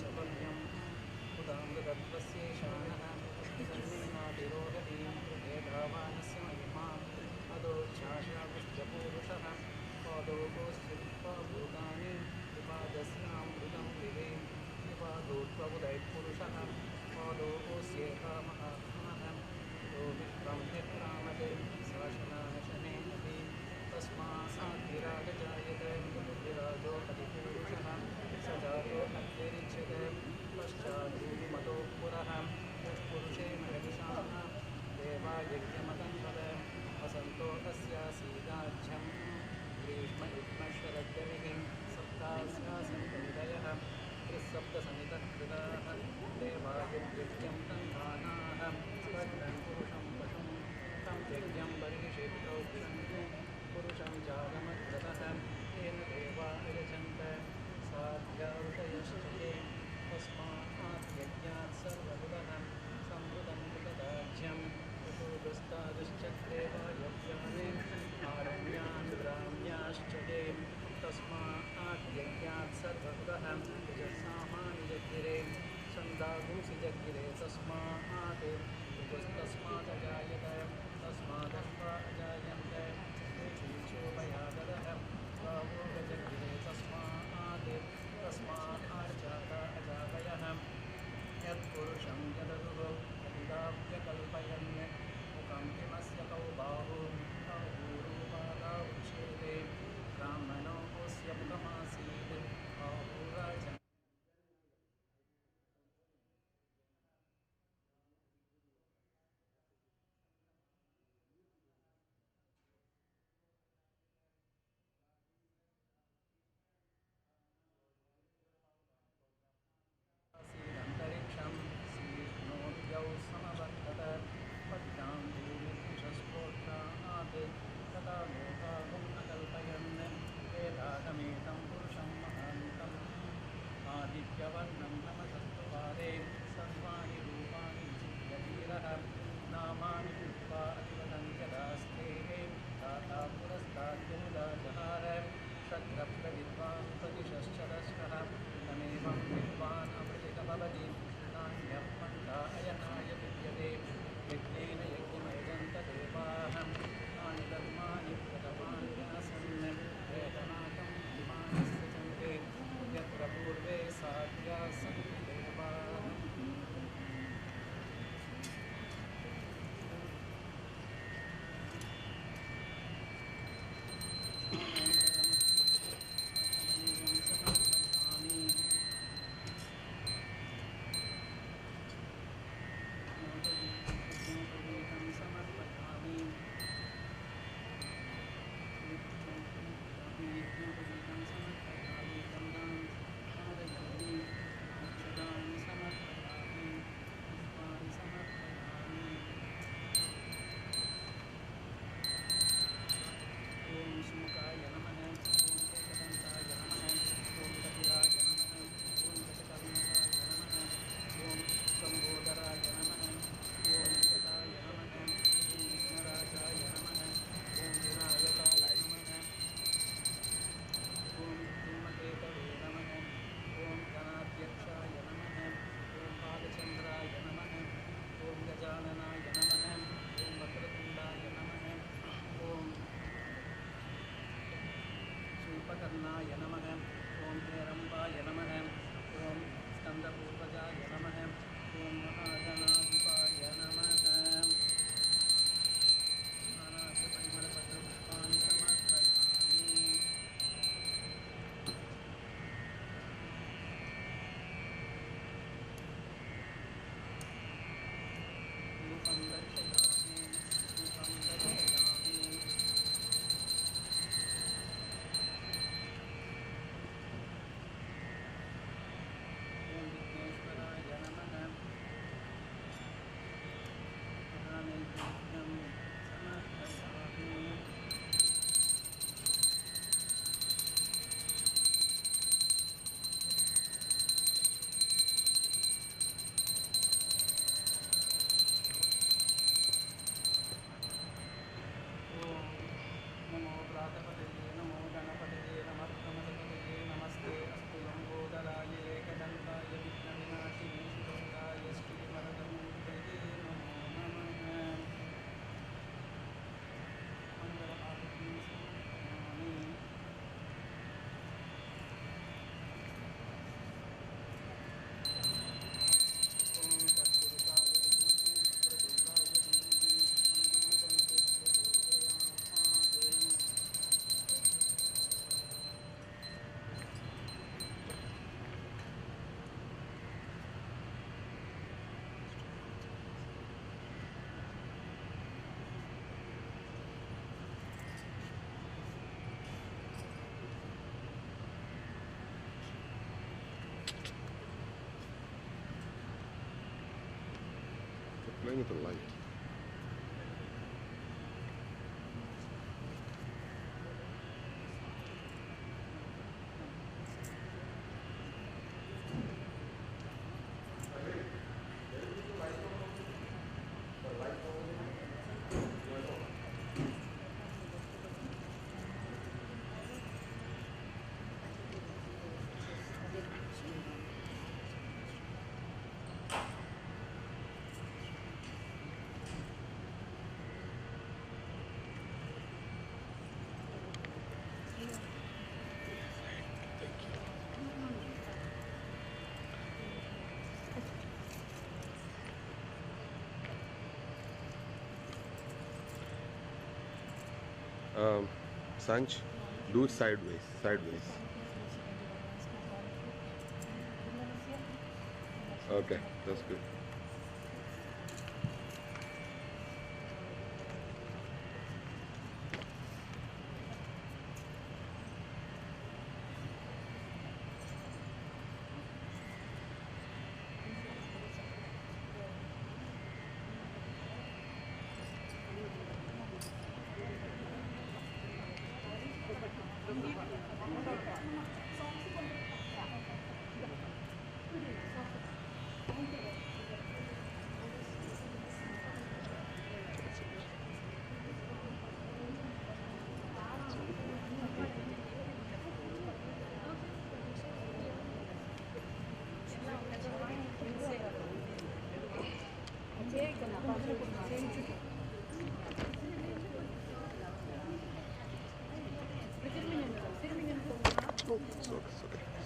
सपद्यम् उदामृतत्वस्येषाणः सन्नीनातिरोगतीं कृतेधावानस्य महिमा अदोच्छाशापुष्यपूरुषः पादोकोऽस्युत्पाभूतानि विपादस्यामृतं विवे विपादोत्वबुधैपुरुषः पादोकोऽस्येका महात्मनः यो विश्वं यत्रामते शासनाशनेऽपि तस्मासाद्विराजजायते विराजो अधिपुरुषः स जातो अत्यरिच्यते पश्चाद्भूमतो पुरः यत्पुरुषेण यजुषाः देवायज्ञमतन्वद वसन्तो अस्यासीदाज्यं ग्रीष्मयुग्मशरद्गविः सप्तास्यासन्तुदयः त्रिसप्तसमितः कृताः देवायज्ञं तन्धानाः स्पर्धं पुरुषं पशुं तं यज्ञं बर्हिषेत्रौ पुरुषं जागमग्रतः तेन देवा यजन्त साध्याऋषयश्च ये तस्मात् यज्ञात् सर्वबुधः संवृतं कृतदाज्यं चतुर्दस्तादश्चक्रे वायव्याने आरण्यान् ग्राम्याश्च ये तस्मात् यज्ञात् सर्वबुधः यजसामानि जग्गिरे छन्दागुंसि जग्गिरे तस्मात् ऋतुस्तस्मात् अजायत तस्मादस्वा अजायन्ते ऋषीशोभयादरः गावो गजगिरे तस्मात् अजावयः यत्पुरुषं यदरुः यदिदाव्यकल्पयन् मुखं किमस्य कौ बाहुरूपादा उच्यते ब्राह्मणोऽस्य मुखमासीत् बाहुराजन् अन्तरिक्षं शीर्ष्णोद्यौ समवर्तत पद्यां भूमिशस्फोटात् तथा लोकाहुं न कल्पयन् वेदागमेतं पुरुषं महान्तम् आदित्यवर्णं नमसस्तु पादे सर्वाणि रूपाणि विचित्यधीरः नामानि कृत्वा अतिवदन्त्यदास्ते दाता पुरस्ताद्यमुदा जहार षड्रप्रविद्वान् प्रतिशश्चदस्कः तमेवं विद्वान् अमृतभवति नान्यः पन्था अयनाय विद्यते यज्ञेन यज्ञमयजन्त देवाः तानि धर्माणि प्रथमान्यासन् वेदनाकं विमानस्य चन्ते यत्र पूर्वे साध्याः सन्ति देवाः कर्णाय नमः ओं हेरम्बाय नमः ओं स्कन्दपूर्वजाय नमः ओं महागणाधिपाय नमः नानासपरिमलपत्रपुष्पाणि समर्पयामि रूपं दर्शयामि at the light. Saanj, do it sideways, sideways. Okay, that's good.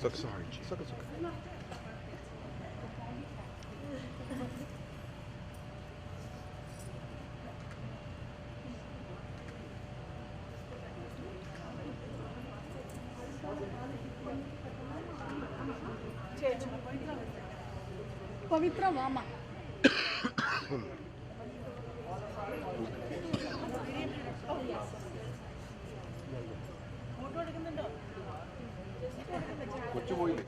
Suck hard. Suck it. Pavitra Vama. കൊച്ചു പോയില്ലേ?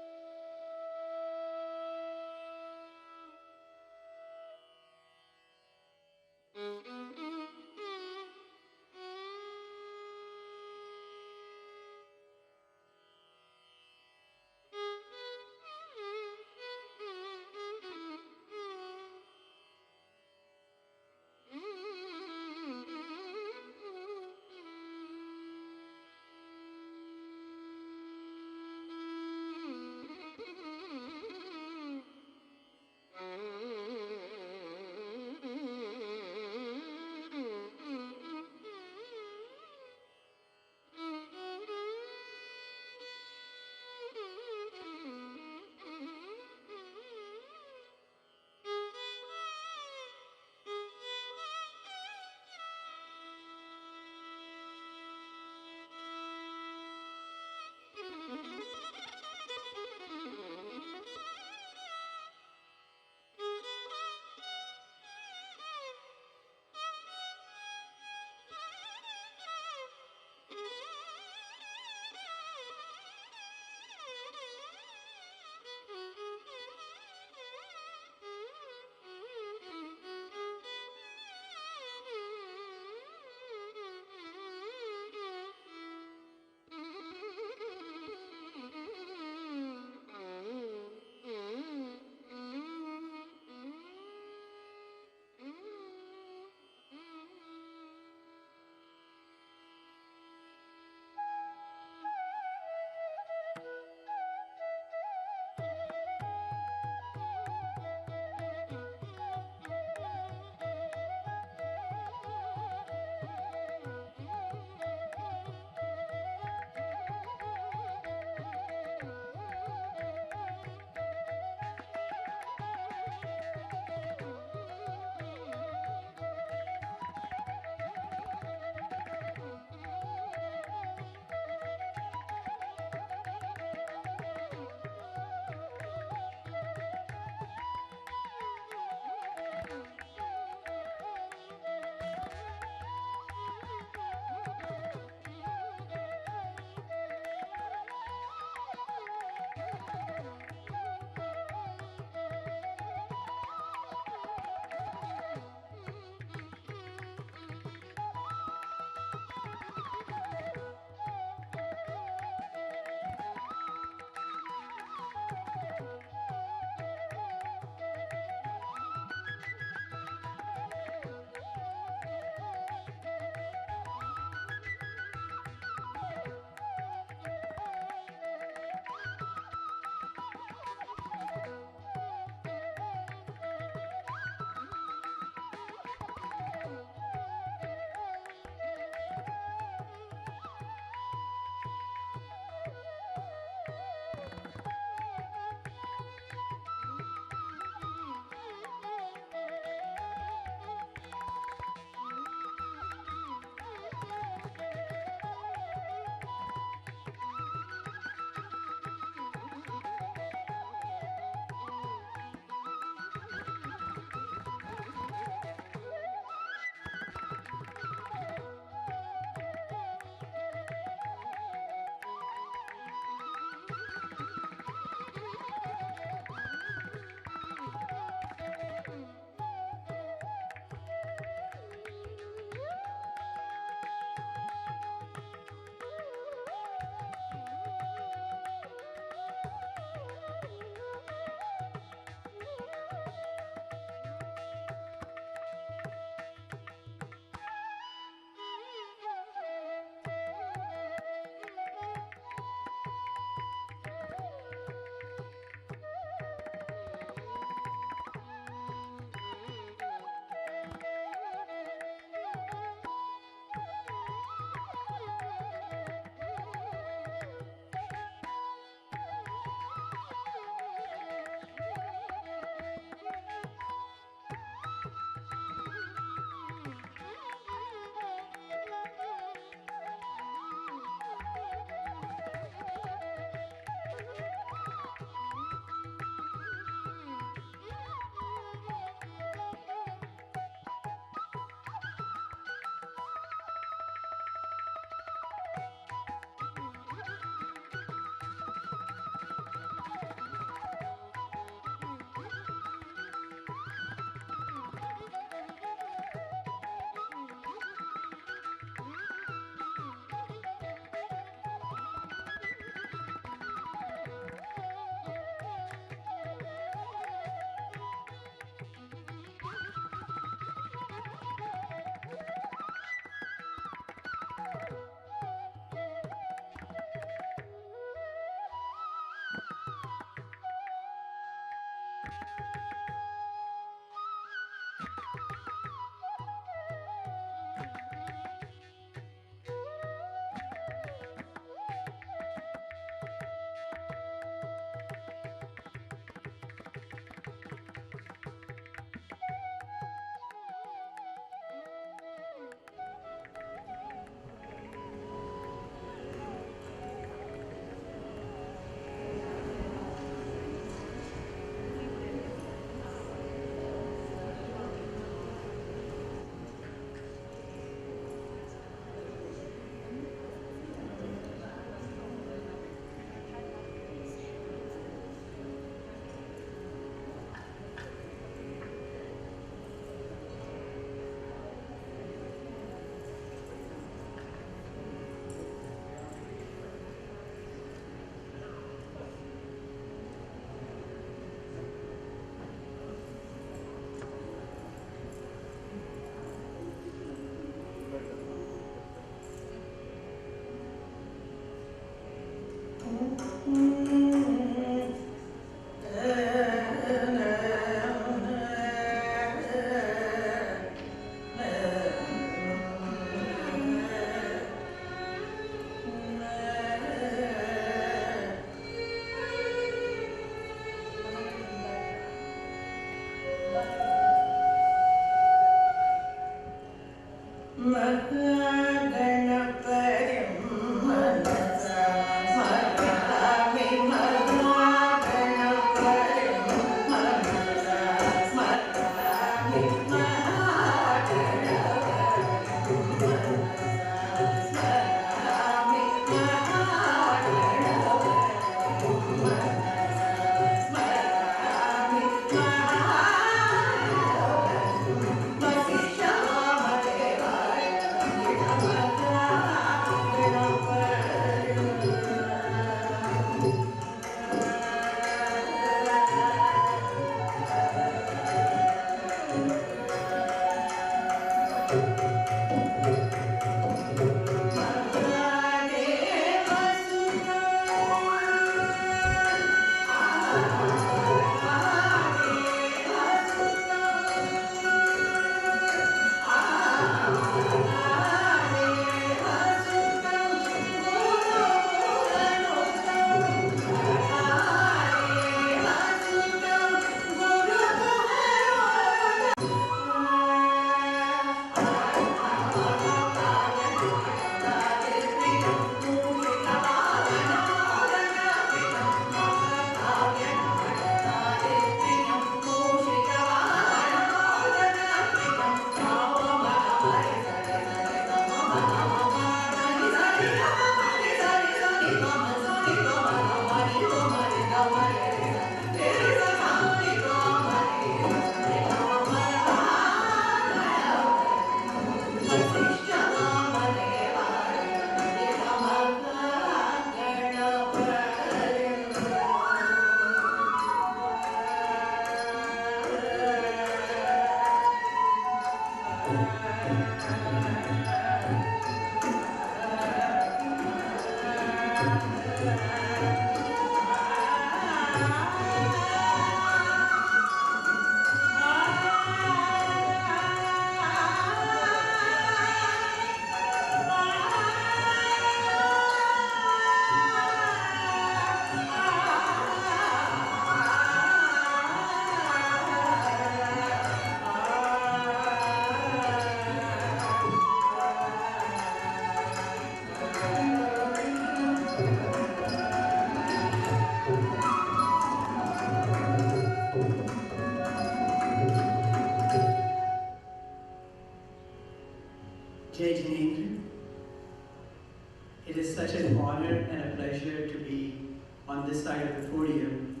on this side of the podium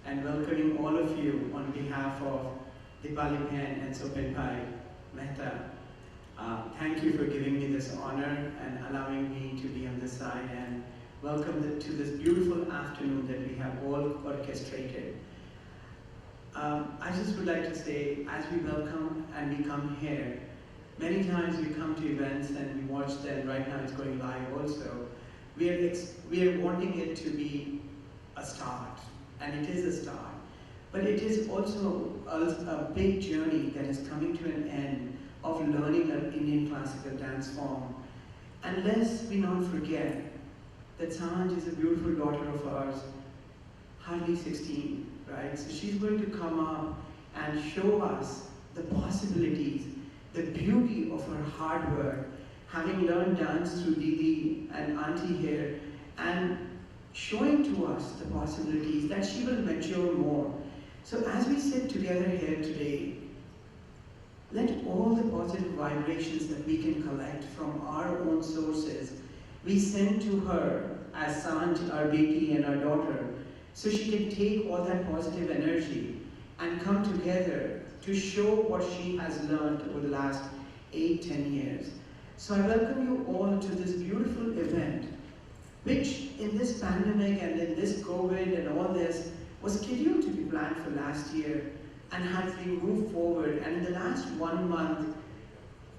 and welcoming all of you on behalf of Dipali Pen and Sopinpai Mehta. Thank you for giving me this honor and allowing me to be on this side, and welcome to this beautiful afternoon that we have all orchestrated. I just would like to say, as we welcome and we come here, many times we come to events and we watch them. Right now it's going live also. We are wanting it to be a start, and it is a start. But it is also a big journey that is coming to an end of learning an Indian classical dance form. And lest we not forget that Saanj is a beautiful daughter of ours, hardly 16, right? So she's going to come up and show us the possibilities, the beauty of her hard work, having learned dance through Didi and Auntie here, and showing to us the possibilities that she will mature more. So as we sit together here today, let all the positive vibrations that we can collect from our own sources be sent to her as Saanj, our baby and our daughter, so she can take all that positive energy and come together to show what she has learned over the last 8-10 years. So I welcome you all to this beautiful event, which in this pandemic and in this COVID and all this was scheduled to be planned for last year and has been moved forward. And in the last 1 month,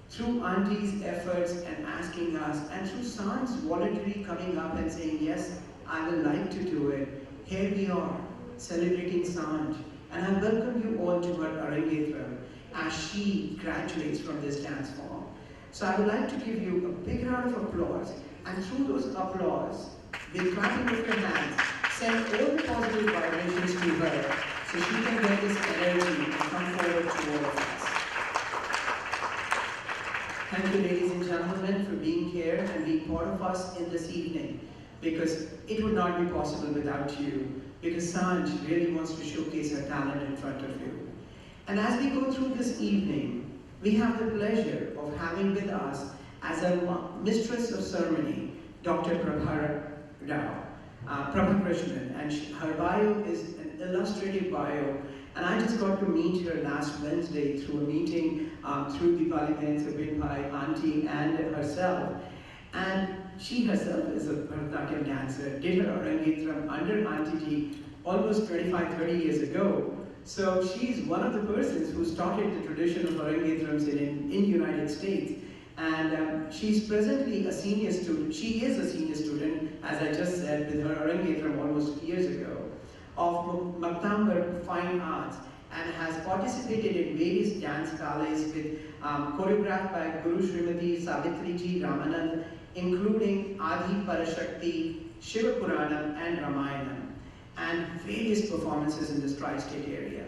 through Auntie's efforts and asking us, and through Saanj's voluntarily coming up and saying, yes, I would like to do it, here we are, celebrating Saanj. And I welcome you all to her Arangetram as she graduates from this dance form. So I would like to give you a big round of applause, and through those applause, with clapping of your hands, send all the positive vibrations to her so she can get this energy and come forward to all of us. Thank you, ladies and gentlemen, for being here and being part of us in this evening, because it would not be possible without you, because Saanj really wants to showcase her talent in front of you. And as we go through this evening, we have the pleasure of having with us as a mistress of ceremony, Dr. Prabha Krishnan, and her bio is an illustrative bio, and I just got to meet her last Wednesday through a meeting through Dipali Pen, Sabinbhai, Auntie, and herself. And she herself is a Bharatanatyam dancer, did her Arangetram under Auntie Ji almost 25-30 years ago. So she's one of the persons who started the tradition of Arangetrams in United States. And she's presently a senior student. She is a senior student, as I just said, with her Arangetram almost years ago, of Muktambar Fine Arts, and has participated in various dance galas with choreographed by Guru Srimati Savitri Ji Ramanand, including Adi Parashakti, Shiva Puranam, and Ramayanam, and various performances in this tri-state area.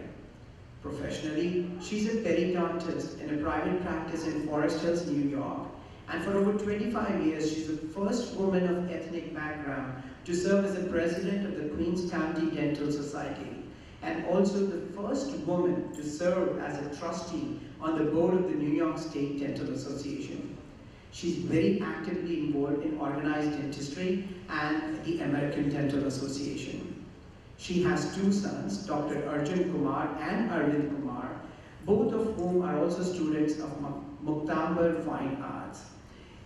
Professionally, she's a periodontist in a private practice in Forest Hills, New York. And for over 25 years, she's the first woman of ethnic background to serve as the president of the Queens County Dental Society, and also the first woman to serve as a trustee on the board of the New York State Dental Association. She's very actively involved in organized dentistry and the American Dental Association. She has 2 sons, Dr. Arjun Kumar and Arvind Kumar, both of whom are also students of Muktambar Fine Arts.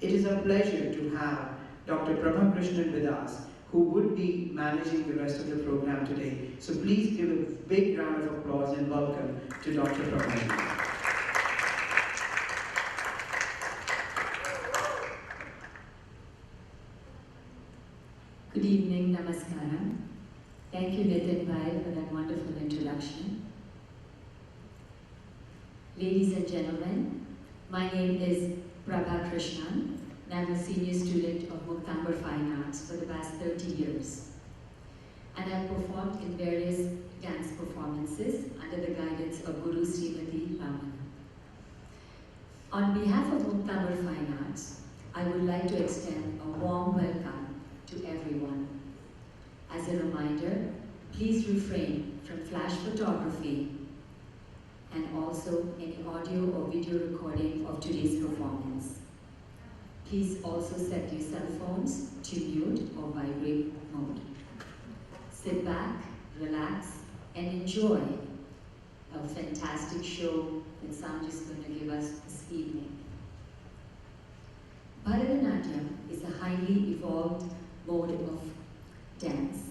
It is a pleasure to have Dr. Prabha Krishnan with us, who would be managing the rest of the program today. So please give a big round of applause and welcome to Dr. Prabha. Good evening, namaskaram. Thank you, Nitin Bhai, for that wonderful introduction. Ladies and gentlemen, my name is Prabha Krishnan, and I'm a senior student of Muktambar Fine Arts for the past 30 years. And I've performed in various dance performances under the guidance of Guru Srimati Raman. On behalf of Muktambar Fine Arts, I would like to extend a warm welcome to everyone. As a reminder, please refrain from flash photography and also any audio or video recording of today's performance. Please also set your cell phones to mute or vibrate mode. Sit back, relax, and enjoy a fantastic show that Saanj is going to give us this evening. Bharatanatyam is a highly evolved mode of dance.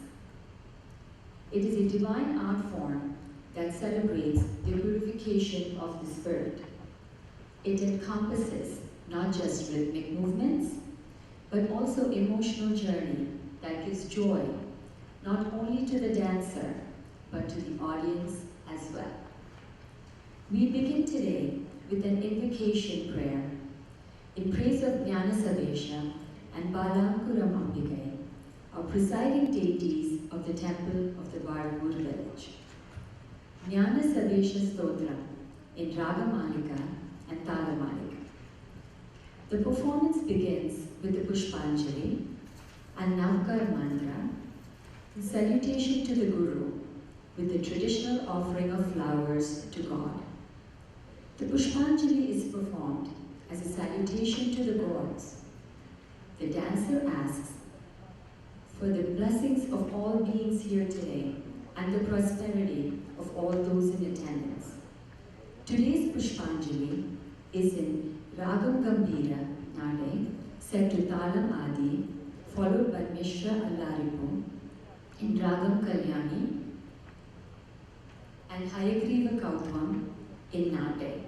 It is a divine art form that celebrates the purification of the spirit. It encompasses not just rhythmic movements, but also emotional journey that gives joy not only to the dancer, but to the audience as well. We begin today with an invocation prayer in praise of Jnanasavesha and Balankuram Ambikai, our presiding deities of the temple of the Varnam village. Jnanasavesha Stotram in Ragamalika and Talamalika. The performance begins with the Pushpanjali and Navkar mantra, the salutation to the Guru with the traditional offering of flowers to God. The Pushpanjali is performed as a salutation to the gods. The dancer asks for the blessings of all beings here today and the prosperity of all those in attendance. Today's Pushpanjali is in Ragam Gambhira Nade, set to Talam Adi, followed by Mishra Allaripu in Ragam Kalyani and Hayagriva Kautvam in Nade.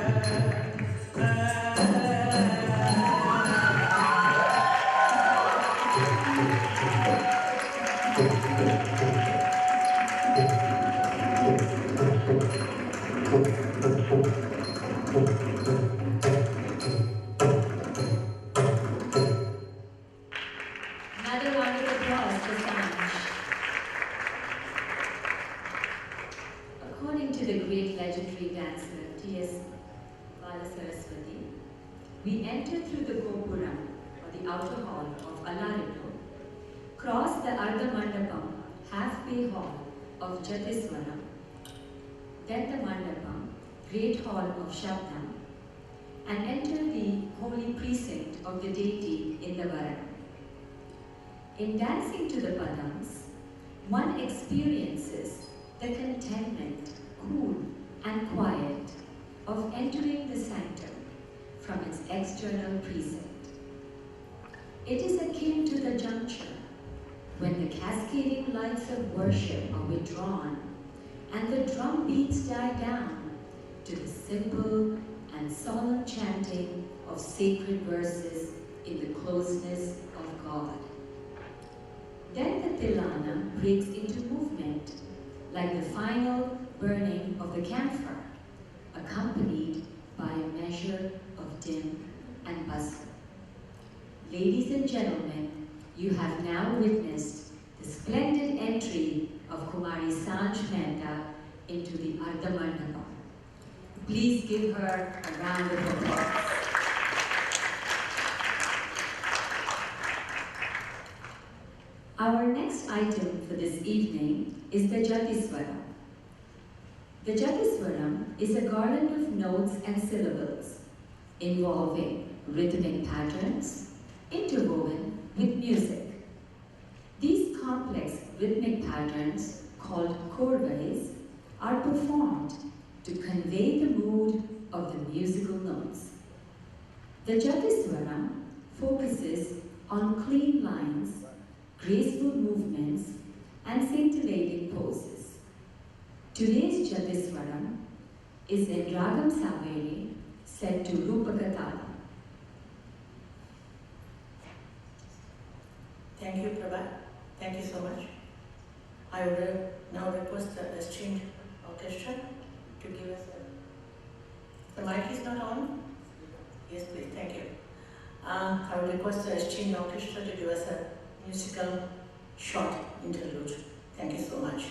Another round of applause for Saanj. According to the great legendary dancer T.S. Balasaraswati, we enter through the Gopuram, or the outer hall of Alaripu, cross the Ardha Mandapam, halfway hall of Jatiswaram, then the Mandapam, great hall of Shabdam, and enter the holy precinct of the deity in the Varnam. In dancing to the padams, one experiences the contentment, cool and quiet of entering the sanctum from its external precinct. It is akin to the juncture when the cascading lights of worship are withdrawn and the drum beats die down to the simple and solemn chanting of sacred verses in the closeness of God. Then the Tilana breaks into movement, like the final burning of the camphor, accompanied by a measure of dim and bustle. Ladies and gentlemen, you have now witnessed the splendid entry of Kumari Saanj Mehta into the Ardha Mandapam. Please give her a round of applause. Our next item for this evening is the Jatiswaram. The Jatiswaram is a garland of notes and syllables involving rhythmic patterns interwoven with music. These complex rhythmic patterns, called korvais, are performed to convey the mood of the musical notes. The Jatiswaram focuses on clean lines, graceful movements, and scintillating poses. Today's Jatiswaram is in Ragam Saveri, set to Rupaka Tala. Thank you, Prabha. Thank you so much. I would now request the esteemed orchestra to give us a... The mic is not on? Yes, please. Thank you. I would request the esteemed orchestra to give us a musical short interlude. Thank you so much.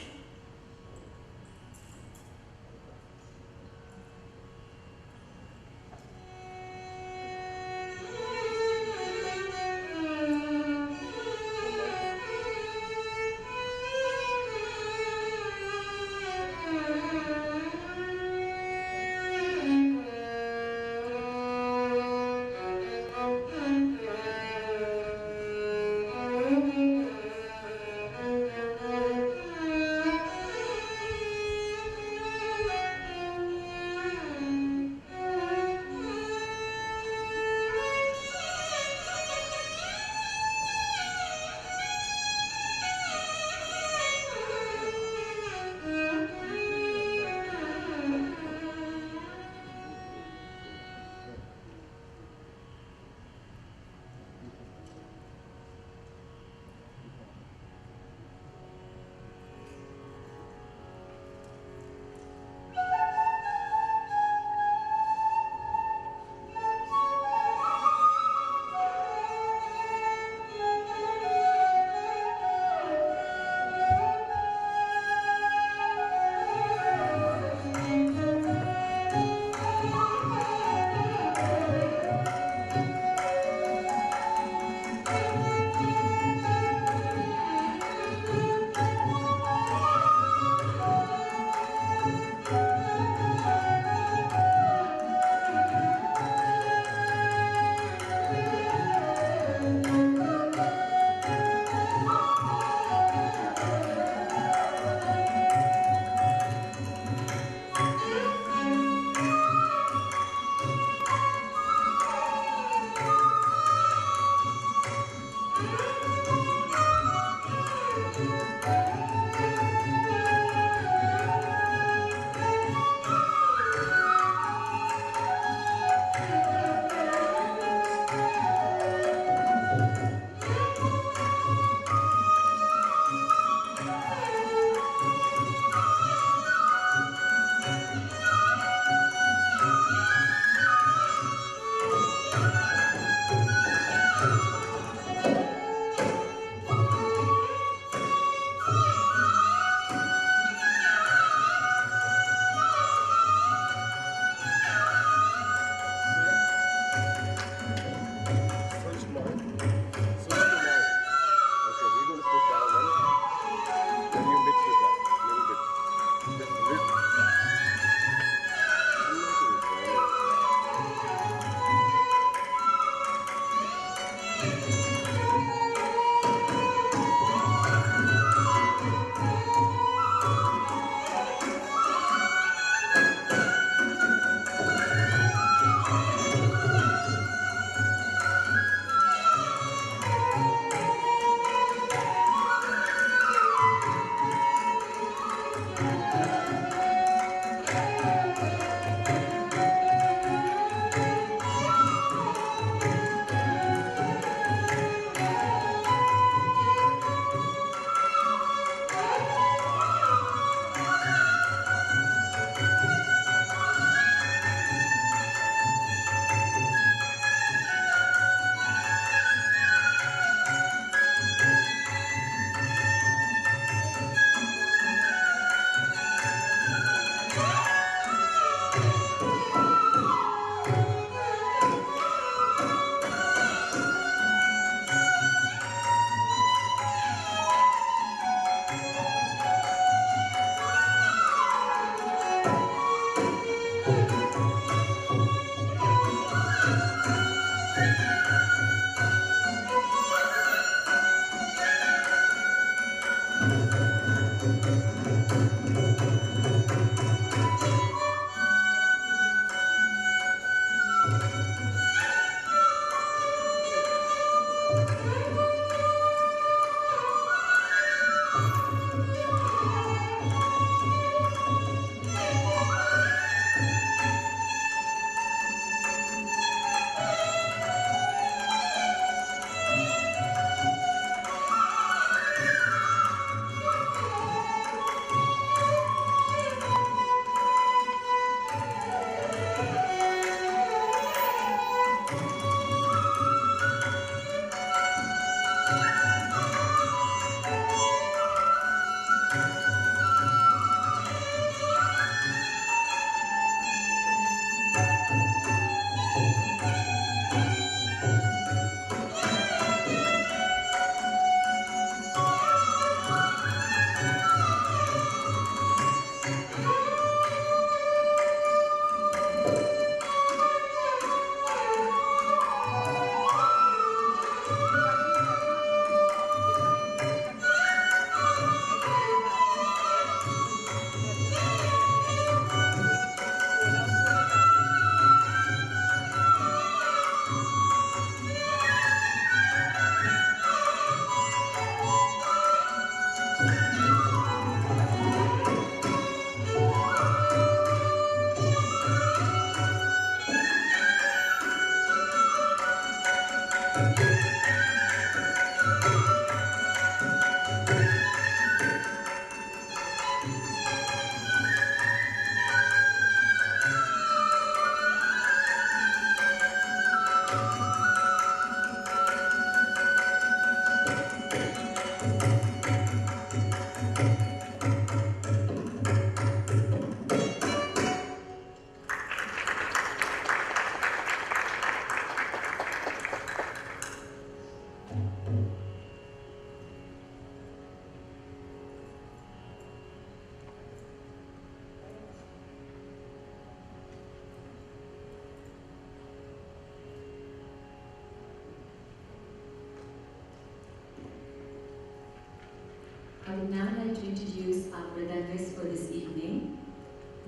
I would now like to introduce our mridangist for this evening,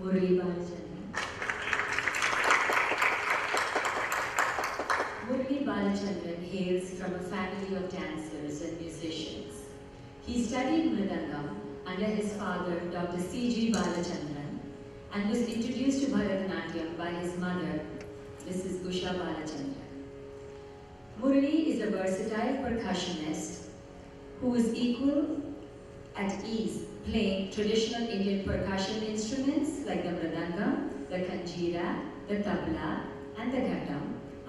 Murali Balachandran. Murali Balachandran hails from a family of dancers and musicians. He studied mridangam under his father, Dr. C.G. Balachandran, and was introduced to Bharatanatyam by his mother, Mrs. Usha Balachandran. Murali is a versatile percussionist who is equal at ease playing traditional Indian percussion instruments like the mridangam, the kanjira, the tabla, and the ghatam,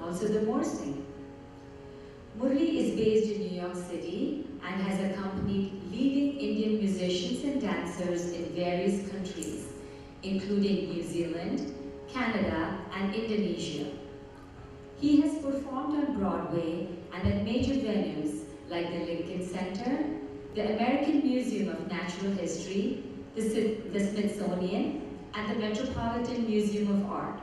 also the morsing. Murali is based in New York City and has accompanied leading Indian musicians and dancers in various countries, including New Zealand, Canada, and Indonesia. He has performed on Broadway and at major venues like the Lincoln Center, the American Museum of Natural History, the Smithsonian, and the Metropolitan Museum of Art.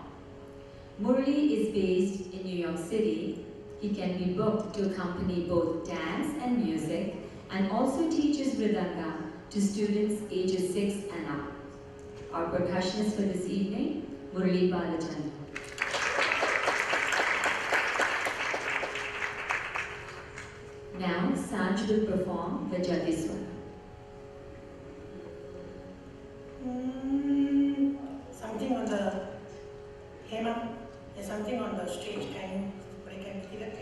Murali is based in New York City. He can be booked to accompany both dance and music, and also teaches mridangam to students ages 6 and up. Our percussionist for this evening, Murali Balachandran. Now, Saanj will perform the Jatiswaram. Something on the Hema, there's something on the stage. Can you break and feel it?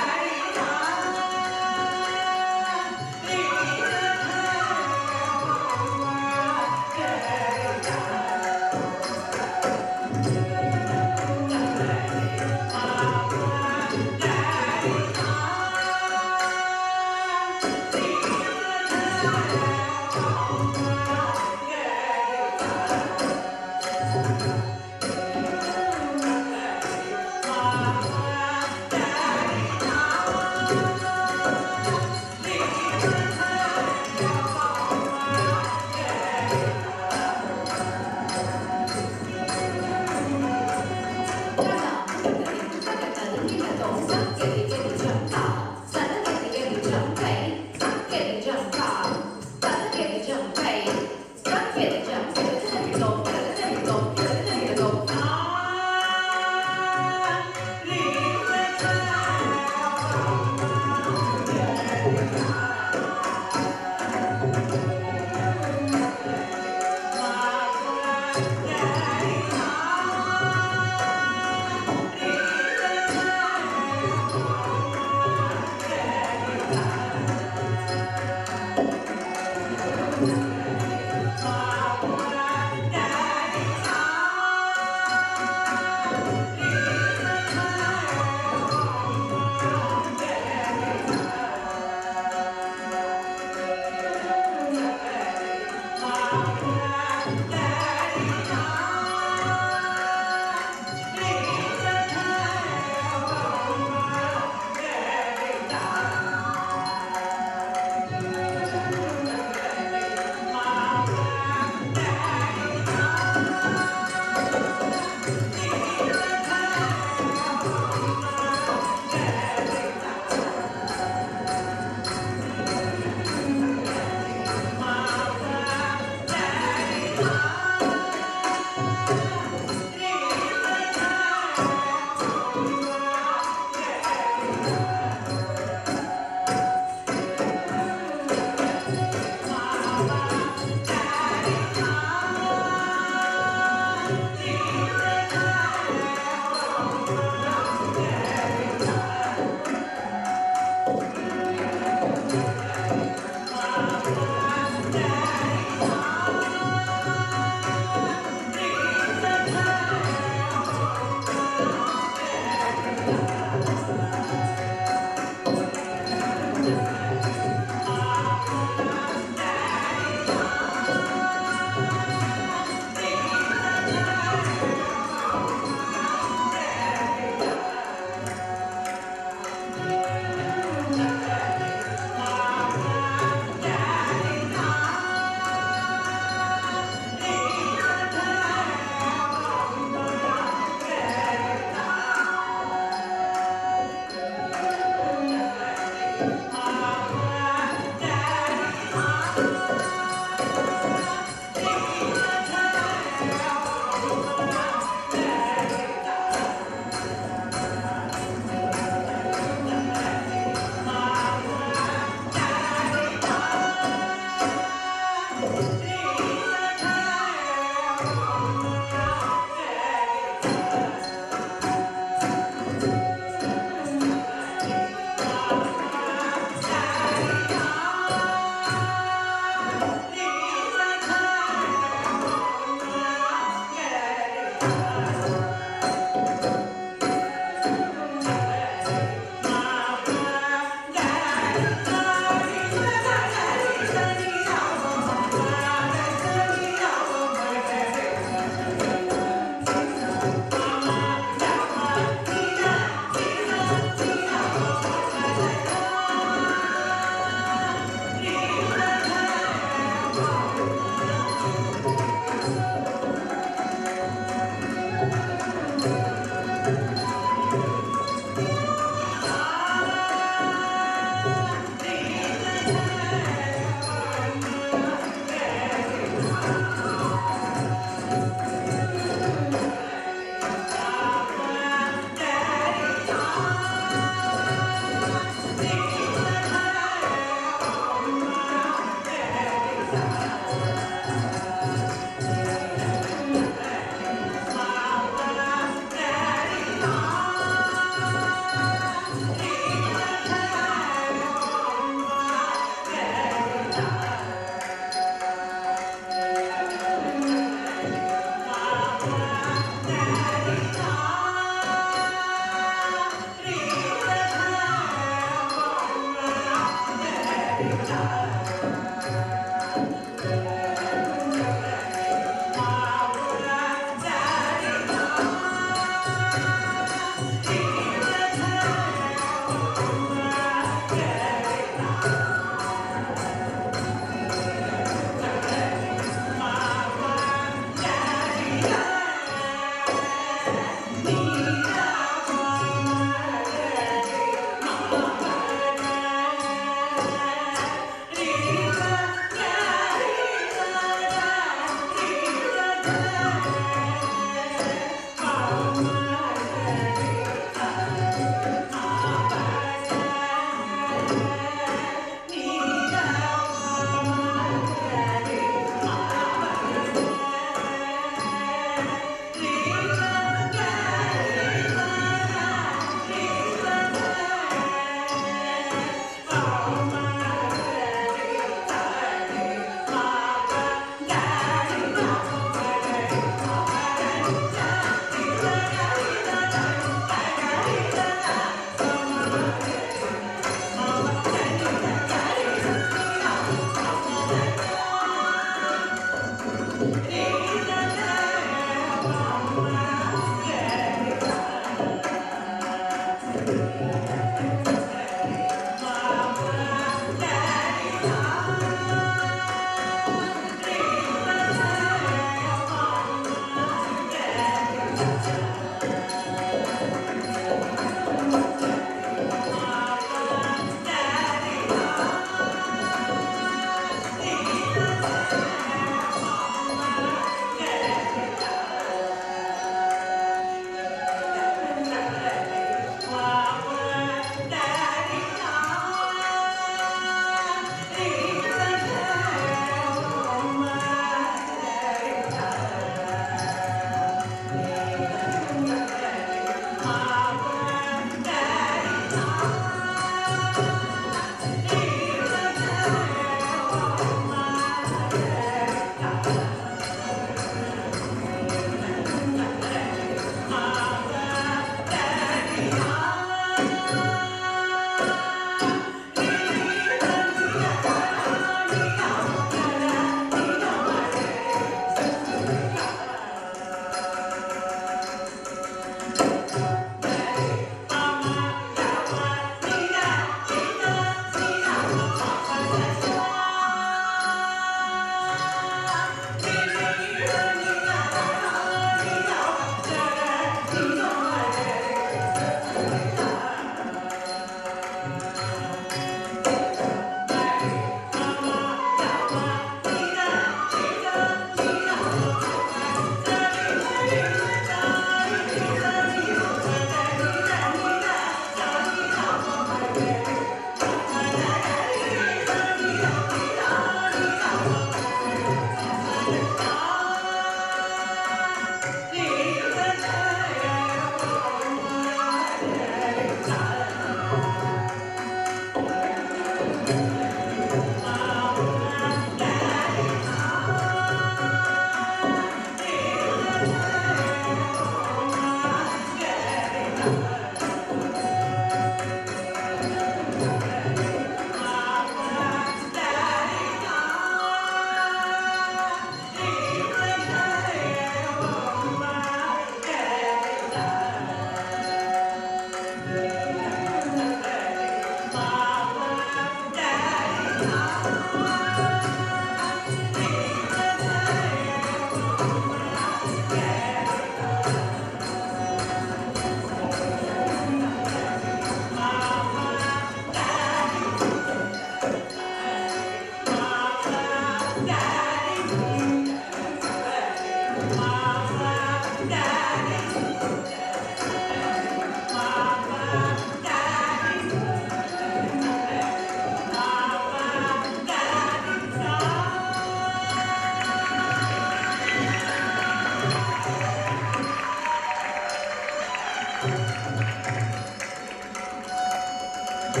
It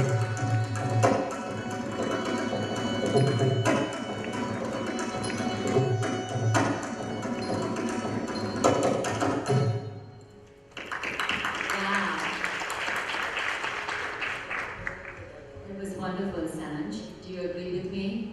was wonderful, Saanj. Do you agree with me?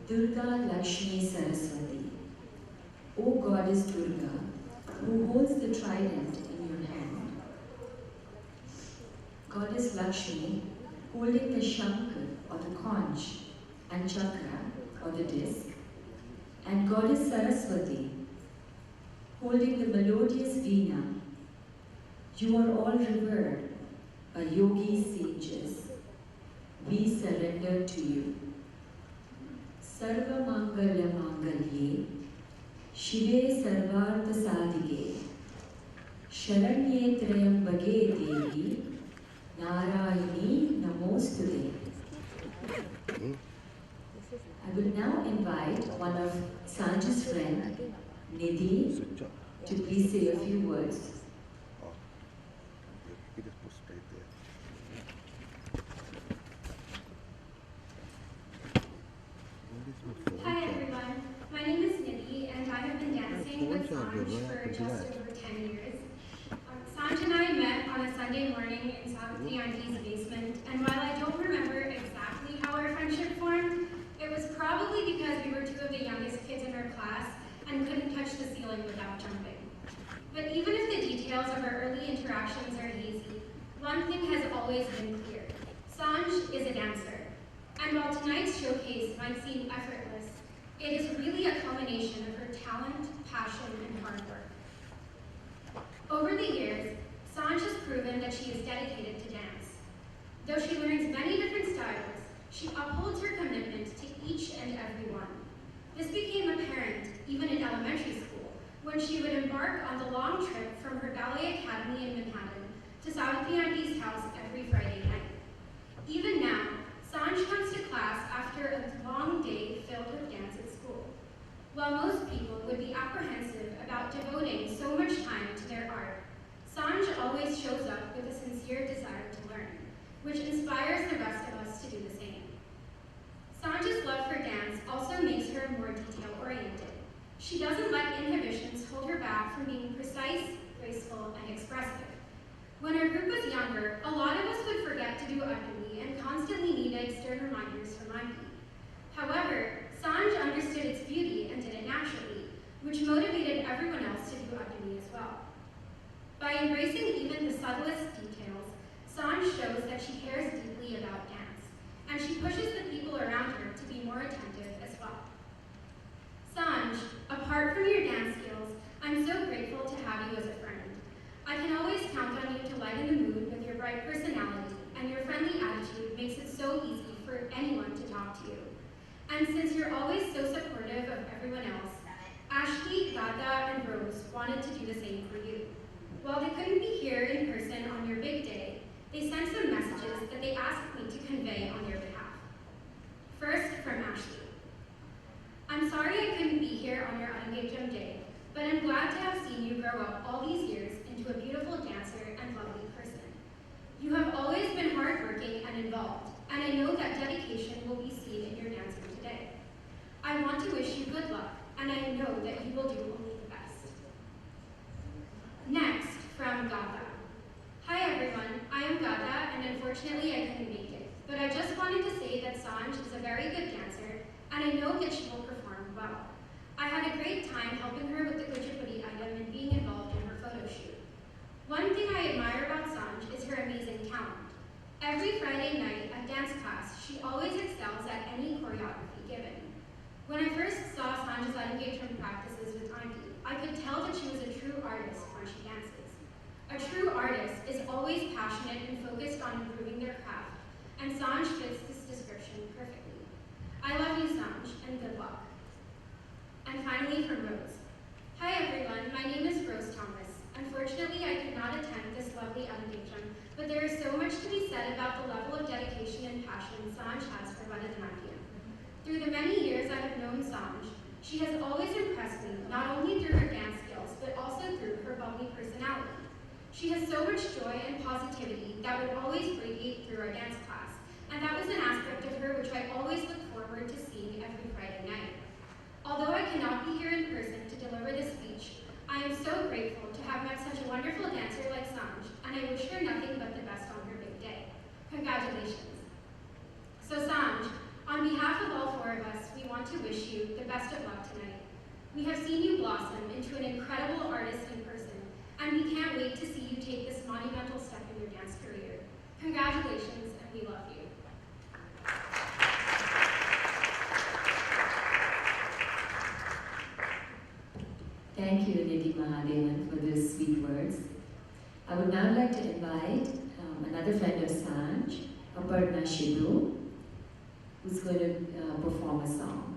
Durga Lakshmi Saraswati, O Goddess Durga, who holds the trident in your hand. Goddess Lakshmi, holding the shankar or the conch, and chakra or the disc, and Goddess Saraswati, holding the melodious veena. You are all revered by yogi sages. We surrender to you. Sarva Mangala Mangalye, Shive Sarvartha Sadige, Sharanye Trayambage Devi, Narayani Namostude. I will now invite one of Saanj's friend, Nidhi, to please say a few words. He just puts right there. Hi everyone, my name is Nidhi and I have been dancing with Saanj for just over 10 years. Saanj and I met on a Sunday morning in Savitri Auntie's basement, and while I don't remember exactly how our friendship formed, it was probably because we were two of the youngest kids in our class and couldn't touch the ceiling without jumping. But even if the details of our early interactions are hazy, one thing has always been clear. Saanj is a dancer. And while tonight's showcase might seem effortless, it is really a culmination of her talent, passion, and hard work. Over the years, Saanj has proven that she is dedicated to dance. Though she learns many different styles, she upholds her commitment to each and every one. This became apparent even in elementary school, when she would embark on the long trip from her ballet academy in Manhattan to Savitri Auntie's house every Friday night. Even now, Saanj comes to class after a long day filled with dance at school. While most people would be apprehensive about devoting so much time to their art, Saanj always shows up with a sincere desire to learn, which inspires the rest of us to do the same. Saanj's love for dance also makes her more detail-oriented. She doesn't let inhibitions hold her back from being precise, graceful, and expressive. When our group was younger, a lot of us would forget to do Adani and constantly needed stern reminders from Auntie. However, Saanj understood its beauty and did it naturally, which motivated everyone else to do Adani as well. By embracing even the subtlest details, Saanj shows that she cares deeply about dance, and she pushes the people around her to be more attentive as well. Saanj, apart from your dance skills, I'm so grateful to have you as a friend. I can always count on you to lighten the mood with your bright personality, and your friendly attitude makes it so easy for anyone to talk to you. And since you're always so supportive of everyone else, Ashley, Gata, and Rose wanted to do the same for you. While they couldn't be here in person on your big day, they sent some messages that they asked me to convey on your behalf. First, from Ashley. I'm sorry I couldn't be here on your Arangetram day, but I'm glad to have seen you grow up all these years into a beautiful dancer and lovely person. You have always been hardworking and involved, and I know that dedication will be seen in your dancing today. I want to wish you good luck, and I know that you will do only the best. Next, from Gata. Hi everyone, I am Gata, and unfortunately I couldn't make it, but I just wanted to say that Saanj is a very good dancer, and I know that she will perform well. I had a great time helping her with the Kuchipudi item and being involved in her photo shoot. One thing I admire about Saanj is her amazing talent. Every Friday night at dance class, she always excels at any choreography given. When I first saw Saanj's Arangetram practices with Auntie, I could tell that she was a true artist when she dances. A true artist is always passionate and focused on improving their craft, and Saanj fits this description perfectly. I love you, Saanj, and good luck. And finally, from Rose. Hi everyone, my name is Rose Thomas. Unfortunately, I could not attend this lovely Arangetram, but there is so much to be said about the level of dedication and passion Saanj has for Bharatanatyam. Through the many years I have known Saanj, she has always impressed me, not only through her dance skills, but also through her bubbly personality. She has so much joy and positivity that would always radiate through our dance class, and that was an aspect of her which I always look forward to seeing every Friday night. Although I cannot be here in person to deliver this speech, I am so grateful to have met such a wonderful dancer like Saanj, and I wish her nothing but the best on her big day. Congratulations. So Saanj, on behalf of all four of us, we want to wish you the best of luck tonight. We have seen you blossom into an incredible artist in person, and we can't wait to see you take this monumental step in your dance career. Congratulations, and we love you. Thank you, Nidhi Mahadevan, for those sweet words. I would now like to invite another friend of Saanj, Aparna Shidu, who's going to perform a song.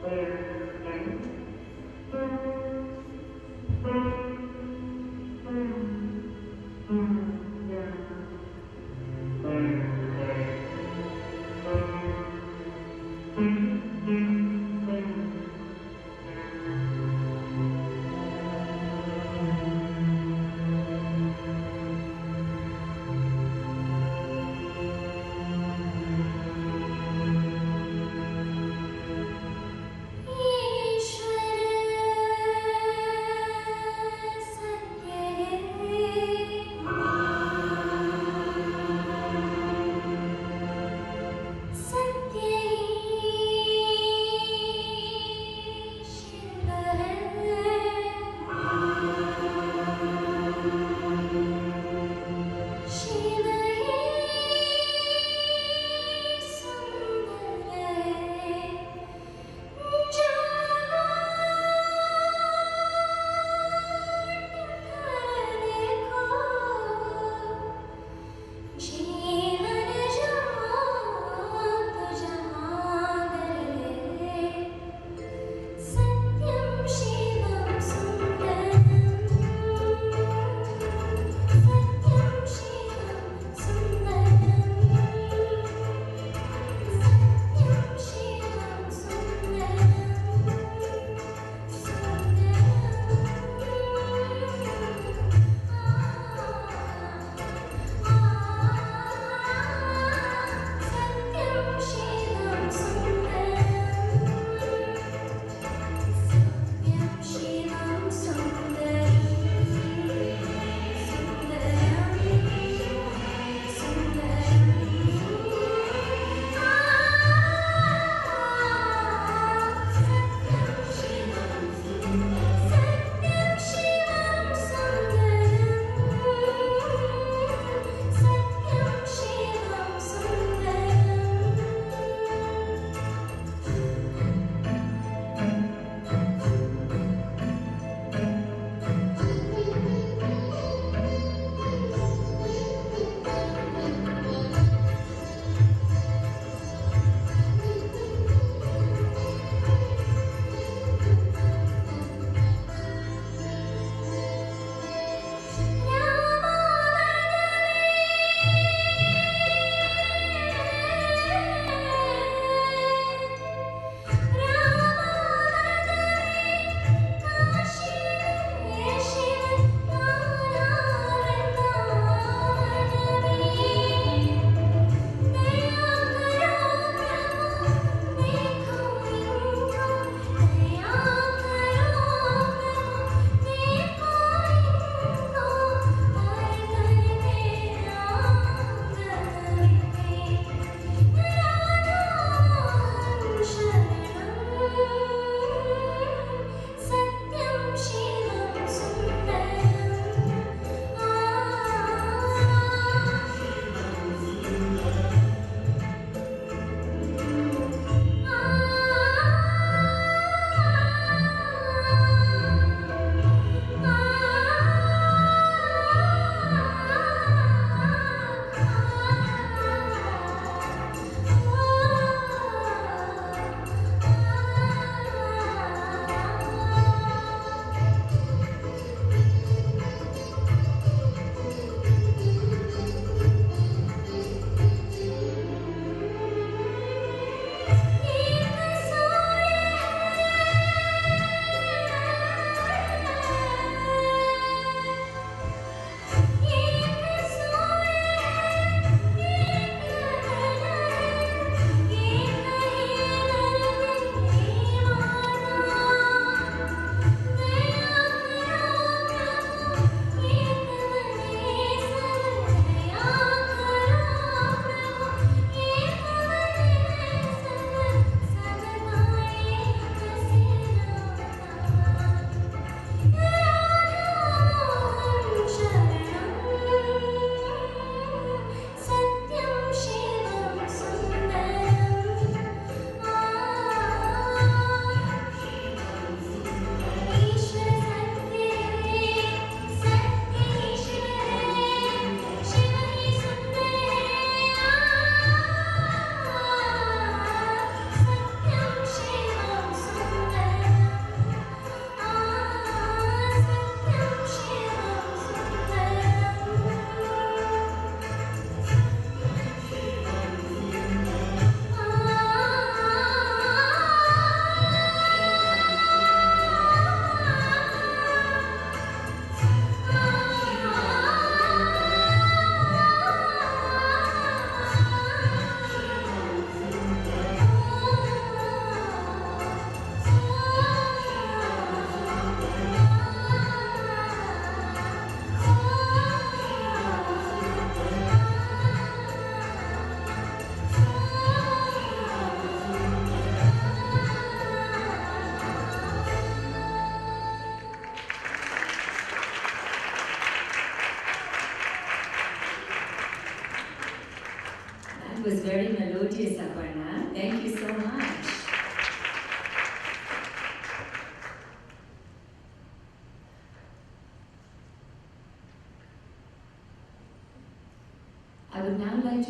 Yeah.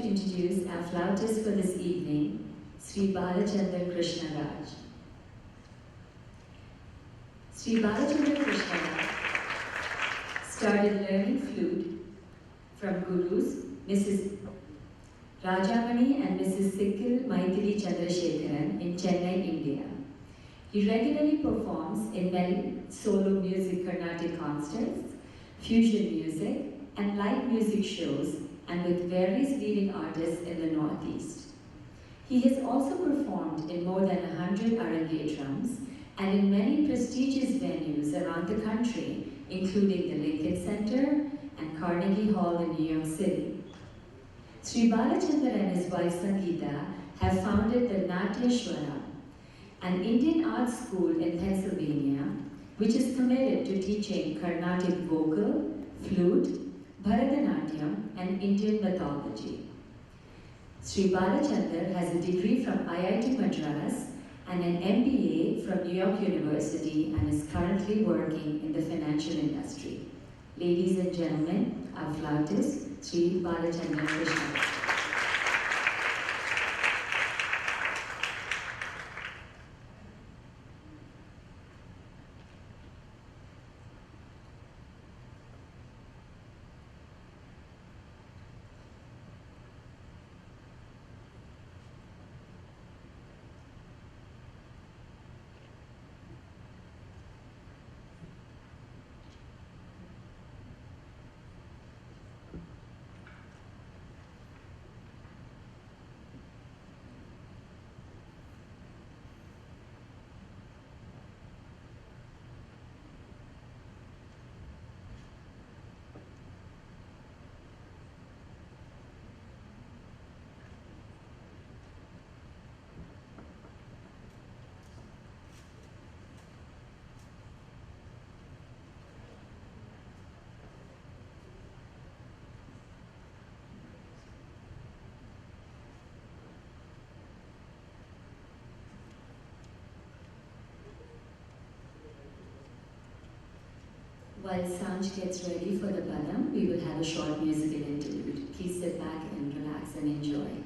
introduce our flautist for this evening, Sri Balachandra Krishnaraj. Sri Balachandra Krishnaraj started learning flute from gurus Mrs. Rajamani and Mrs. Sikil Maithili Chandrasekharan in Chennai, India. He regularly performs in many solo music Carnatic concerts, fusion music, and light music shows, and with various leading artists in the Northeast. He has also performed in more than 100 Arangetrams and in many prestigious venues around the country, including the Lincoln Center and Carnegie Hall in New York City. Sri Balachandra and his wife Sangeeta have founded the Jatiswaram, an Indian art school in Pennsylvania, which is committed to teaching Carnatic vocal, flute, Bharatanatyam, and Indian mythology. Sri Balachandra has a degree from IIT Madras and an MBA from New York University and is currently working in the financial industry. Ladies and gentlemen, our flautist, Sri Balachandra Krishna. While Saanj gets ready for the Varnam, we will have a short musical interlude. Please sit back and relax and enjoy.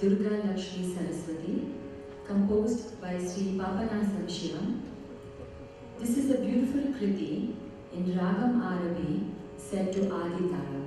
Durga Lakshmi Saraswati, composed by Sri Papanasam Shivam. This is a beautiful kriti in Ragam Arabi set to Adi Taram.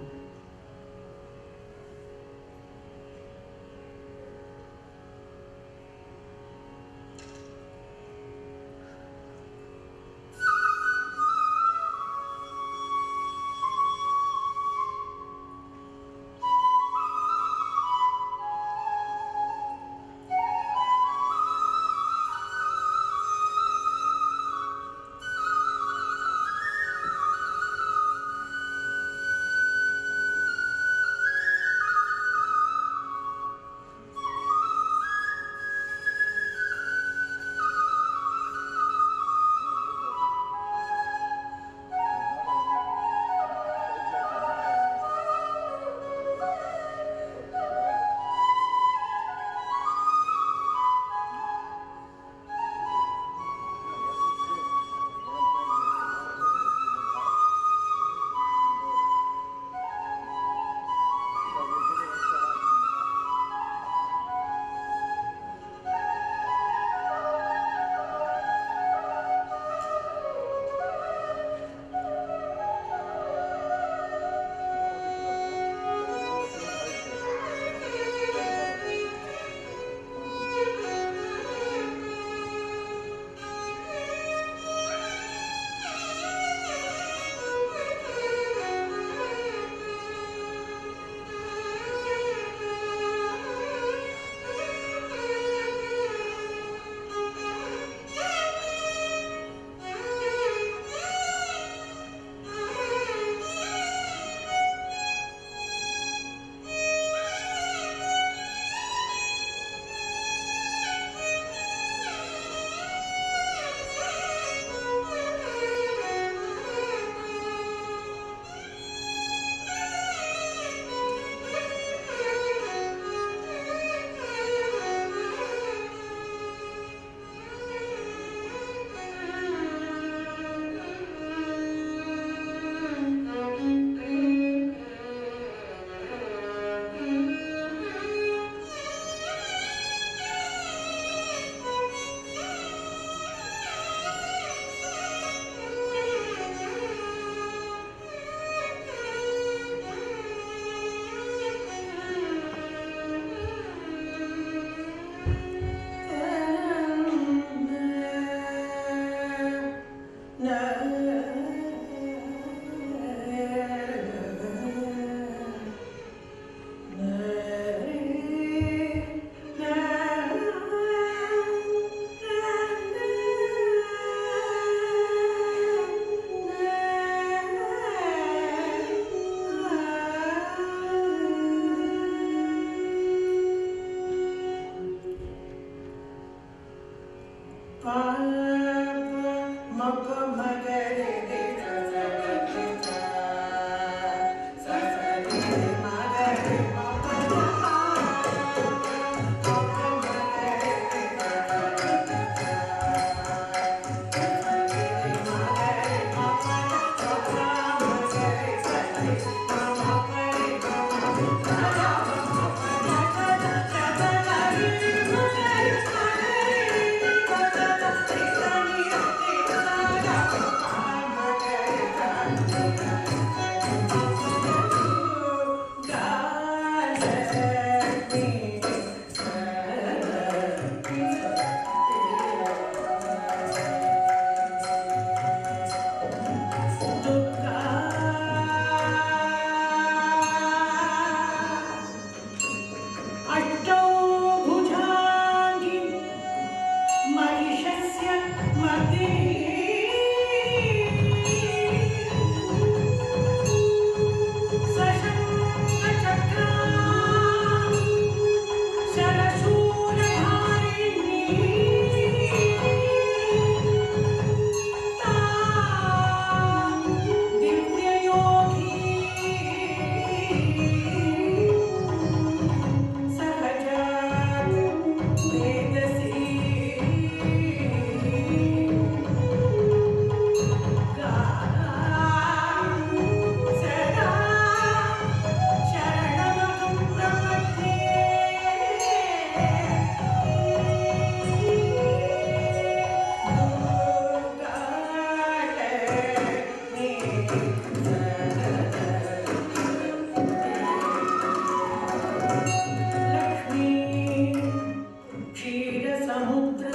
समुद्र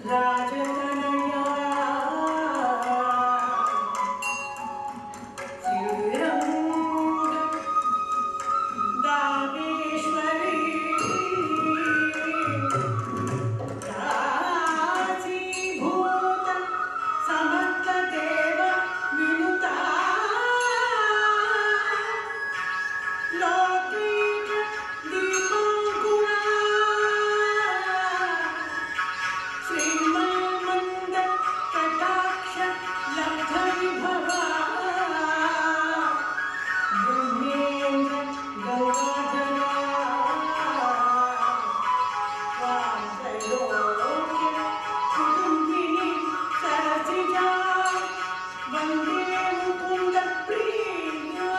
राजतनया श्रीरंग दामेश्वरी काशीभूत समस्त देव विनुता लौकिक दीपांकुरा श्रीमन्मन्द कटाक्ष लब्धविभवा ब्रह्मेन्द्र गंगाधरा वात्रयोग्य कुटुम्बिनी सरसिजा वन्दे मुकुन्द प्रिया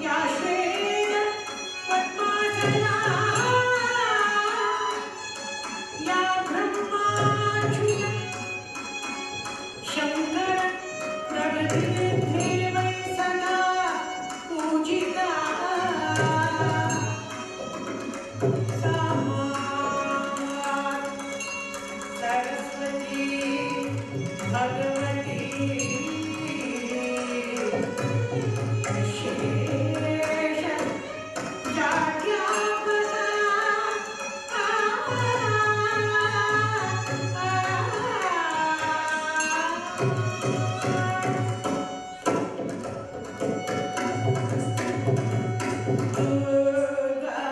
या श्वेत पद्मासना या ब्रह्माच्युत शंकर प्रभृतिर्देवैः सदा पूजिता सा मां सरस्वती भगवती शेष जाड्यापदा Durga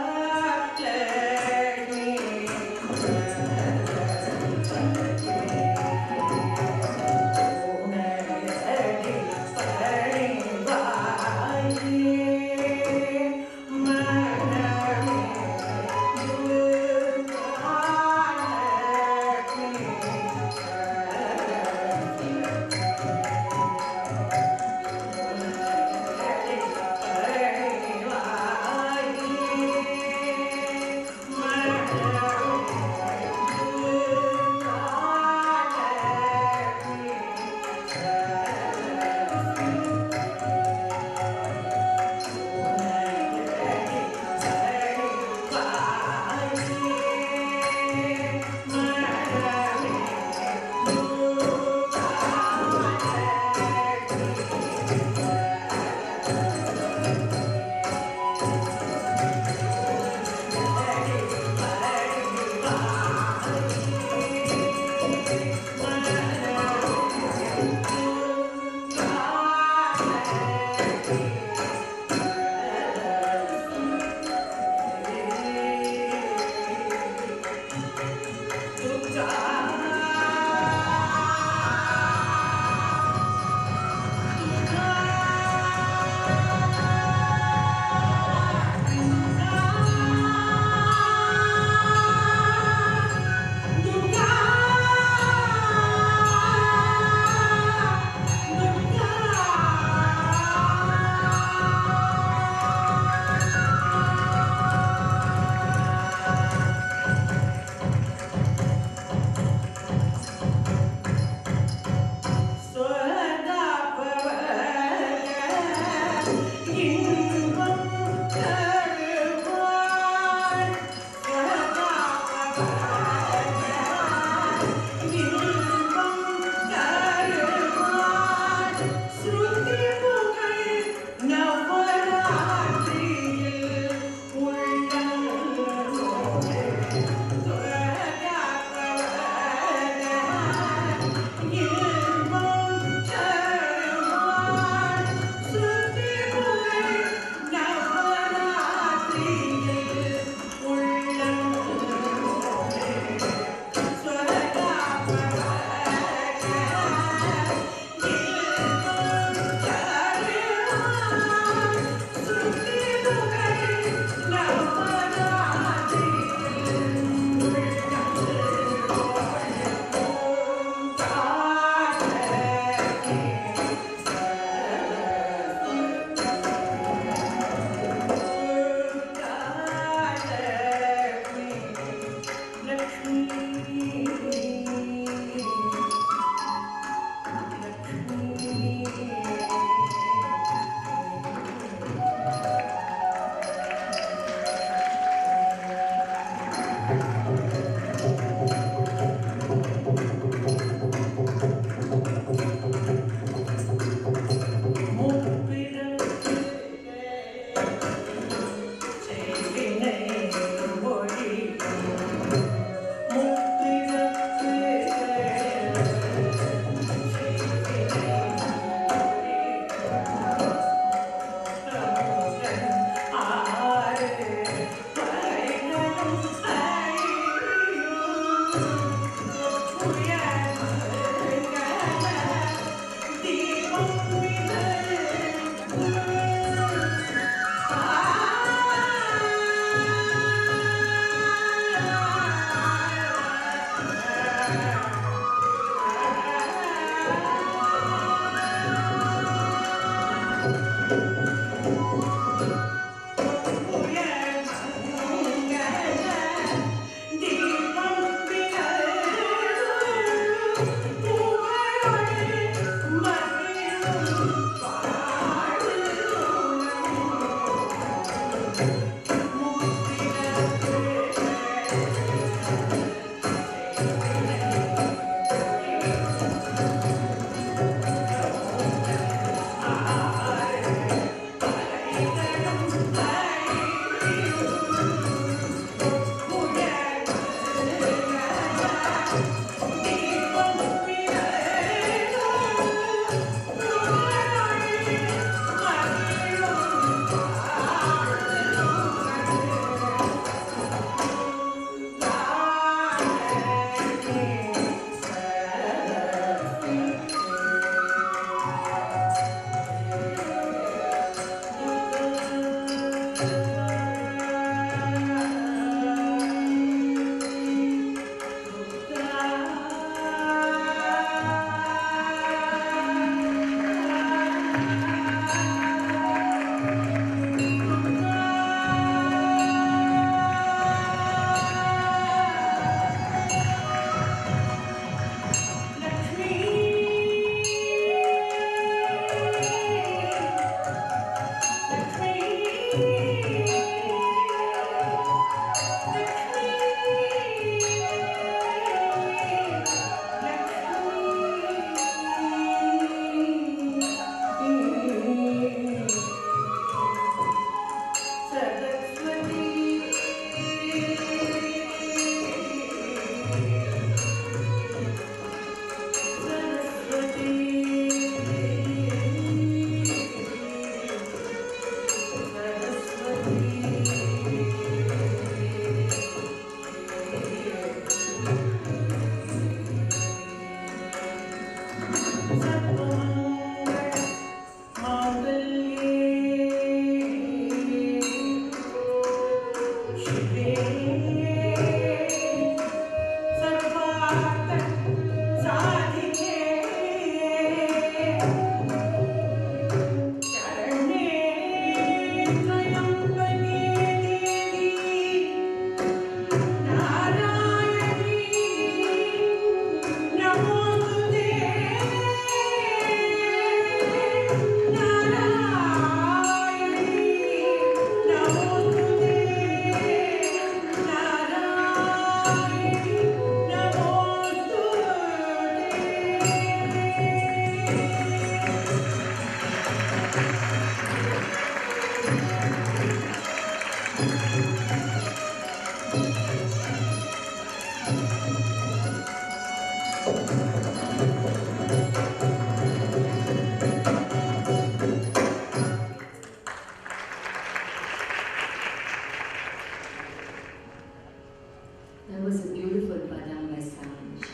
That was a beautiful padam by Saanj.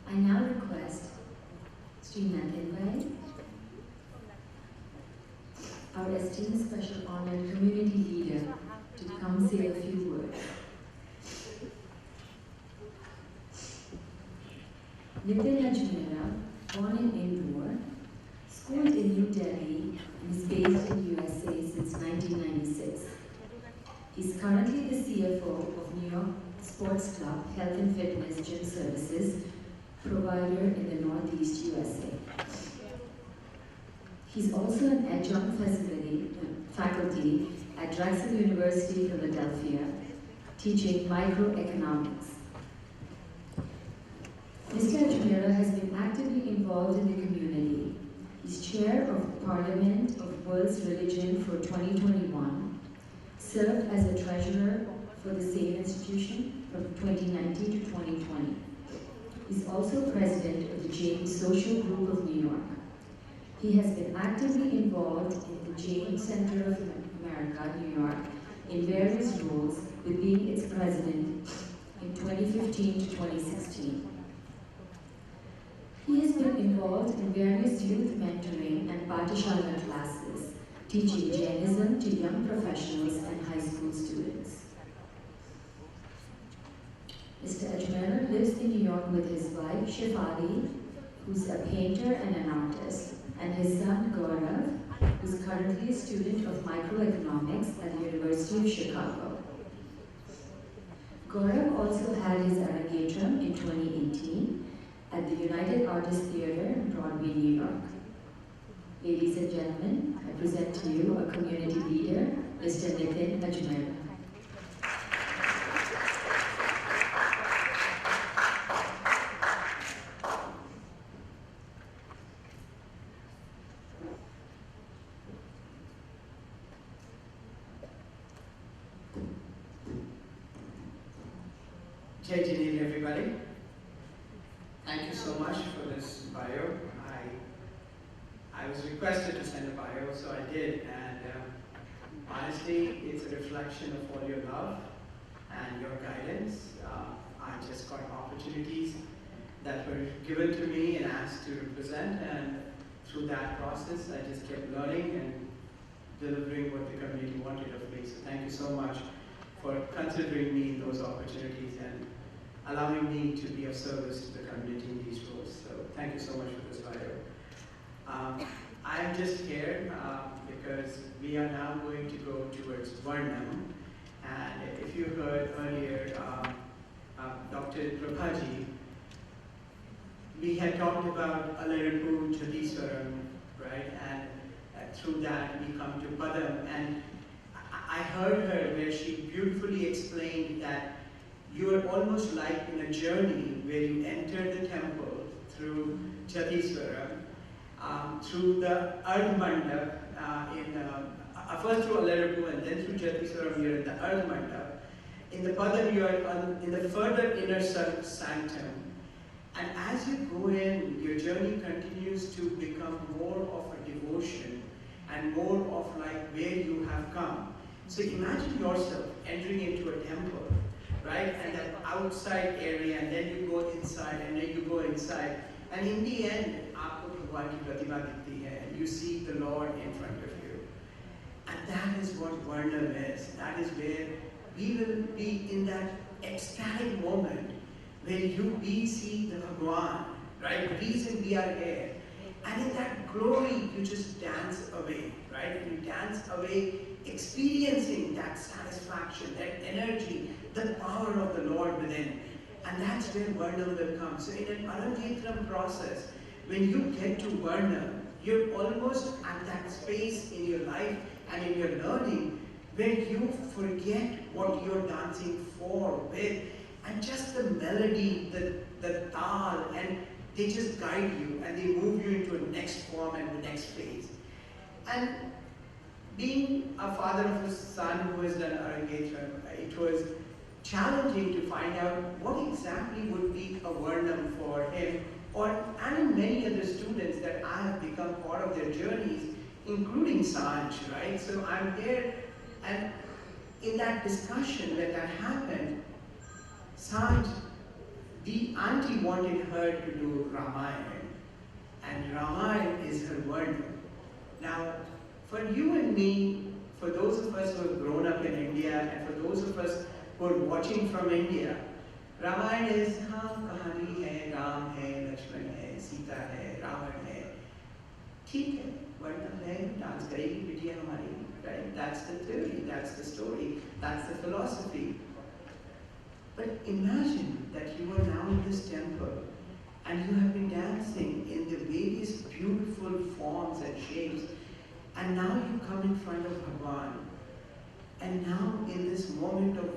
I now request Sri Mehta, our esteemed special honored community leader, to come say a few words. Nitin Ajmera, born in Indore, schooled in New Delhi, and is based in USA since 1996. He's currently the CFO of New York Sports Club Health and Fitness Gym Services, provider in the Northeast USA. He's also an adjunct faculty at Drexel University, Philadelphia, teaching microeconomics. Mr. Ajmera has been actively involved in the community. He's chair of Parliament of World's Religion for 2021, served as a treasurer for the same institution from 2019 to 2020. He's also president of the James Social Group of New York. He has been actively involved in the James Center of America, New York, in various roles, with being its president in 2015 to 2016. He has been involved in various youth mentoring and Pathashala classes, teaching Jainism to young professionals and high school students. Mr. Ajmera lives in New York with his wife, Shefali, who's a painter and an artist, and his son, Gaurav, who's currently a student of microeconomics at the University of Chicago. Gaurav also had his Arangetram in 2018 at the United Artists Theater in Broadway, New York. Ladies and gentlemen, I present to you a community leader, Mr. Nitin Ajmera. Jai Janil, everybody. Thank you so much for this bio. I was requested to send a bio, so I did, and honestly, it's a reflection of all your love and your guidance. I just got opportunities that were given to me and asked to represent, and through that process, I just kept learning and delivering what the community wanted of me. So thank you so much for considering me in those opportunities and allowing me to be of service to the community in these roles. So thank you so much for this bio. I'm just here because we are now going to go towards Varnam. And if you heard earlier, Dr. Prabhaji, we had talked about Alaripu, Jatiswaram, right? And through that we come to Padam. And I heard her where she beautifully explained that you are almost like in a journey where you enter the temple through Jatiswaram, through the Ardh Mandap, first through Alaripu and then through Jatiswaram, you're in the Ardh Mandap. In the Padam, you are in the further inner sanctum. And as you go in, your journey continues to become more of a devotion and more of like where you have come. So imagine yourself entering into a temple, right? And that outside area, and then you go inside, and then you go inside. And in the end, you see the Lord in front of you. And that is what Varnam is. That is where we will be in that ecstatic moment where we see the Bhagwan, right? The reason we are here. And in that glory, you just dance away, right? You dance away, experiencing that satisfaction, that energy, the power of the Lord within. And that's where Varnam will come. So in an Arangetram process, when you get to Varnam, you're almost at that space in your life and in your learning where you forget what you're dancing for, with, and just the melody, the tal, and they just guide you and they move you into a next form and the next phase. And being a father of a son who has done Arangetram, it was challenging to find out what exactly would be a Varnam for him, and many other students that I have become part of their journeys, including Saanj, right? So I'm there, and in that discussion when that happened, Saanj, the auntie wanted her to do Ramayana, and Ramayana is her Varnam. Now, for you and me, for those of us who have grown up in India, and for those of us who are watching from India, Ramayana is, kahani hai, Ram hai, Lakshman hai, Sita hai, Ravan hai. ठीक है, Varnam hai, dance karegi bitiya hamari, right? That's the theory, that's the story, that's the philosophy. But imagine that you are now in this temple and you have been dancing in the various beautiful forms and shapes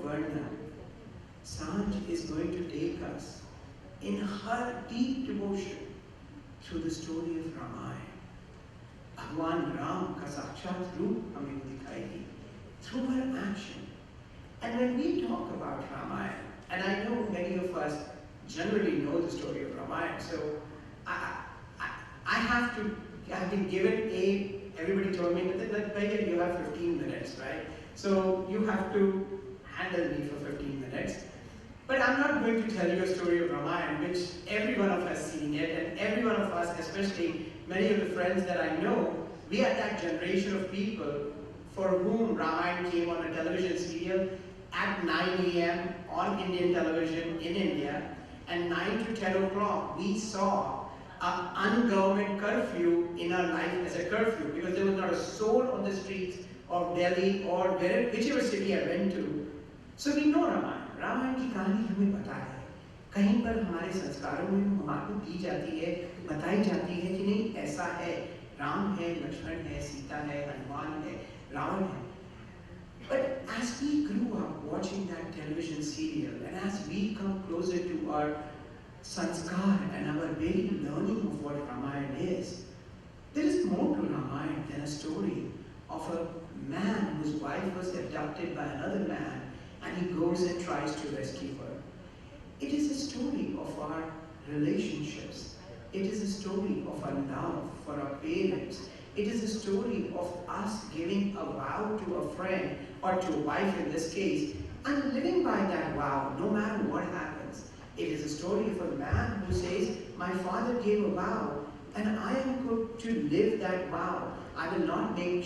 Varnam, Saanj is going to take us in her deep devotion through the story of Ramayana. Bhagwan Ram ka sakshat roop hame dikhayegi through her action. And when we talk about Ramayana, and I know many of us generally know the story of Ramayana, so I've been given everybody told me that you have 15 minutes, right? So you have to handle me for 15 minutes. But I'm not going to tell you a story of Ramayana, which every one of us seen it, and every one of us, especially many of the friends that I know, we are that generation of people for whom Ramayana came on a television serial at 9 a.m. on Indian television in India, and 9 to 10 o'clock we saw an ungovernment curfew in our life as a curfew, because there was not a soul on the streets of Delhi or whichever city I went to. So we know Ramayana. Ramayan की कहानी हमें पता है, कहीं पर हमारे संस्कारों में हमको दी जाती है, बताई जाती है कि नहीं ऐसा है, राम है, लक्ष्मण है, सीता है, हनुमान है, रावण है. But as we grew up watching that television serial, and as we come closer to our sanskar and our very learning of what Ramayana is, there is more to Ramayana than a story of a man whose wife was abducted by another man, and he goes and tries to rescue her. It is a story of our relationships. It is a story of our love for our parents. It is a story of us giving a vow to a friend, or to a wife in this case, and living by that vow no matter what happens. It is a story of a man who says, my father gave a vow, and I am going to live that vow. I will make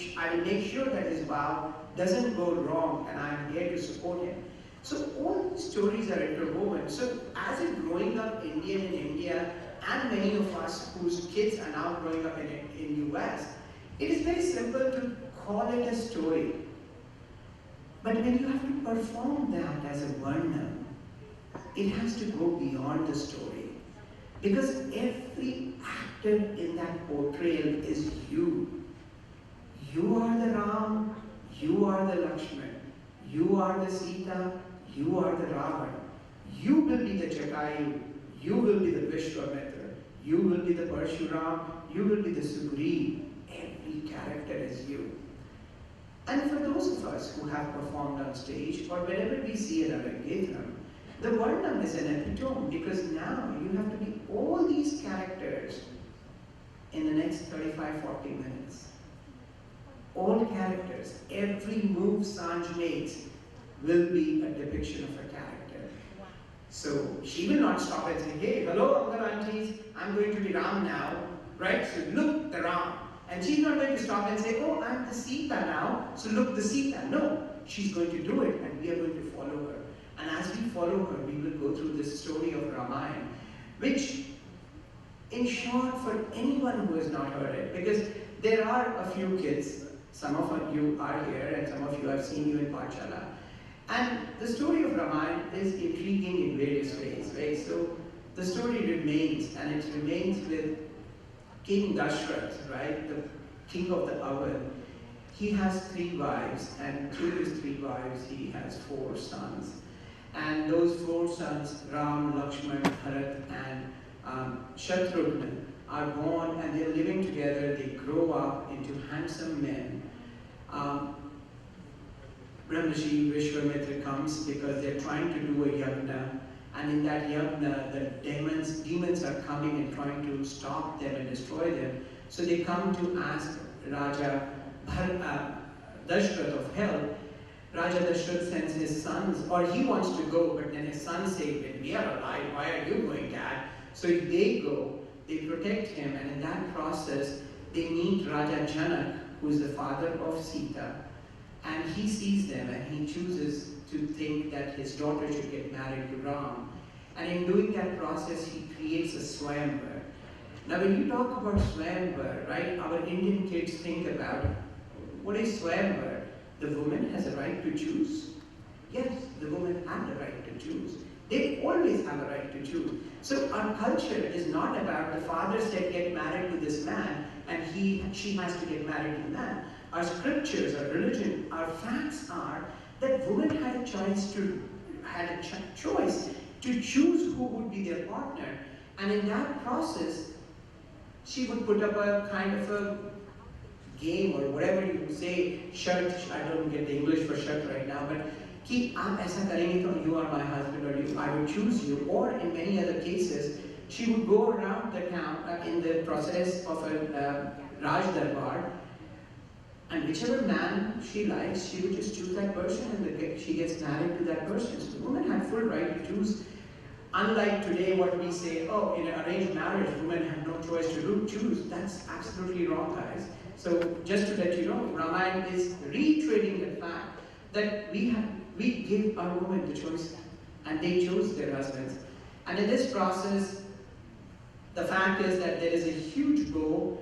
sure that his vow doesn't go wrong, and I am here to support him. So all these stories are interwoven. So as a growing up Indian in India, and many of us whose kids are now growing up in US, it is very simple to call it a story. But when you have to perform that as a Varnam, it has to go beyond the story. Because every actor in that portrayal is you. You are the Ram, you are the Lakshman, you are the Sita, you are the Ravan. You will be the Jatayu, you will be the Vishwamitra, you will be the Parshuram, you will be the Sugriv. Every character is you. And for those of us who have performed on stage, or whenever we see an Arangetram, the Varnam is an epitome, because now you have to be all these characters in the next 35-40 minutes. All characters, every move Saanj makes will be a depiction of a character. So she will not stop and say, hey, hello uncle, aunties, I'm going to be Ram now, right? So look, the Ram. And she's not going to stop and say, oh, I'm the Sita now, so look, the Sita. No, she's going to do it, and we are going to follow her. And as we follow her, we will go through this story of Ramayana, which, in short, for anyone who has not heard it, because there are a few kids, some of you are here, and some of you have seen you in Pachala. And the story of Ramayana is intriguing in various ways, right? So the story remains, and it remains with King Dashrath, right? The king of the Awadh. He has 3 wives, and through his 3 wives, he has 4 sons. And those 4 sons, Ram, Lakshman, Bharat, and Shatrugna, are born, and they're living together. They grow up into handsome men. Brahmaji Vishwamitra comes because they're trying to do a yajna, and in that yajna, the demons are coming and trying to stop them and destroy them. So they come to ask Raja Dashrath of help. Raja Dashrath sends his sons, or he wants to go, but then his sons say, when we are alive, why are you going, Dad? So they go, they protect him, and in that process, they meet Raja Janak, who is the father of Sita, and he sees them, and he chooses to think that his daughter should get married to Ram. And in doing that process, he creates a Swayamvar. Now when you talk about Swayamvar, right, our Indian kids think about, what is Swayamvar? The woman has a right to choose. Yes, the woman had a right to choose. They always have a right to choose. So our culture is not about the father said get married to this man, and she has to get married to the man. Our scriptures, our religion, our facts are that women had a choice to choose who would be their partner. And in that process, she would put up a kind of a game or whatever you would say, shirt, I don't get the English for shirt right now, but ki aap aisa karenge to you are my husband, or I would choose you. Or in many other cases, she would go around the town in the process of a Raj Darbar, and whichever man she likes, she would just choose that person, and she gets married to that person. So the woman had full right to choose. Unlike today, what we say, oh, in an arranged marriage, women have no choice to choose. That's absolutely wrong, guys. So just to let you know, Ramayana is reiterating the fact that we give our women the choice, and they chose their husbands. And in this process, the fact is that there is a huge bow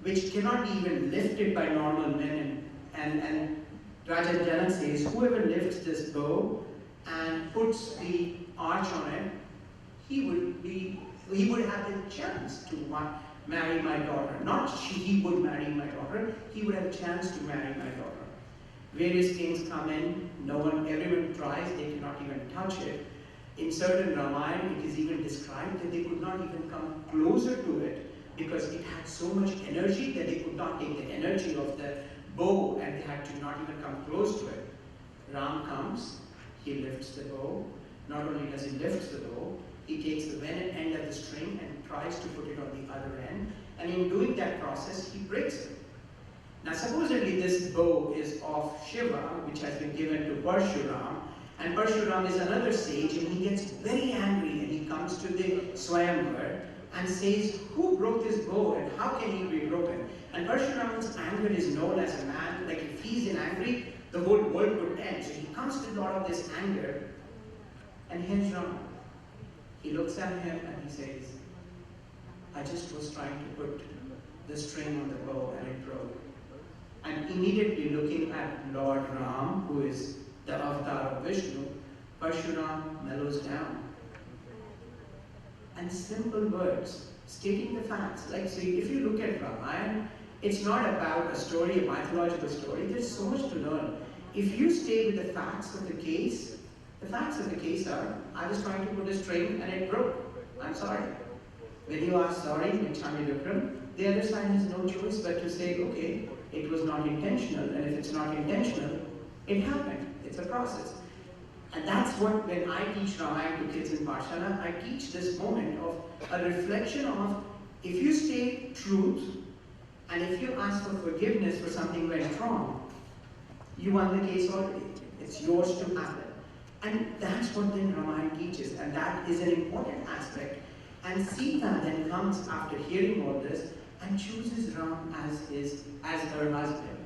which cannot be even lifted by normal men. And Raja Janak says, whoever lifts this bow and puts the arch on it, he would have the chance to marry my daughter. Not he would marry my daughter, he would have a chance to marry my daughter. Various kings come in, everyone tries, they cannot even touch it. In certain Ramayana, it is even described that they could not even come closer to it because it had so much energy that they could not take the energy of the bow, and they had to not even come close to it. Ram comes, he lifts the bow. Not only does he lift the bow, he takes the end of the string and tries to put it on the other end, and in doing that process, he breaks it. Now supposedly this bow is of Shiva, which has been given to Parshuram, and Parshuram is another sage, and he gets very angry, and he comes to the Swayamvar and says, who broke this bow, and how can he be broken? And Parshuram's anger is known as a man, like if he's in angry, the whole world would end. So he comes to a lot of this anger, and here's Rama. He looks at him and he says, I just was trying to put the string on the bow and it broke. And immediately looking at Lord Ram, who is the avatar of Vishnu, Parshuram mellows down. And simple words, stating the facts. Like, see, if you look at Ramayana, it's not about a story, a mythological story. There's so much to learn. If you stay with the facts of the case, the facts of the case are, I was trying to put a string and it broke. I'm sorry. When you are sorry, Michami Vikram, the other side has no choice but to say, okay, it was not intentional, and if it's not intentional, it happened. It's a process. And that's what, when I teach Ramayana to kids in Pathshala, I teach this moment of a reflection of, if you state truth, and if you ask for forgiveness for something went wrong, you won the case already. It's yours to happen. And that's what then Ramayana teaches, and that is an important aspect. And Sita then comes after hearing all this and chooses Ram as her husband.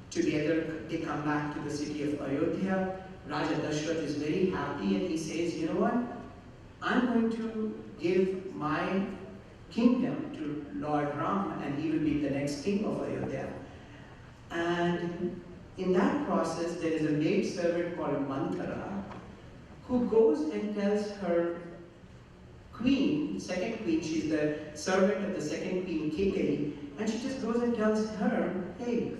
Together they come back to the city of Ayodhya. Raja Dashrath is very happy, and he says, you know what? I'm going to give my kingdom to Lord Ram, and he will be the next king of Ayodhya. And in that process, there is a maid servant called Manthara, who goes and tells her queen, second queen, she's the servant of the second queen, Keikei, and she just goes and tells her, hey,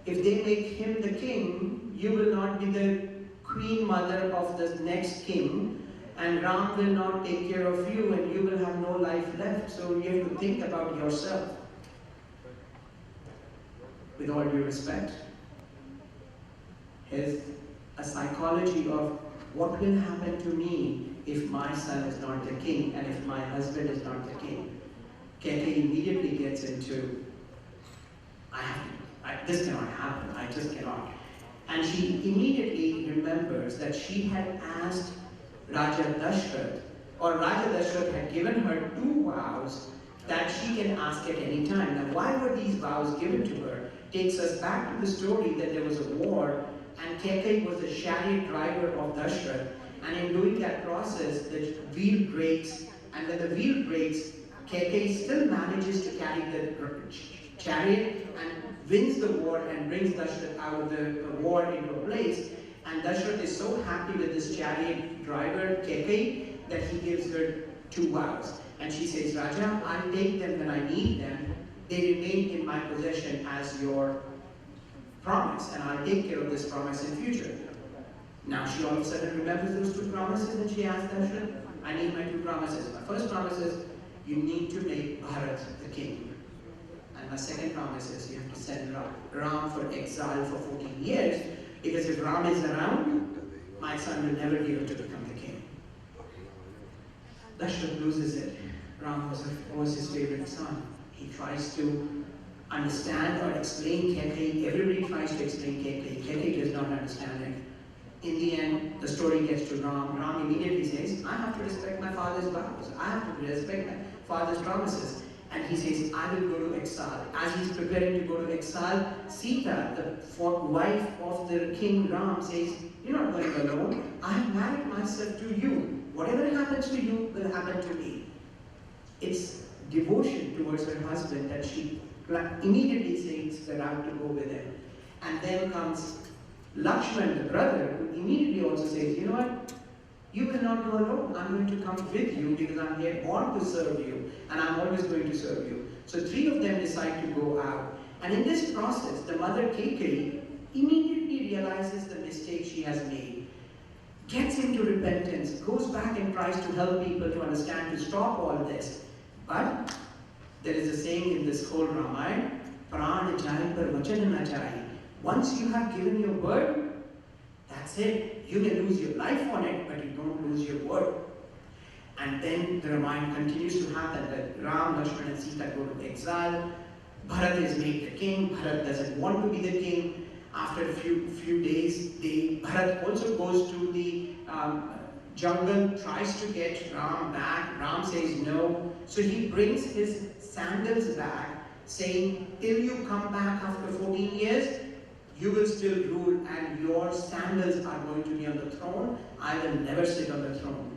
if they make him the king, you will not be the queen mother of the next king, and Ram will not take care of you, and you will have no life left, so you have to think about yourself. With all due respect, is a psychology of what will happen to me if my son is not the king and if my husband is not the king. Keikei immediately gets into, this cannot happen, I just cannot. And she immediately remembers that she had asked Raja Dashrath, or Raja Dashrath had given her 2 vows that she can ask at any time. Now, why were these vows given to her? Takes us back to the story that there was a war, and Keikei was the chariot driver of Dashrath, and in doing that process, the wheel breaks, and when the wheel breaks, Keikei still manages to carry the chariot and wins the war and brings Dashrath out of the war into a place. And Dashrath is so happy with this chariot driver, Keikei, that he gives her 2 vows. And she says, Raja, I'll take them when I need them. They remain in my possession as your promise, and I'll take care of this promise in future. Now she all of a sudden remembers those two promises, and she asks Darshan, I need my two promises. My first promise is, you need to make Bharat the king. And my second promise is, you have to send Ram for exile for 14 years, because if Ram is around, my son will never be able to become the king. Dashrath loses it. Ram was his favorite son. He tries to understand or explain Kaikeyi. Everybody tries to explain Kaikeyi. Kaikeyi does not understand it. In the end, the story gets to Ram. Ram immediately says, I have to respect my father's vows. I have to respect my father's promises. And he says, I will go to exile. As he's preparing to go to exile, Sita, the wife of the king Ram, says, you're not going alone. I have married myself to you. Whatever happens to you will happen to me. It's devotion towards her husband that she immediately takes the route to go with him. And then comes Lakshman, the brother, who immediately also says, you know what? You will not go alone. I'm going to come with you because I'm here born to serve you, and I'm always going to serve you. So three of them decide to go out. And in this process, the mother Kaikeyi immediately realizes the mistake she has made, gets into repentance, goes back and tries to help people to understand, to stop all this. But there is a saying in this whole Ramayana, Pran jai par vachan na jai. Once you have given your word, that's it. You may lose your life on it, but you don't lose your word. And then the Ramayana continues to happen that Ram, Lakshman and Sita go to exile. Bharat is made the king. Bharat doesn't want to be the king. After a few days, Bharat also goes to the jungle, tries to get Ram back. Ram says no. So he brings his sandals back, saying, till you come back after 14 years, you will still rule, and your sandals are going to be on the throne. I will never sit on the throne.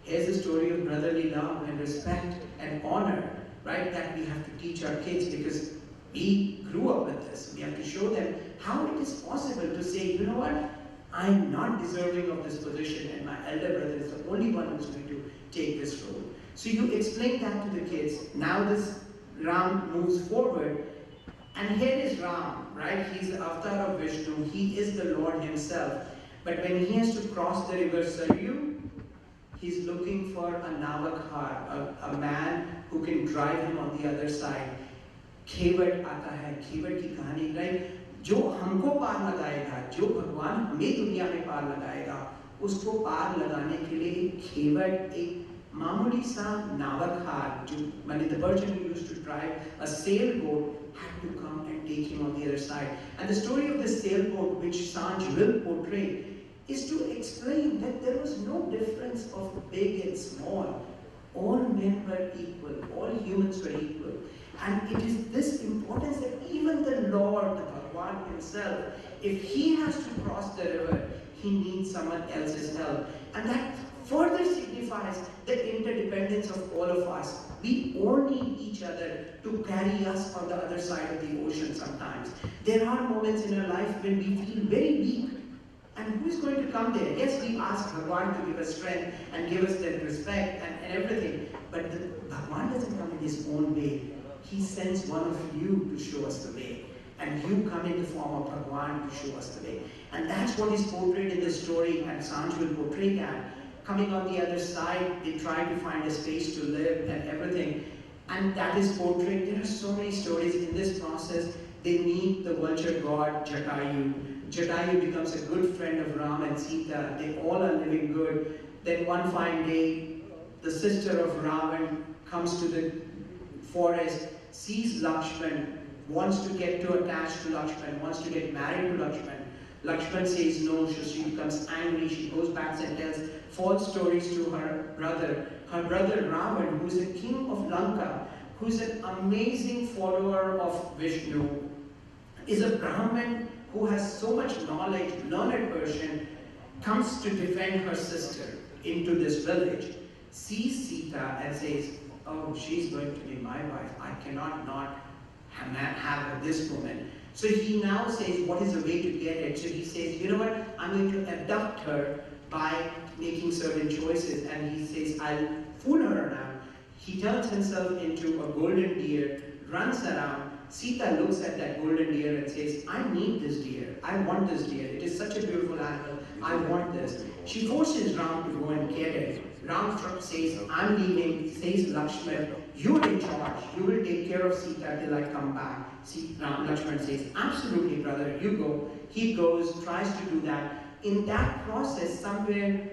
Here's the story of brotherly love and respect and honor, right? That we have to teach our kids, because we grew up with this. We have to show them how it is possible to say, you know what? I'm not deserving of this position, and my elder brother is the only one who's going to take this role. So you explain that to the kids. Now this Ram moves forward. And here is Ram, right? He's the avatar of Vishnu. He is the Lord himself. But when he has to cross the river Saryu, he's looking for a Navakhar, a man who can drive him on the other side. Kevat aata hai, Kevat ki kahani, right? जो हमको पार लगाएगा, जो भगवान हमें दुनिया में पार लगाएगा, उसको पार लगाने के लिए एक खेवट, एक मामूली सा नावखार, जो माने the person who used to drive a sailboat had to come and take him on the other side. And the story of the sailboat, which Saanj will portray, is to explain that there was no difference of big and small. All men were equal, all humans were equal. And it is this importance that even the Lord, the Bhagwan himself, if he has to cross the river, he needs someone else's help. And that further signifies the interdependence of all of us. We all need each other to carry us on the other side of the ocean sometimes. There are moments in our life when we feel very weak. And who is going to come there? Yes, we ask Bhagwan to give us strength and give us that respect and everything. But Bhagwan doesn't come in his own way. He sends one of you to show us the way. And you come in the form of Bhagwan to show us the way. And that's what is portrayed in the story, and Saanj will portray that. Coming on the other side, they try to find a space to live and everything. And that is portrayed. There are so many stories in this process. They meet the vulture god Jatayu. Jatayu becomes a good friend of Ram and Sita. They all are living good. Then one fine day, the sister of Ravan comes to the forest, sees Lakshman, wants to get attached to Lakshman, wants to get married to Lakshman. Lakshman says no, so she becomes angry. She goes back and tells false stories to her brother. Her brother Ravan, who is the king of Lanka, who is an amazing follower of Vishnu, is a Brahmin who has so much knowledge, learned person, comes to defend her sister into this village, sees Sita and says, oh, she's going to be my wife. I cannot not have her this woman. So he now says, what is the way to get it? So he says, you know what, I'm going to abduct her by making certain choices. And he says, I'll fool her around. He turns himself into a golden deer, runs around. Sita looks at that golden deer and says, I need this deer. I want this deer. It is such a beautiful animal. I want this. She forces Ram to go and get it. Ram says, I'm leaving. Says Lakshman, you're in charge. You will take care of Sita till I come back. Lakshman says, absolutely, brother, you go. He goes, tries to do that. In that process, somewhere,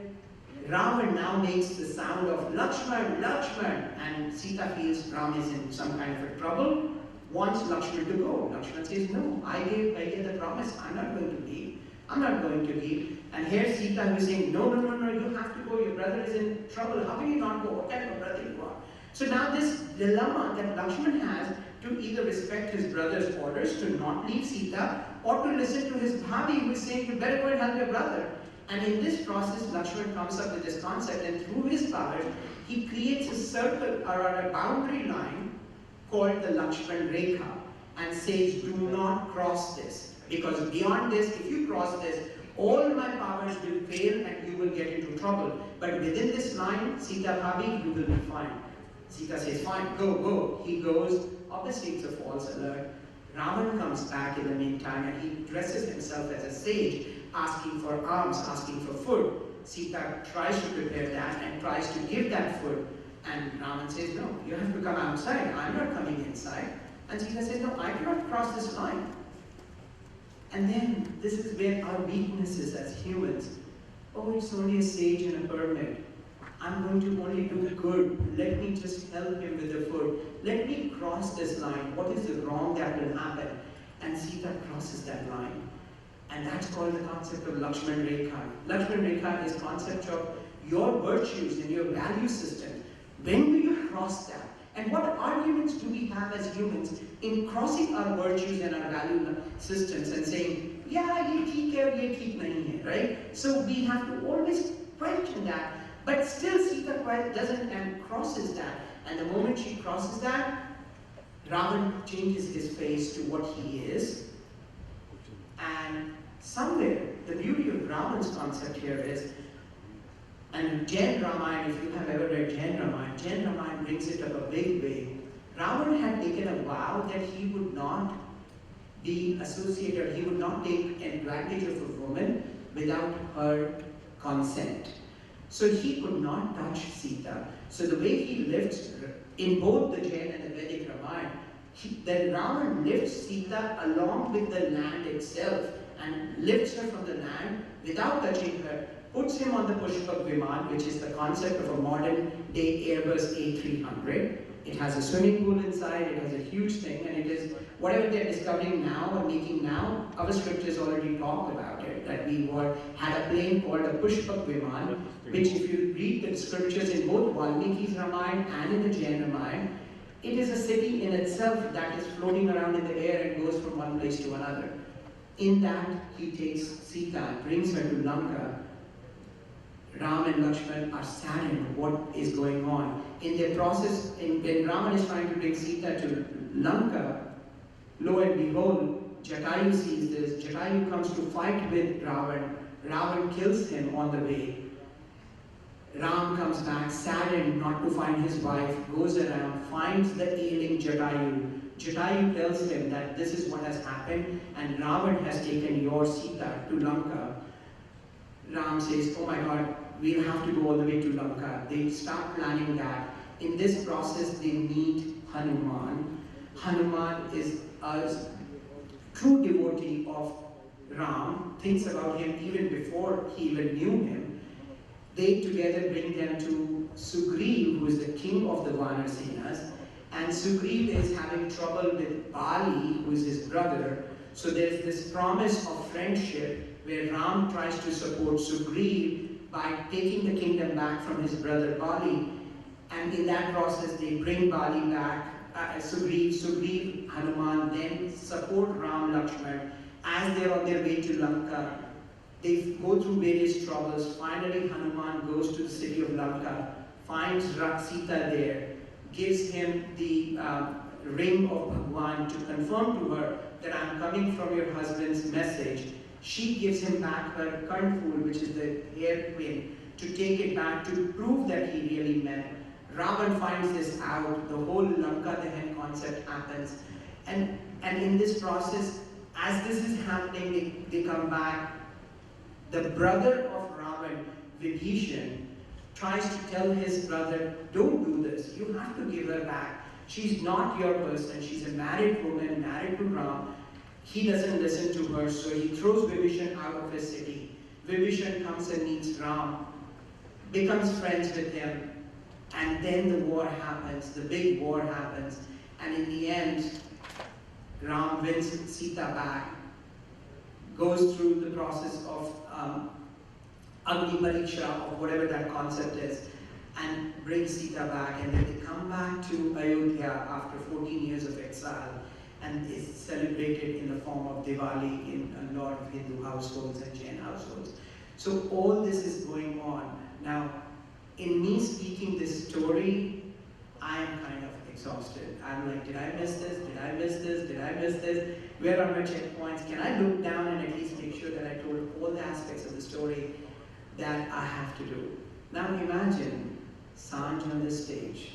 Ravan now makes the sound of Lakshman, Lakshman, and Sita feels Ram is in some kind of a trouble, wants Lakshman to go. Lakshman says, no, I gave the promise, I'm not going to leave. I'm not going to leave. And here Sita is saying, no, you have to go, your brother is in trouble, how can you not go? What kind of a brother you are? So now this dilemma that Lakshman has to either respect his brother's orders to not leave Sita, or to listen to his bhabi who is saying, you better go and help your brother. And in this process, Lakshman comes up with this concept, and through his powers, he creates a circle around a boundary line called the Lakshman Rekha, and says, do not cross this. Because beyond this, if you cross this, all my powers will fail and you will get into trouble. But within this line, Sita Bhabi, you will be fine. Sita says, fine, go. He goes. Obviously, it's a false alert. Ravan comes back in the meantime, and he dresses himself as a sage, asking for alms, asking for food. Sita tries to prepare that and tries to give that food. And Ravan says, no, you have to come outside. I'm not coming inside. And Sita says, no, I cannot cross this line. And then, this is where our weaknesses as humans. Oh, it's only a sage in a hermit. I'm going to only do good. Let me just help him with the food. Let me cross this line. What is the wrong that will happen? And Sita crosses that line. And that's called the concept of Lakshman Rekha. Lakshman Rekha is concept of your virtues and your value system. When do you cross that? And what arguments do we have as humans in crossing our virtues and our value systems and saying, yeah, ye theek hai, ye theek nahi hai, right? So we have to always question that. But still Sita doesn't and crosses that. And the moment she crosses that, Ravan changes his face to what he is. And somewhere, the beauty of Ravan's concept here is, and Jain Ramayana, if you have ever read Jain Ramayana brings it up a big way. Ravan had taken a vow that he would not be associated, he would not take advantage of a woman without her consent. So he could not touch Sita. So the way he lifts, in both the Jain and the Vedic Ramayana, then Ravan lifts Sita along with the land itself and lifts her from the land without touching her, puts him on the Pushpak Viman, which is the concept of a modern day Airbus A300. It has a swimming pool inside, it has a huge thing, and it is, whatever they're discovering now or making now, our scriptures already talk about it, that we had a plane called a Pushpak Viman, which if you read the scriptures in both Valmiki's Ramayana and in the Jain Ramayana, it is a city in itself that is floating around in the air and goes from one place to another. In that, he takes Sita, brings her to Lanka. Ram and Lakshman are saddened what is going on. In their process, when Raman is trying to bring Sita to Lanka, lo and behold, Jatayu sees this. Jatayu comes to fight with Ravan. Ravan kills him on the way. Ram comes back, saddened not to find his wife, goes around, finds the ailing Jatayu. Jatayu tells him that this is what has happened and Ravan has taken your Sita to Lanka. Ram says, oh my God, we'll have to go all the way to Lanka. They start planning that. In this process, they meet Hanuman. Hanuman is a true devotee of Ram, thinks about him even before he even knew him. They together bring them to Sugriv, who is the king of the Vanarsenas. And Sugriv is having trouble with Bali, who is his brother. So there's this promise of friendship where Ram tries to support Sugriv by taking the kingdom back from his brother Bali. And in that process, they bring Bali back, Sugriv, Hanuman, then support Ram, Lakshman. As they're on their way to Lanka, they go through various troubles. Finally, Hanuman goes to the city of Lanka, finds Sita there, gives him the ring of Bhagwan to confirm to her that I'm coming from your husband's message. She gives him back her Karnful, which is the hairpin, to take it back to prove that he really meant. Ravan finds this out, the whole Lanka Dahan concept happens. And in this process, as this is happening, they come back. The brother of Ravan, Vibhishan, tries to tell his brother, don't do this, you have to give her back. She's not your person, she's a married woman, married to Ram. He doesn't listen to her, so he throws Vibhishan out of his city. Vibhishan comes and meets Ram, becomes friends with him, and then the war happens, the big war happens, and in the end, Ram wins Sita back, goes through the process of Agni Pariksha, or whatever that concept is, and brings Sita back, and then they come back to Ayodhya after 14 years of exile, and is celebrated in the form of Diwali in a lot of Hindu households and Jain households. So all this is going on. Now, in me speaking this story, I am kind of exhausted. I'm like, did I miss this? Did I miss this? Did I miss this? Where are my checkpoints? Can I look down and at least make sure that I told all the aspects of the story that I have to do? Now imagine Saanj on the stage.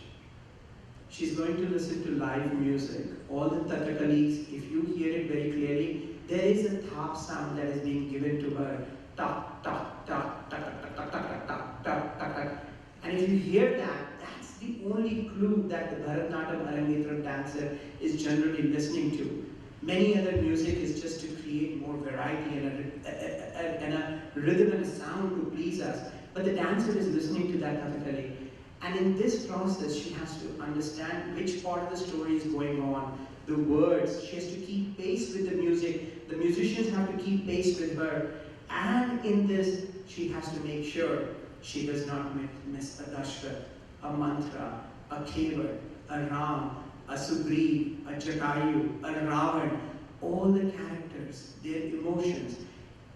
She's going to listen to live music. All the Tatakalis, if you hear it very clearly, there is a thap sound that is being given to her. Tak, tak, tak, tak, tak, tak, tak, tak, tak, tak, tak, tak. And if you hear that, that's the only clue that the Bharatanatyam Arangetram dancer is generally listening to. Many other music is just to create more variety and a rhythm and a sound to please us. But the dancer is listening to that Kathakali. And in this process, she has to understand which part of the story is going on, the words. She has to keep pace with the music. The musicians have to keep pace with her. And in this, she has to make sure she does not miss a Dashrath, a mantra, a Kevar, a Ram, a Sugriv, a Jatayu, a Ravan. All the characters, their emotions,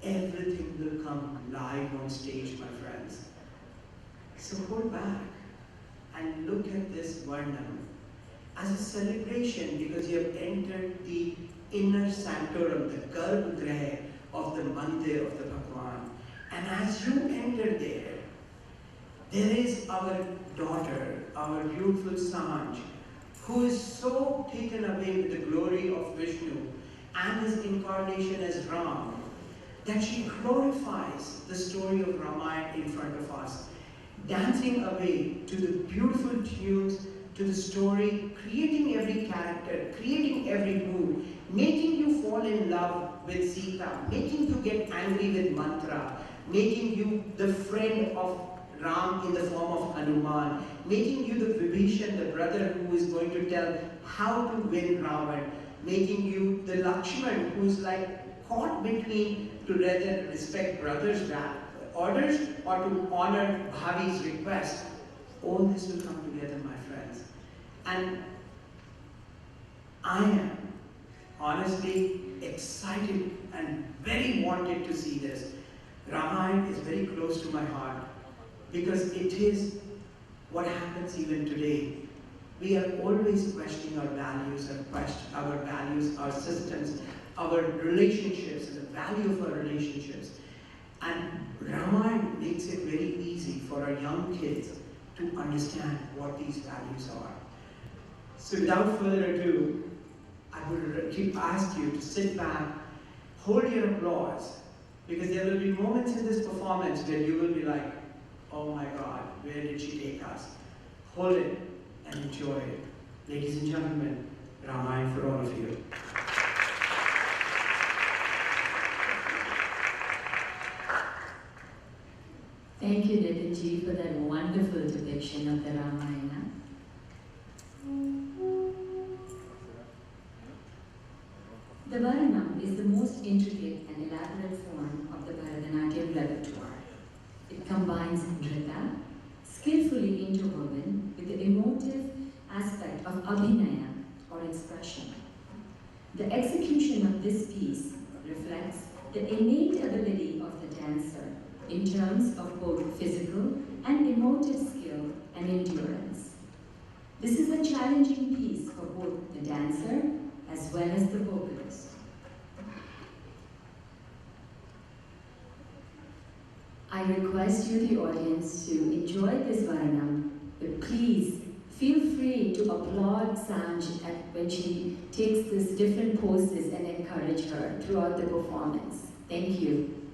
everything will come live on stage, my friends. So hold back and look at this Varnam as a celebration, because you have entered the inner sanctorum, the Garbhagriha of the Mandir of the Bhagwan. And as you enter there, there is our daughter, our beautiful Saanj, who is so taken away with the glory of Vishnu and his incarnation as Ram, that she glorifies the story of Ramayana in front of us, dancing away to the beautiful tunes, to the story, creating every character, creating every mood, making you fall in love with Sita, making you get angry with mantra, making you the friend of Ram in the form of Hanuman, making you the Vibhishan, the brother who is going to tell how to win Ravan, making you the Lakshman who's like caught between to rather respect brothers' orders or to honor Bhavi's request. All this will come together, my friends. And I am honestly excited and very wanted to see this. Ramayana is very close to my heart because it is what happens even today. We are always questioning our values, our systems, our relationships, and the value of our relationships. And Ramayana makes it very easy for our young kids to understand what these values are. So without further ado, I would ask you to sit back, hold your applause, because there will be moments in this performance where you will be like, oh my God, where did she take us? Hold it and enjoy it. Ladies and gentlemen, Ramayana for all of you. Thank you, Nitinji, for that wonderful depiction of the Ramayana. The Varnam is the most intricate and elaborate form of the Bharatanatyam repertoire. It combines nrita, skillfully interwoven with the emotive aspect of abhinaya, or expression. The execution of this piece reflects the innate ability of the dancer in terms of both physical and emotive skill and endurance. This is a challenging piece for both the dancer as well as the vocalist. I request you, the audience, to enjoy this Varnam with please feel free to applaud Saanj when she takes these different poses and encourage her throughout the performance. Thank you.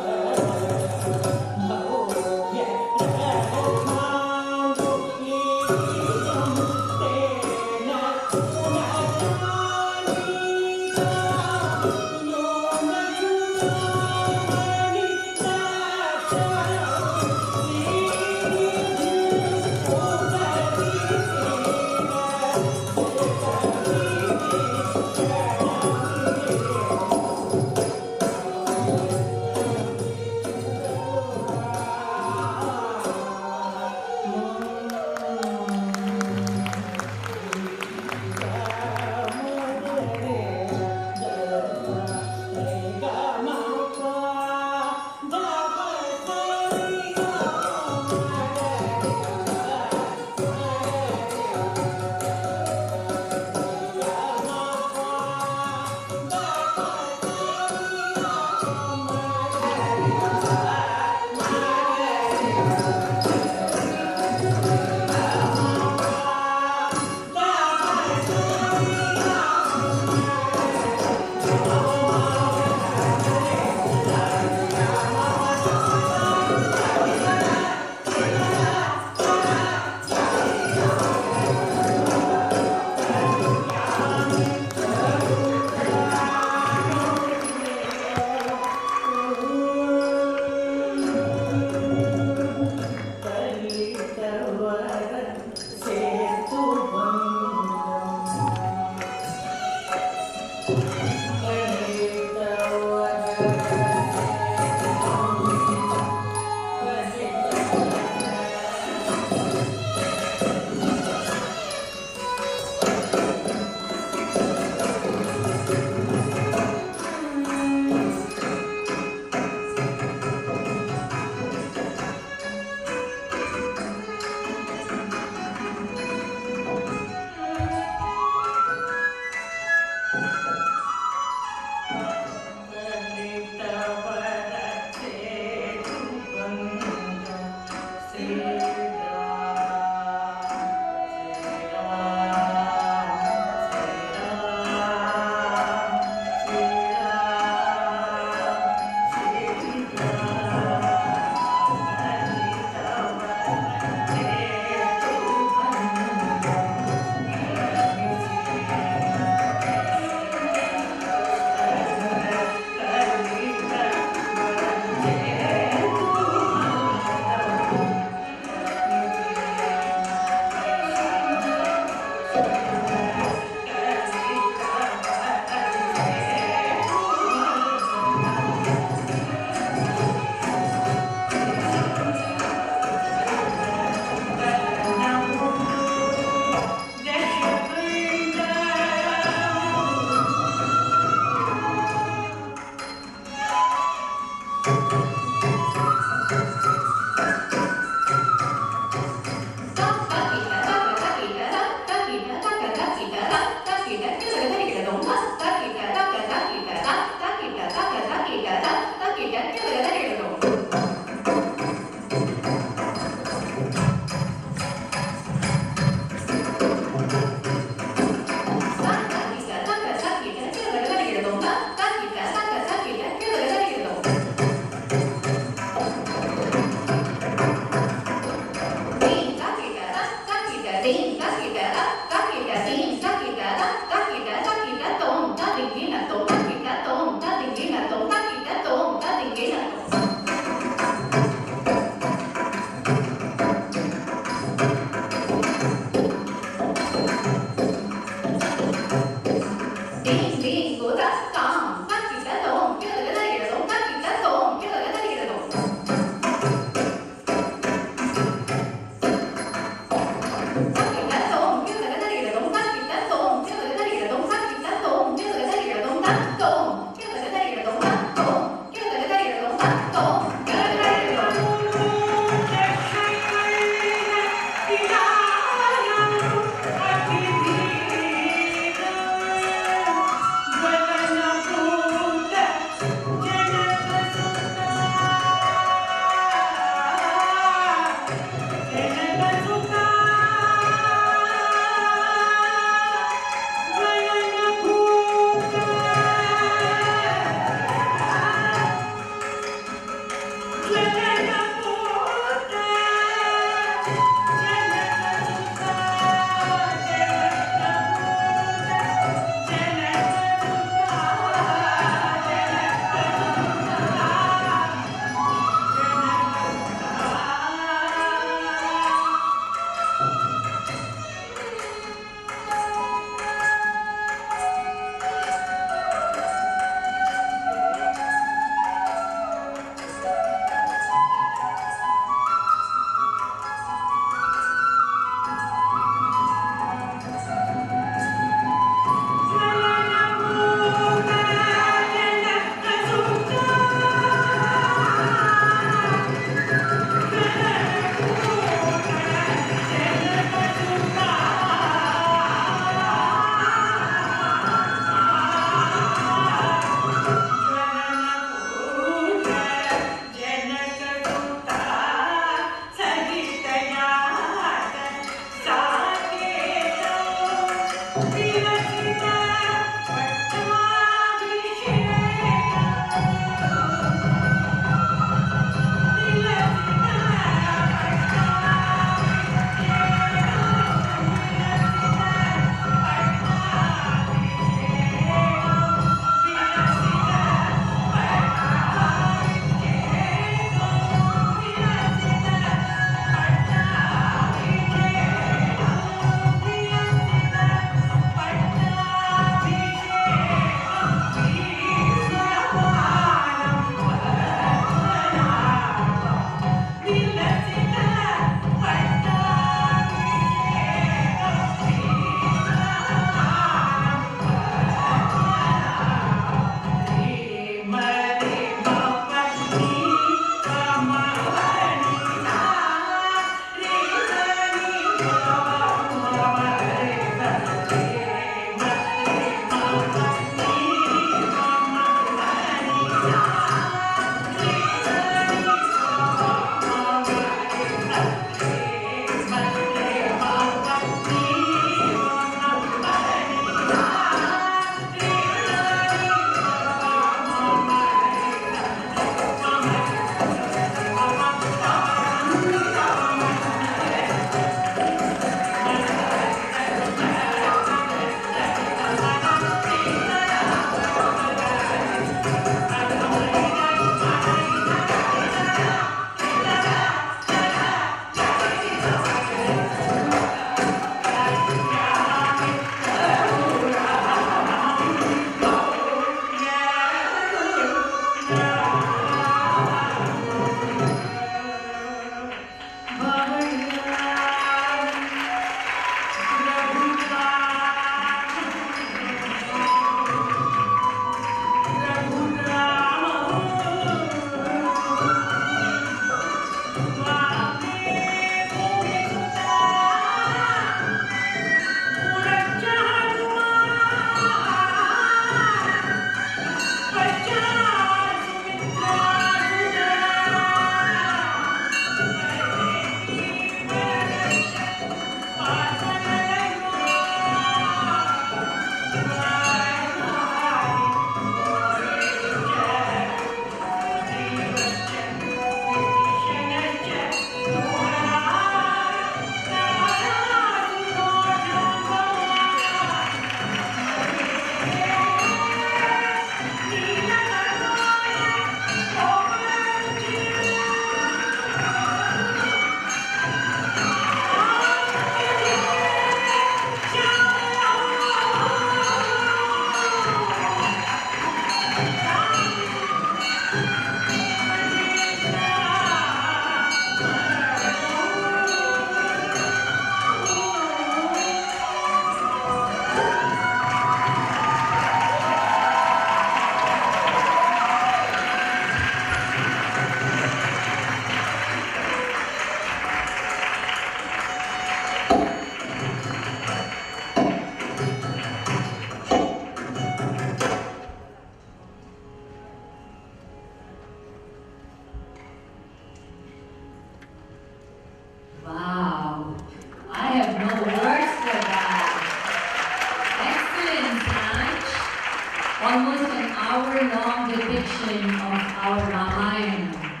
hour-long depiction of our Ramayana.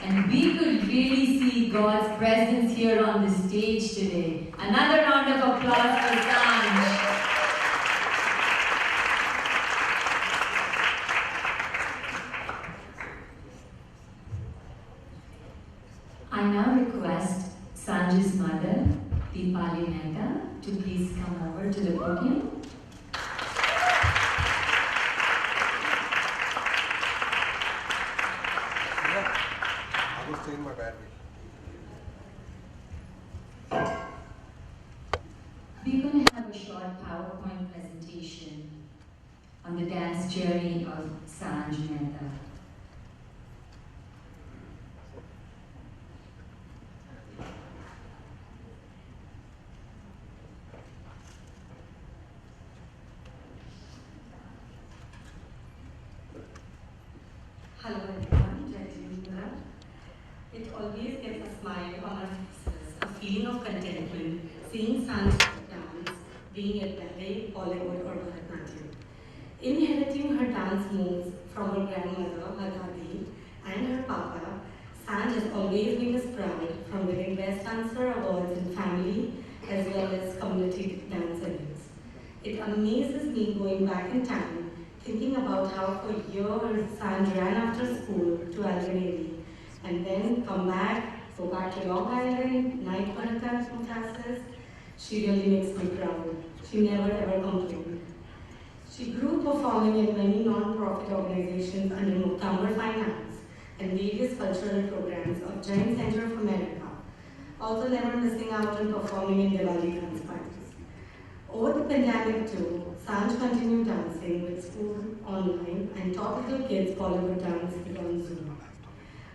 And we could really see God's presence here on the stage today. Another round of applause for Saanj. I now request Saanj's mother, Deepali Mehta, to please come over to the podium. I was saying my bad. We're going to have a short PowerPoint presentation on the dance journey of Saanj Mehta. Hello everyone, Jatiswaram. It always gets a smile on our faces, a feeling of contentment, seeing Saanj dance, being at ballet, Bollywood or Bharatanatyam. Inheriting her dance moves from her grandmother, her dadi, and her papa, Saanj has always been as proud from winning Best Dancer awards in family as well as community dance events. It amazes me going back in time thinking about how for years Saanj ran after school to Alganeri and then go back to Long Island, night Bharatanatyam classes. She really makes me proud. She never ever complained. She grew performing in many non-profit organizations under Muktambar Fine Arts and various cultural programs of Giant Center of America, also never missing out on performing in Diwali dance parties. Over the pandemic too, Saanj continued dancing with school online and taught little kids Bollywood dance on Zoom.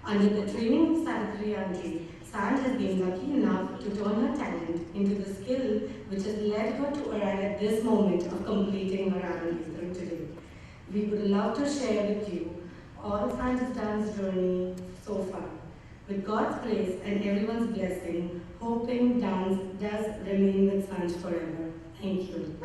Under the training of Savitri Auntie, Saanj has been lucky enough to turn her talent into the skill which has led her to arrive at this moment of completing her Arangetram today. We would love to share with you all Saanj's dance journey so far. With God's grace and everyone's blessing, hoping dance does remain with Saanj forever. Thank you.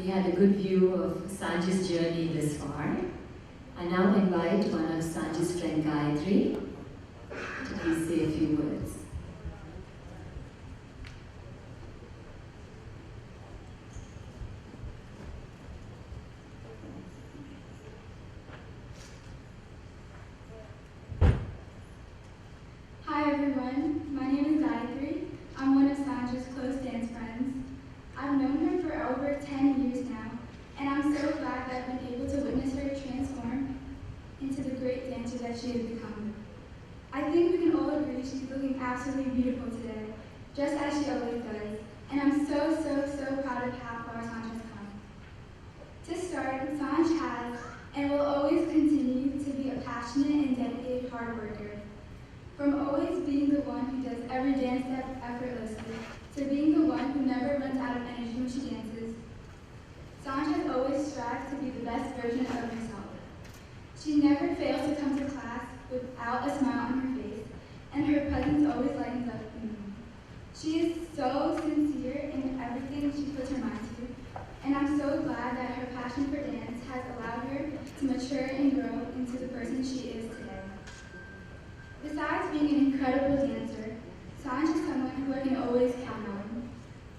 we had a good view of Saanj's journey this far. I now invite one of Saanj's friend Gayatri to please say a few words. Hi everyone, my name is Gayatri. I'm one of Saanj's close dance friends. I've known her for over 10 years now, and I'm so glad that I've been able to witness her transform into the great dancer that she has become. I think we can all agree she's looking absolutely beautiful today, just as she always does, and I'm so proud of how far Saanj has come. To start, Saanj has and will always continue to be a passionate and dedicated hard worker. From always being the one who does every dance step effortlessly, to being the one who never runs out of energy when she dances, Saanj has always strived to be the best version of herself. She never fails to come to class without a smile on her face, and her presence always lightens up the room. She is so sincere in everything she puts her mind to, and I'm so glad that her passion for dance has allowed her to mature and grow into the person she is today. Besides being an incredible dancer, Saanj is someone who I can always count on.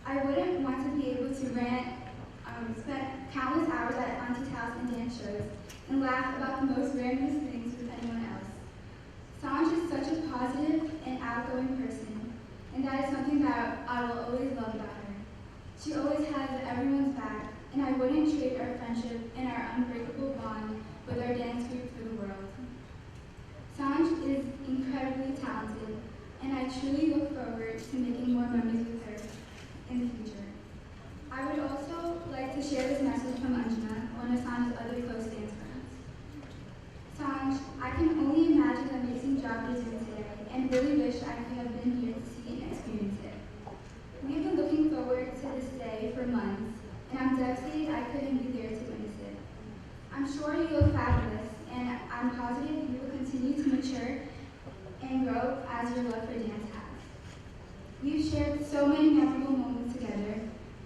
I wouldn't want to be able to spend countless hours at Auntie's house and dance shows and laugh about the most randomest things with anyone else. Saanj is such a positive and outgoing person, and that is something that I will always love about her. She always has everyone's back, and I wouldn't trade our friendship and our unbreakable bond with our dance group for the world. Saanj is incredibly talented, and I truly look forward to making more memories with her in the future. I would also like to share this message from Anjana, one of Saanj's other close dance friends. Saanj, I can only imagine the amazing job you're doing today, and really wish I could have been here to see and experience it. We've been looking forward to this day for months, and I'm devastated I couldn't be there to witness it. I'm sure you look fabulous, and I'm positive you will continue to mature and grow as your love for dance has. We've shared so many memorable moments together,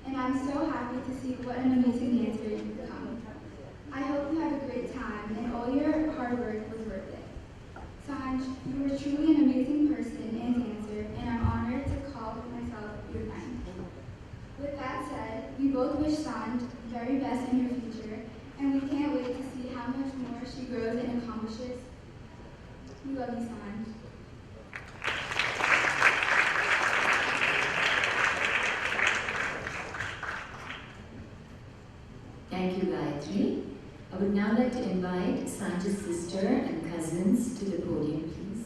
and I'm so happy to see what an amazing dancer you've become. I hope you had a great time and all your hard work was worth it. Saanj, you are truly an amazing person and dancer, and I'm honored to call myself your friend. With that said, we both wish Saanj the very best in her future, and we can't wait to see how much more she grows and accomplishes. We love you, Saanj. Thank you, Gayatri. I would now like to invite Saanj's sister and cousins to the podium, please.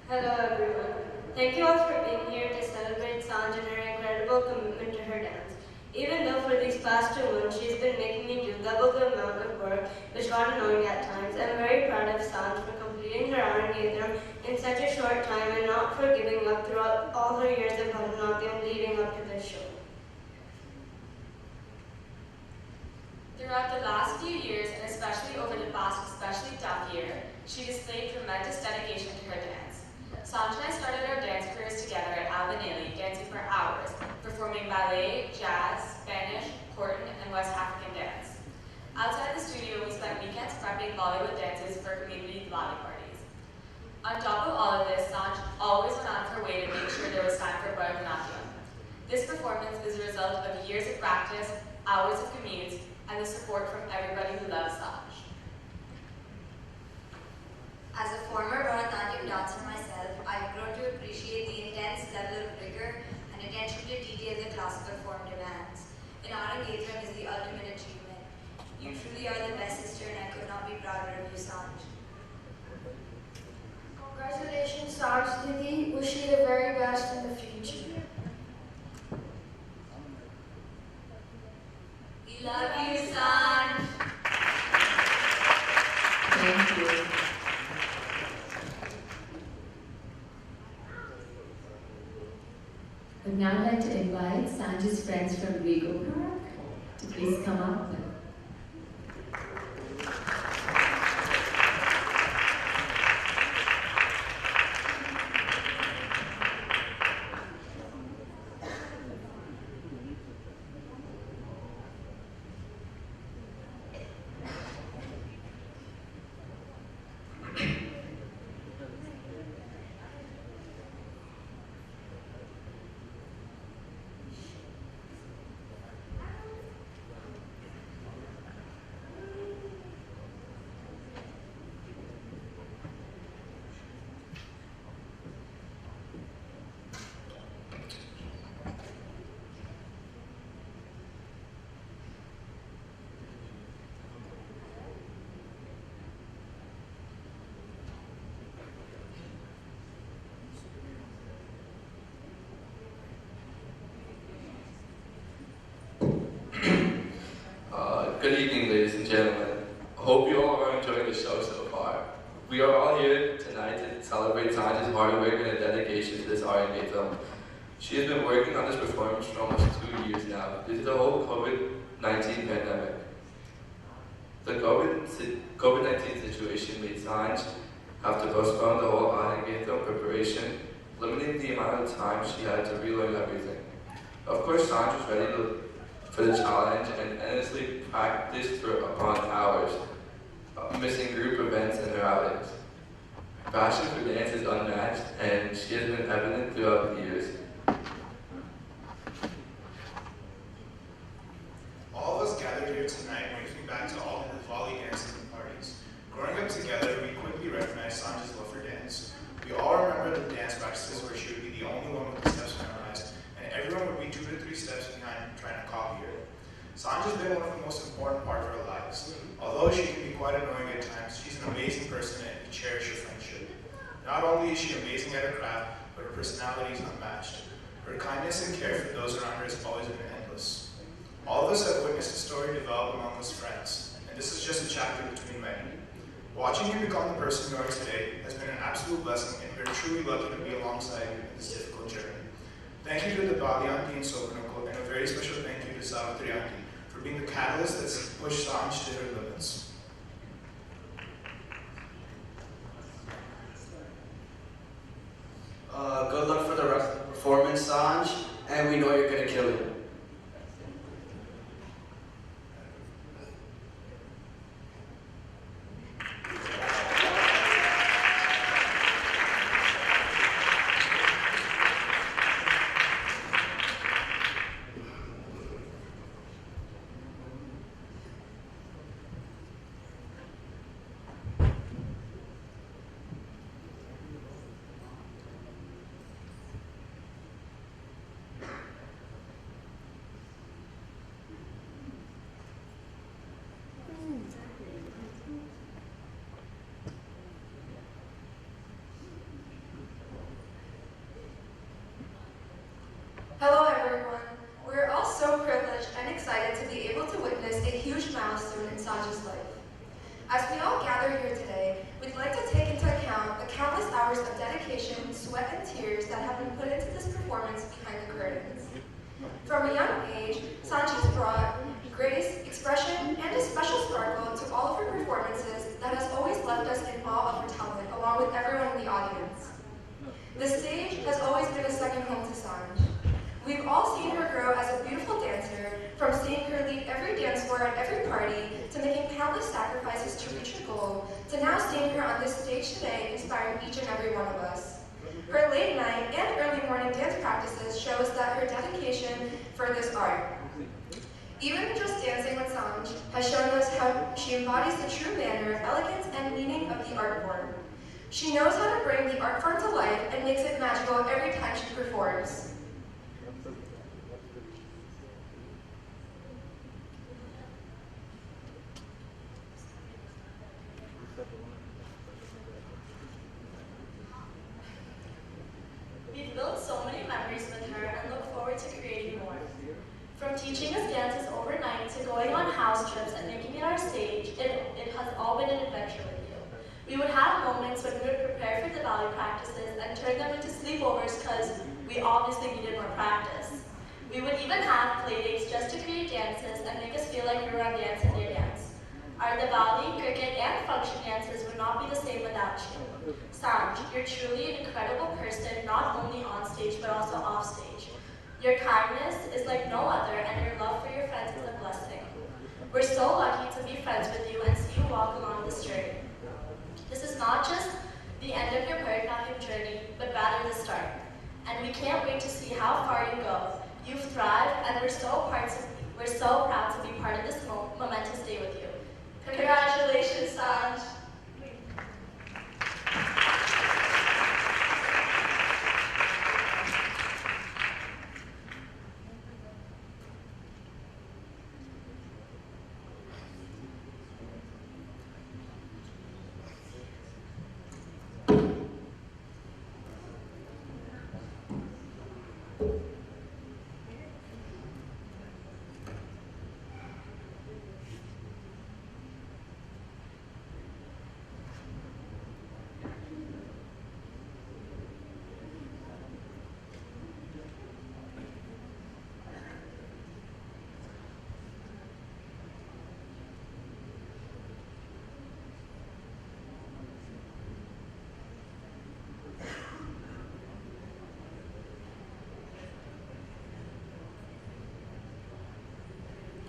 Hello everyone. Thank you all for being here to celebrate Saanj and her incredible commitment to her dance. Even though for these past 2 months she's been making me do double the amount of work, which got annoying at times, I'm very proud of Saanj for completing her Arangetram in such a short time and not for giving up throughout all her years of Varnam leading up to this show. Throughout the last few years, and especially over the past especially tough year, she displayed tremendous dedication to her dance. Saanj and I started our dance careers together at Albanelli, dancing for hours, performing ballet, jazz, Spanish, Horton, and West African dance. Outside the studio, we spent weekends prepping Bollywood dances for community Diwali parties. On top of all of this, Saanj always went out of her way to make sure there was time for Varnam. This performance is a result of years of practice, hours of commutes, and the support from everybody who loves Saanj. As a former Bharatanatyam dancer myself, I've grown to appreciate the intense level of rigor and attention to detail the classical form demands. An Arangetram is the ultimate achievement. You truly are the best sister, and I could not be prouder of you, Saanj. Congratulations, Shiva Stuti. Wish you the very best in the future. We love you, Saanj. Thank you. Sanj's friends from Rego Park to please come up. Good evening, ladies and gentlemen. I hope you all are enjoying the show so far. We are all here tonight to celebrate Saanj's hard work and dedication to this Arangetram. She has been working on this performance for almost 2 years now due to the whole COVID-19 pandemic. The COVID-19 situation made Saanj have to postpone the whole Arangetram preparation, limiting the amount of time she had to relearn everything. Of course, Saanj was ready for the challenge and endlessly practiced for upon hours, missing group events and her outings. Her passion for dance is unmatched, and she has been evident throughout the years. All of us gathered here tonight brings me back to all the volley dances and parties. Growing up together, we quickly recognized Saanj's love for dance. We all remember the dance practices where she would be the only one with the steps memorized, and everyone would be 2 to 3 steps behind trying to copy her. Saanj has been one of the most important parts of our lives. Although she can be quite annoying at times, she's an amazing person and we cherish her friendship. Not only is she amazing at her craft, but her personality is unmatched. Her kindness and care for those around her has always been endless. All of us have witnessed a story develop among us friends, and this is just a chapter between many. Watching you become the person you are today has been an absolute blessing, and we're truly lucky to be alongside you in this difficult journey. Thank you to the Bali Auntie and Sopanoko, and a very special thank you to Savitri Auntie for being the catalyst that's pushed Saanj to her limits. Good luck for the rest of the performance, Saanj, and we know you're going to kill it. Hello everyone. We're all so privileged and excited to be able to witness a huge milestone in Saanj's life. As we all gather here today, we'd like to take into account the countless hours of dedication, sweat, and tears that have been put into this performance behind the curtains. From a young age, Saanj has brought grace, expression, and a special sparkle to all of her performances that has always left us in awe of her talent, along with everyone in the audience. The stage has always been a second home to Saanj. We've all seen her grow as a beautiful dancer, from seeing her lead every dance floor at every party, to making countless sacrifices to reach her goal, to now seeing her on this stage today, inspiring each and every one of us. Her late night and early morning dance practices show us that her dedication for this art. Even just dancing with Saanj has shown us how she embodies the true manner, elegance, and meaning of the art form. She knows how to bring the art form to life and makes it magical every time she performs. We've built so many memories with her and look forward to creating more. From teaching us dances overnight to going on house trips and making it our stage, it has all been an adventure with you. We would have moments when we would prepare for the ballet practices and turn them into sleepovers because we obviously needed more practice. We would even have playdates just to create dances and make us feel like we were on Dance India Dance. Our Diwali, cricket, and function dances would not be the same without you. Saanj, you're truly an incredible person, not only on stage, but also off stage. Your kindness is like no other, and your love for your friends is a blessing. We're so lucky to be friends with you and see you walk along this journey. This is not just the end of your Bharatanatyam journey, but rather the start. And we can't wait to see how far you go. You've thrived, and we're so proud to be part of this momentous day with you. Congratulations, Saanj.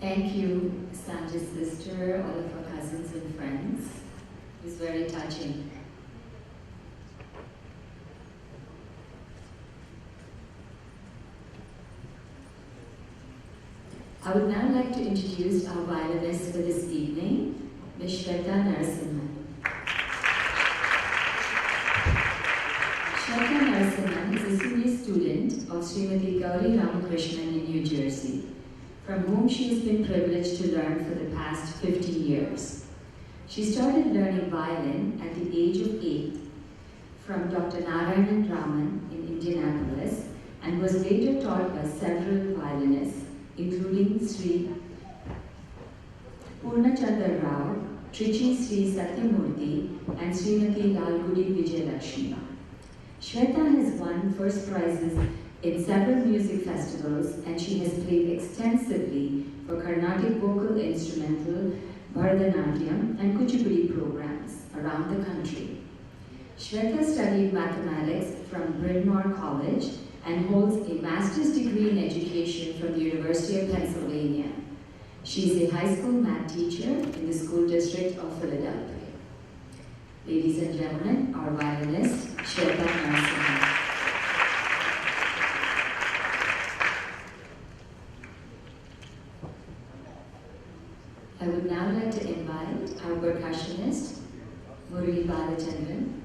Thank you, Sanj's sister, all of her cousins and friends. It was very touching. I would now like to introduce our violinist for this evening, Ms. Shweta Narasimhan. Shweta Narasimhan is a senior student of Srimati Gauri Ramakrishnan in New Jersey, from whom she has been privileged to learn for the past 15 years. She started learning violin at the age of 8 from Dr. Narayanan in Indianapolis and was later taught by several violinists, including Sri Purnachandra Rao, Trichy Sri Satyamurthy, and Srimati Lalgudi Vijayalakshmi. Shweta has won first prizes in several music festivals, and she has played extensively for Carnatic vocal instrumental, Bharatanatyam, and Kuchipudi programs around the country. Shweta studied mathematics from Bryn Mawr College and holds a master's degree in education from the University of Pennsylvania. She is a high school math teacher in the school district of Philadelphia. Ladies and gentlemen, our violinist, Shweta Narasimhan. I would now like to invite our percussionist, Murali Balachandran.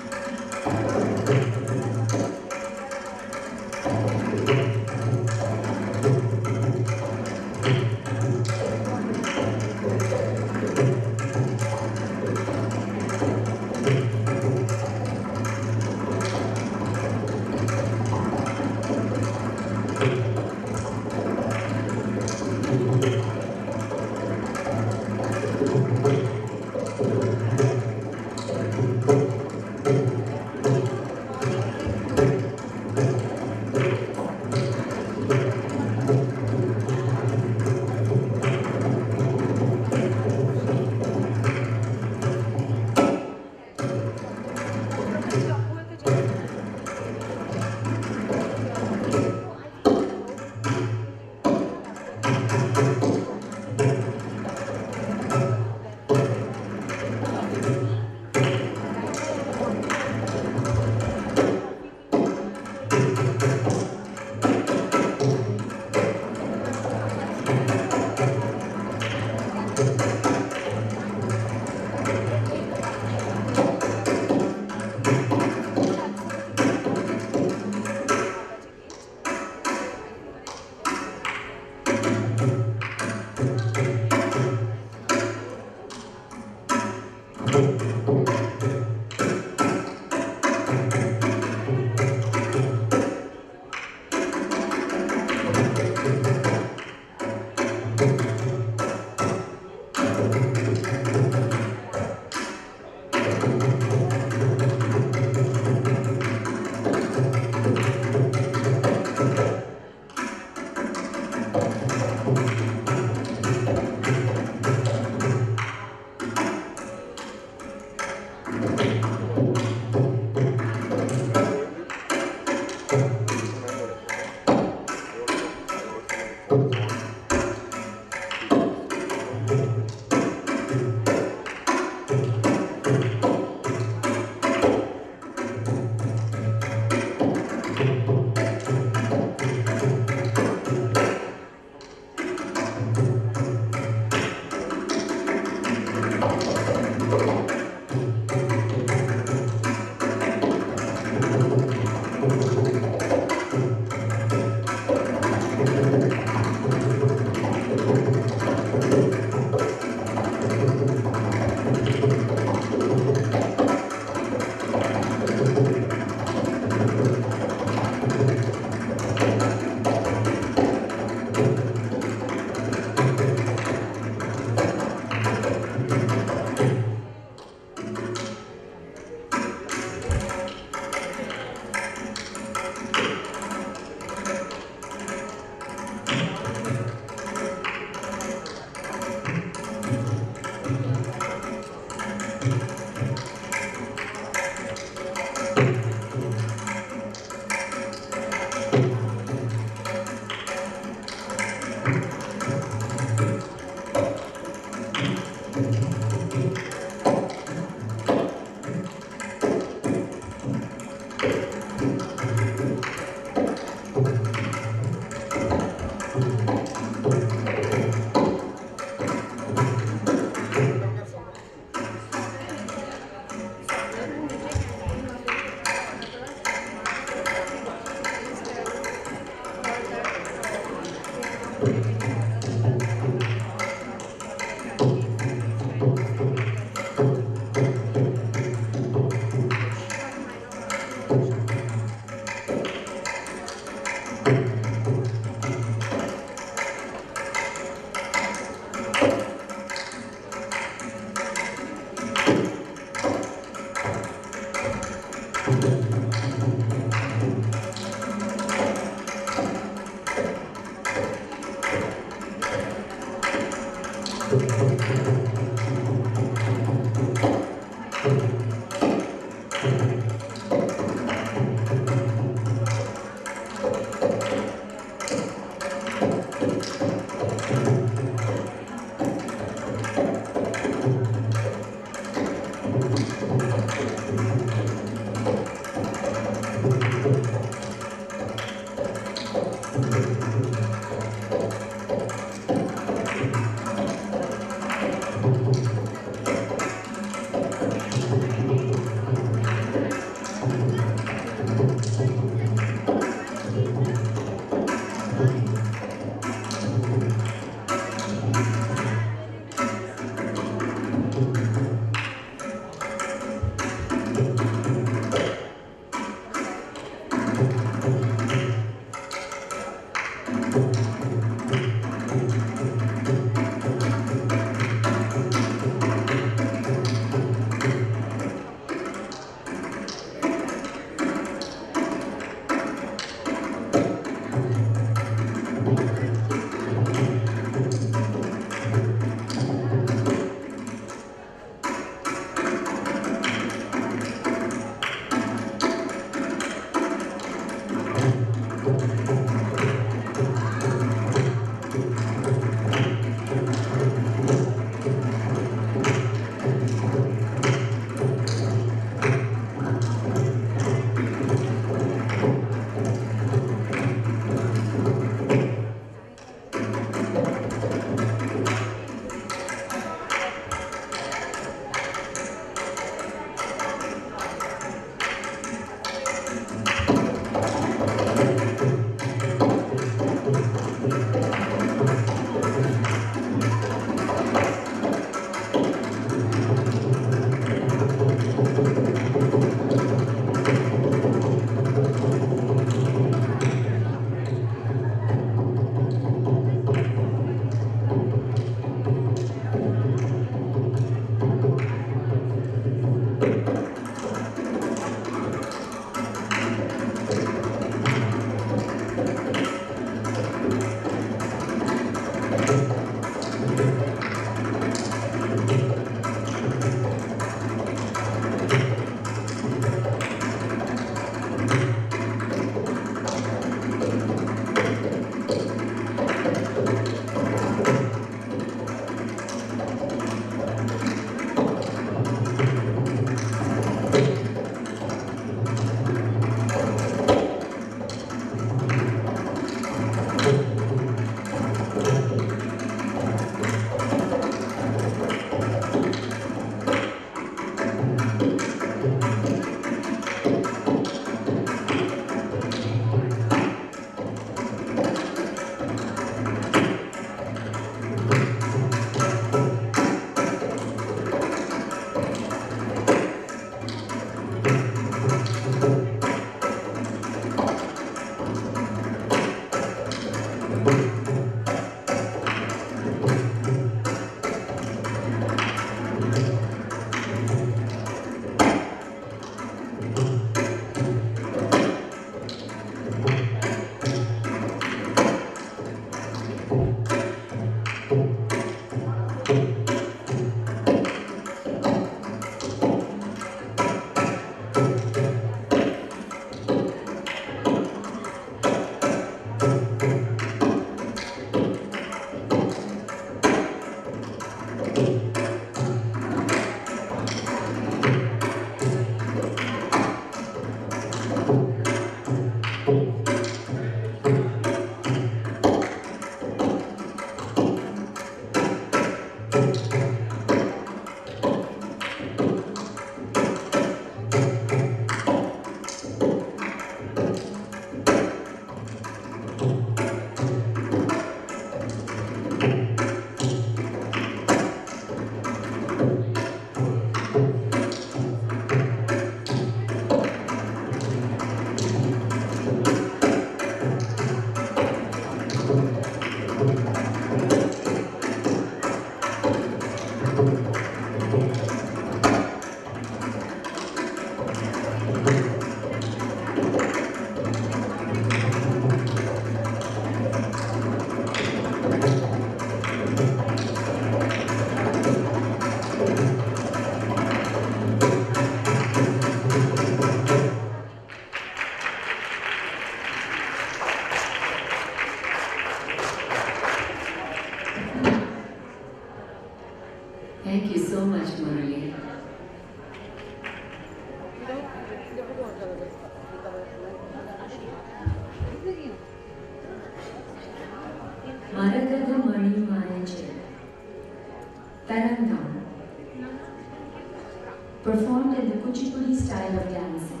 performed in the Kuchipudi style of dancing.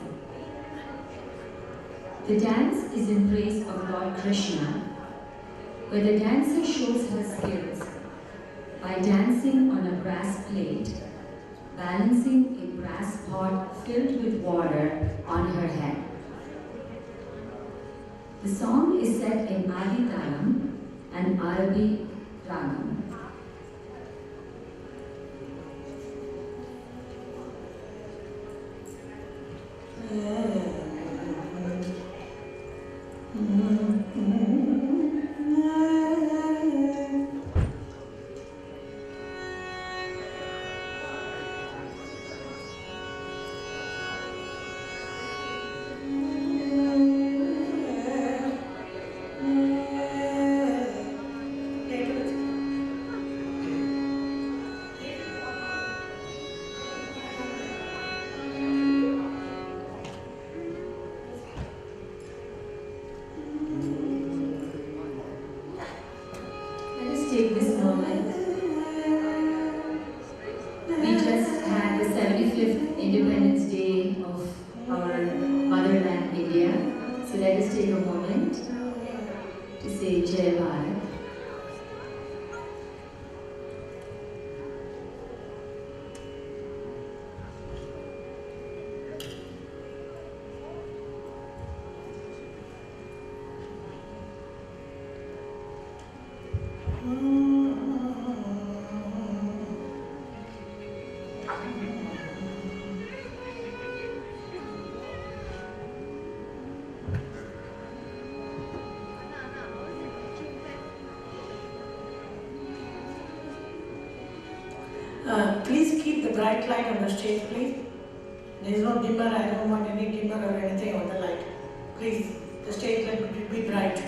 The dance is in praise of Lord Krishna, where the dancer shows her skills by dancing on a brass plate, balancing a brass pot filled with water on her head. The song is set in Adi Taram and Arabi Ragam. Take this moment. We just had the 75th Independence Day of our motherland, India. So let us take a moment to say Jai Bharat. Please keep the bright light on the stage, please. There is no dimmer. I don't want any dimmer or anything on the light. Please, the stage light will be bright.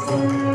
Thank you.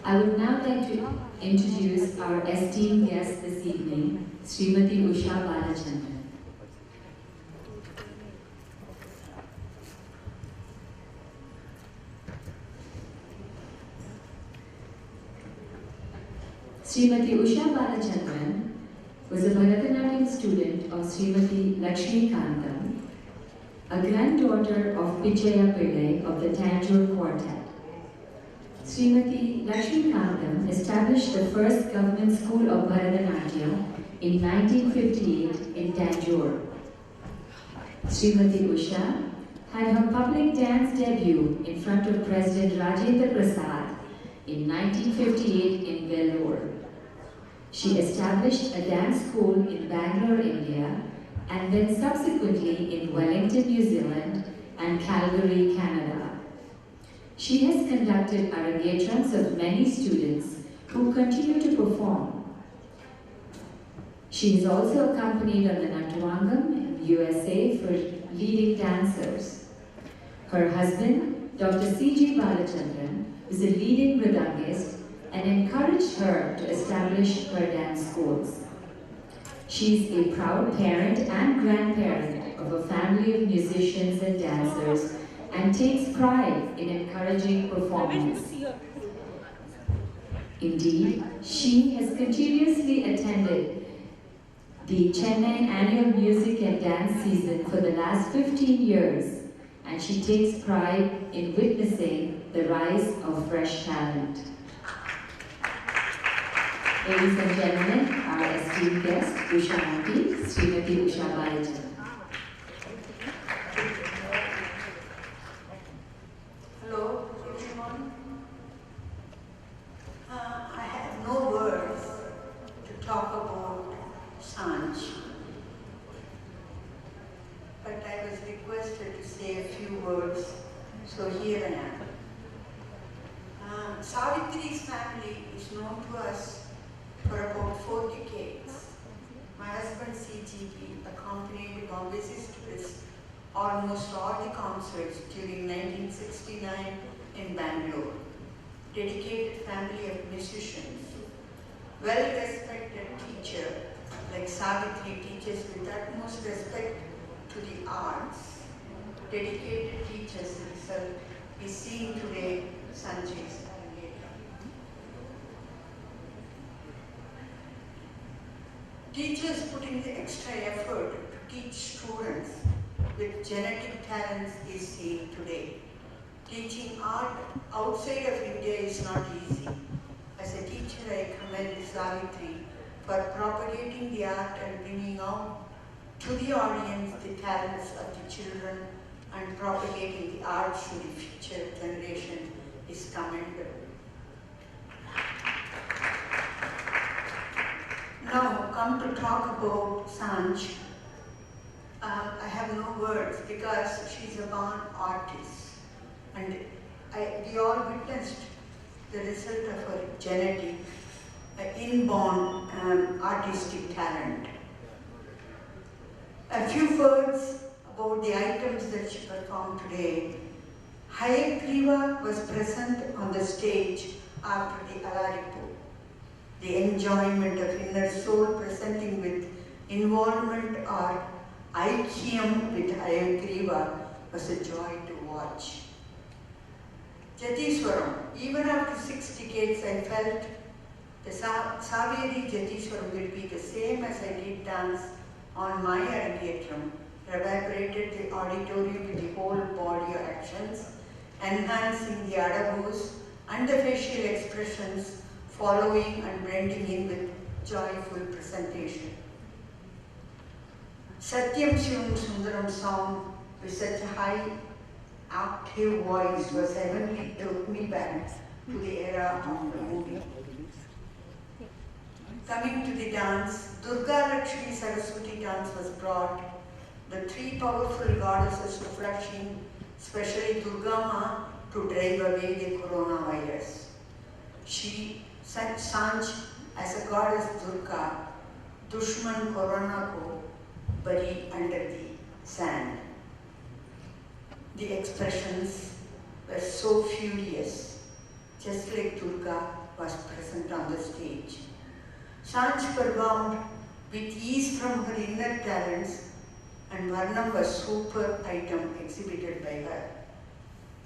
I would now like to introduce our esteemed guest this evening, Srimati Usha Balachandran. Srimati Usha Balachandran was a Bharatanatyam student of Srimati Lakshmi Kantam, a granddaughter of Pichaya Pillai of the Tanjore Quartet. Srimati Lakshmi Kantam established the first government school of Bharatanatyam in 1958 in Tanjore. Srimati Usha had her public dance debut in front of President Rajendra Prasad in 1958 in Vellore. She established a dance school in Bangalore, India, and then subsequently in Wellington, New Zealand, and Calgary, Canada. She has conducted Arangetrams of many students who continue to perform. She is also accompanied on the Nattuangam in USA for leading dancers. Her husband, Dr. C.G. Balachandran, is a leading mridangist and encouraged her to establish her dance schools. She is a proud parent and grandparent of a family of musicians and dancers and takes pride in encouraging performance. Indeed, she has continuously attended the Chennai annual music and dance season for the last 15 years, and she takes pride in witnessing the rise of fresh talent. Ladies and gentlemen, our esteemed guest, Usha Auntie, Srimati Usha Balachandran. Hello, everyone. I have no words to talk about Saanj, but I was requested to say a few words, so here I am. Savitri's family is known to us for about 4 decades. My husband CGB accompanied Bombay's to almost all the concerts during 1969 in Bangalore. Dedicated family of musicians. Well-respected teacher like Savitri teaches with utmost respect to the arts. Dedicated teachers himself is seen today Sanjay's Arangetram. Teachers putting the extra effort to teach students with genetic talents is seen today. Teaching art outside of India is not easy. As a teacher, I commend Savitri for propagating the art and bringing out to the audience the talents of the children and propagating the arts to the future generation is commendable. Now, come to talk about Saanj. I have no words because she's a born artist, and we all witnessed the result of her genetic, inborn artistic talent. A few words about the items that she performed today. Hayagriva was present on the stage after the Alaripu. The enjoyment of inner soul presenting with involvement or Aikyam with Hayagriva was a joy to watch. Jatiswaram, even after 6 decades, I felt the Saveri Jatiswaram will be the same as I did dance on my Arangetram, reverberated the auditorium with the whole body actions, enhancing the adabus and the facial expressions, following and blending in with joyful presentation. Satyam Shivam Sundaram song with such a high octave voice was heavenly, took me back to the era of the movie. Coming to the dance, Durga Lakshmi Saraswati dance was brought. The 3 powerful goddesses reflecting, especially Durga Ma, to drive away the coronavirus. She sent Saanj as a goddess Durga, Dushman Corona ko buried under the sand. The expressions were so furious, just like Durga was present on the stage. Saanj performed with ease from her inner talents, and Varnam was super item exhibited by her.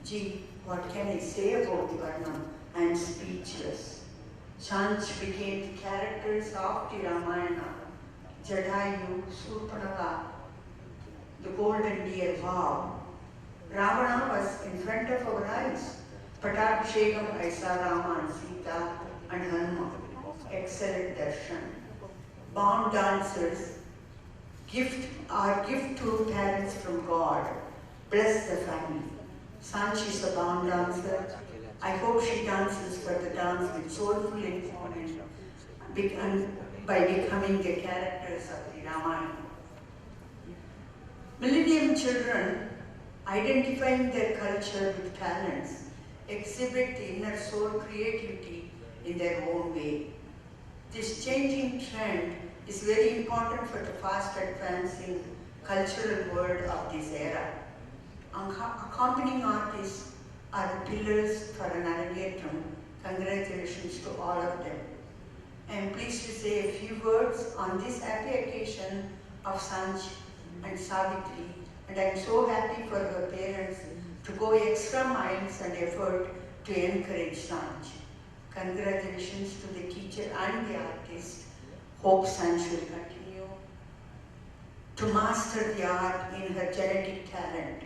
Gee, what can I say about the Varnam? I am speechless. Saanj became the characters of the Ramayana, Jadayu, Surpanaka, the golden deer, wow. Ravana was in front of our eyes. Patabhishekam, I saw Rama and Sita and Hanuman. Excellent darshan. Born dancers, gift to parents from God. Bless the family. Saanj is a born dancer. I hope she dances for the dance with soulful involvement by becoming the characters of the Ramayana. Millennium children, identifying their culture with talents, exhibit the inner soul creativity in their own way. This changing trend is very important for the fast advancing cultural world of this era. Accompanying artists are the pillars for an Arangetram. Congratulations to all of them. I am pleased to say a few words on this happy occasion of Saanj and Savitri, and I am so happy for her parents to go extra miles and effort to encourage Saanj. Congratulations to the teacher and the artist. Hope Saanj will continue to master the art in her genetic talent.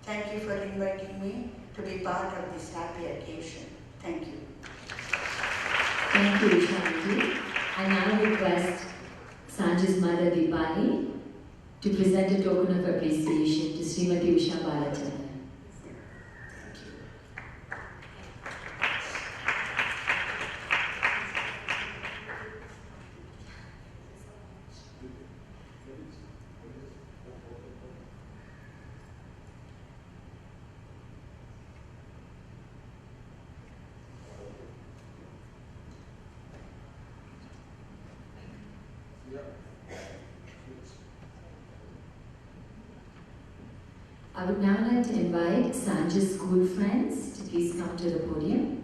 Thank you for inviting me to be part of this happy occasion. Thank you. Thank you, Shanti. I now request Saanj's mother, Deepali, to present a token of appreciation to Srimati Usha Balachandran. I would now like to invite Saanj's school friends to please come to the podium.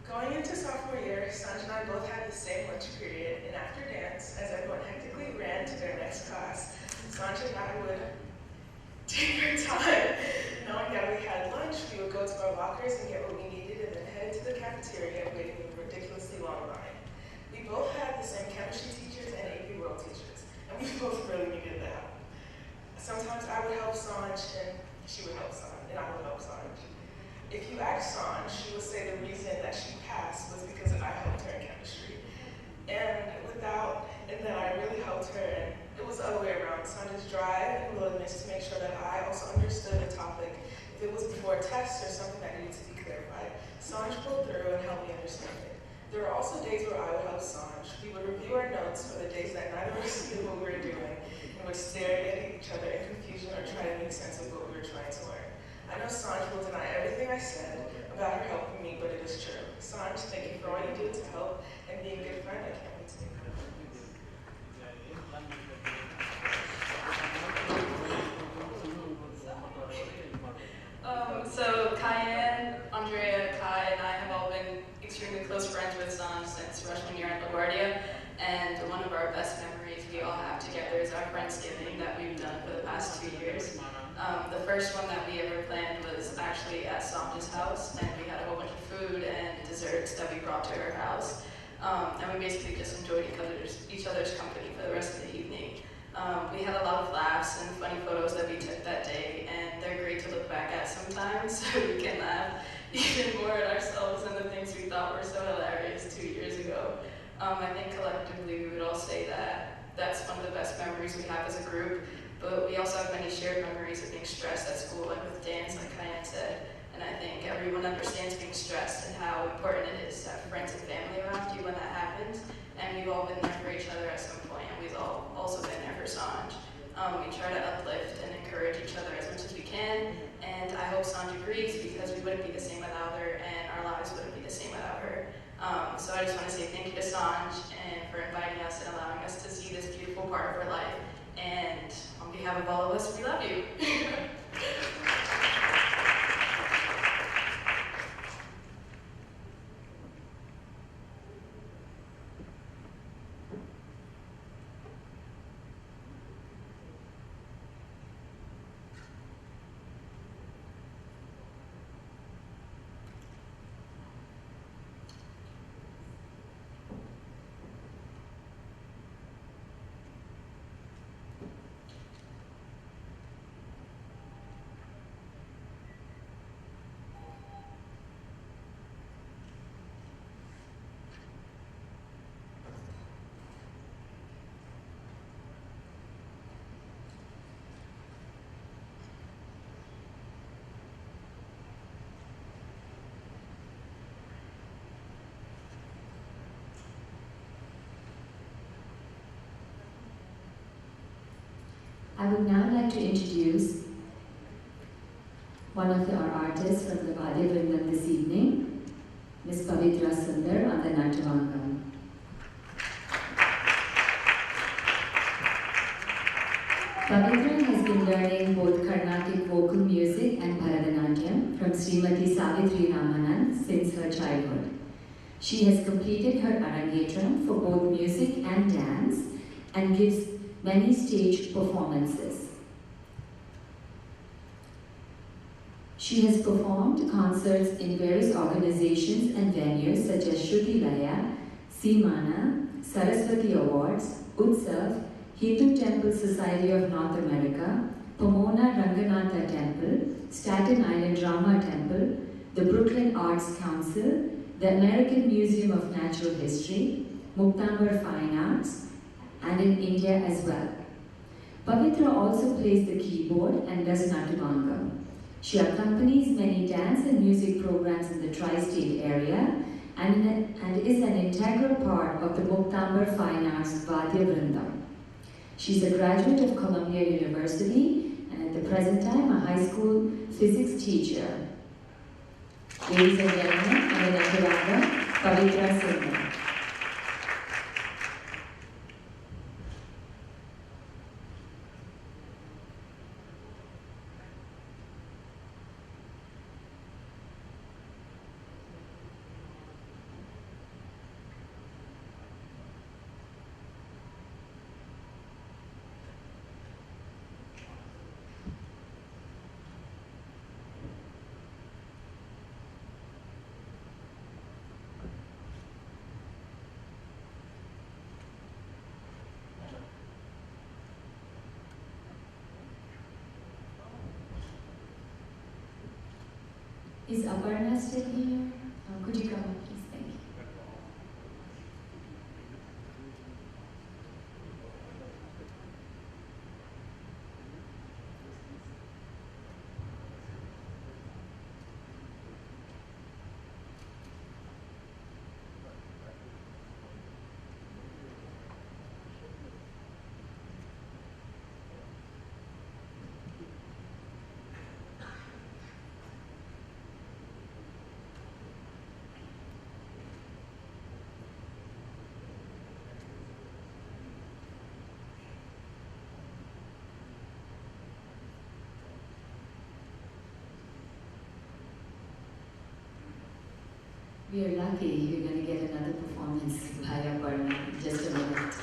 Going into sophomore year, Saanj and I both had the same lunch period, and after dance, as everyone hectically ran to their next class, Saanj and I would take our time. Knowing that we had lunch, we would go to our lockers and get what we needed and then head to the cafeteria waiting in a ridiculously long line. We both had the same chemistry teachers and AP World teachers, and we both really needed the help. Sometimes I would help Saanj, and she would help Saanj, and I would help Saanj. If you ask Saanj, she would say the reason that she passed was because I helped her in chemistry. And that I really helped her, and it was the other way around. Saanj's drive and willingness to make sure that I also understood the topic, if it was before a test or something that needed to be clarified. Saanj pulled through and helped me understand it. There were also days where I would help Saanj. We would review our notes for the days that neither of us knew what we were doing, and would stare at each other in confusion or try to make sense of what we were trying to learn. I know Saanj will deny everything I said about her helping me, but it is true. Saanj, thank you for all you do to help and be a good friend. I can't wait to be a good friend. So Cayenne, Andrea, Kai, and I have all been extremely close friends with Saanj since freshman year at LaGuardia, and one of our best memories we all have together is our Friendsgiving that we've done for the past The first one that we ever planned was actually at Saanj's house, and we had a whole bunch of food and desserts that we brought to her house. And we basically just enjoyed each other's company for the rest of the evening. We had a lot of laughs and funny photos that we took that day, and they're great to look back at sometimes, so we can laugh even more at ourselves and the things we thought were so hilarious 2 years ago. I think collectively we would all say that that's one of the best memories we have as a group, but we also have many shared memories of being stressed at school, like with dance, like Kyan said. And I think everyone understands being stressed and how important it is to have friends and family around you when that happens. And we've all been there for each other at some point, and we've all also been there for Saanj. We try to uplift and encourage each other as much as we can, and I hope Saanj agrees, because we wouldn't be the same without her, and our lives wouldn't be the same without her. So I just want to say thank you to Saanj and for inviting us and allowing us to see this beautiful part of her life. And on behalf of all of us, we love you. I would now like to introduce one of our artists from the Vadya Vrindam this evening, Ms. Pavitra Sundar on the Natavangam. Pavitra has been learning both Carnatic vocal music and Bharatanatyam from Srimati Savitri Ramanand since her childhood. She has completed her Arangetram for both music and dance and gives many stage performances. She has performed concerts in various organizations and venues such as Shruti Laya, Seemana, Saraswati Awards, Utsav, Hindu Temple Society of North America, Pomona Ranganatha Temple, Staten Island Drama Temple, the Brooklyn Arts Council, the American Museum of Natural History, Muktambar Fine Arts, and in India as well. Pavitra also plays the keyboard and does Natavangam. She accompanies many dance and music programs in the tri-state area and is an integral part of the Muktambar Fine Arts Vadya Vrindam. She's a graduate of Columbia University and at the present time a high school physics teacher. Ladies and gentlemen, on the Natavangam, Pavitra Sundar. Is Aparna still here? Could you come up, please? Thank you. We are lucky you're going to get another performance by Aparna in just a minute.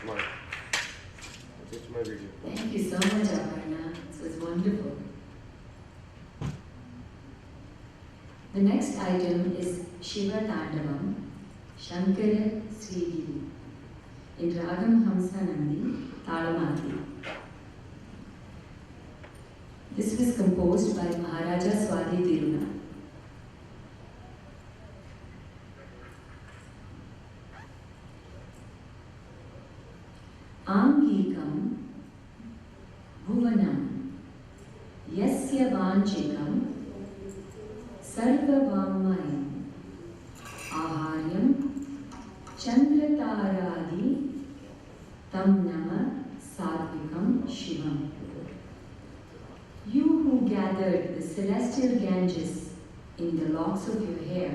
It's my video. Thank you so much, Aparna. This was wonderful. The next item is Shiva Tandavam, Shankara Srigiri, in Ragam Hamsa Nandi, Talamati. This was composed by Maharaja Swati Tiruna. Angikam Bhuvanam Yasya Vanchikam Sarvavammayam Aharyam Chandrataradi Tam Nama Satvikam Shivam. You who gathered the celestial Ganges in the locks of your hair,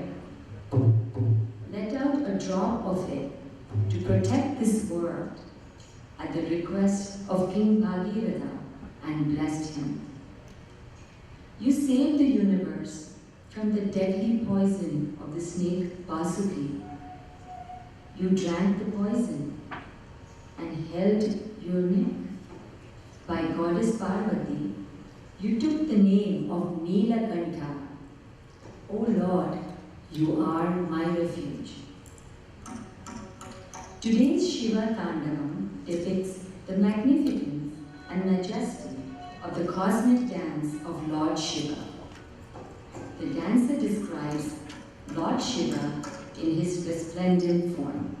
let out a drop of it to protect this world at the request of King Bhagirath and blessed him. You saved the universe from the deadly poison of the snake Vasuki. You drank the poison and held your neck. By goddess Parvati, you took the name of Neelakantha. O Lord, you are my refuge. Today's Shiva Tandavam depicts the magnificence and majesty of the cosmic dance of Lord Shiva. The dancer describes Lord Shiva in his resplendent form.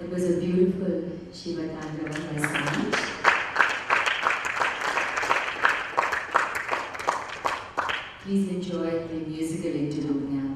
It was a beautiful Shiva Tantra by Saanj. Please enjoy the musical interlude now.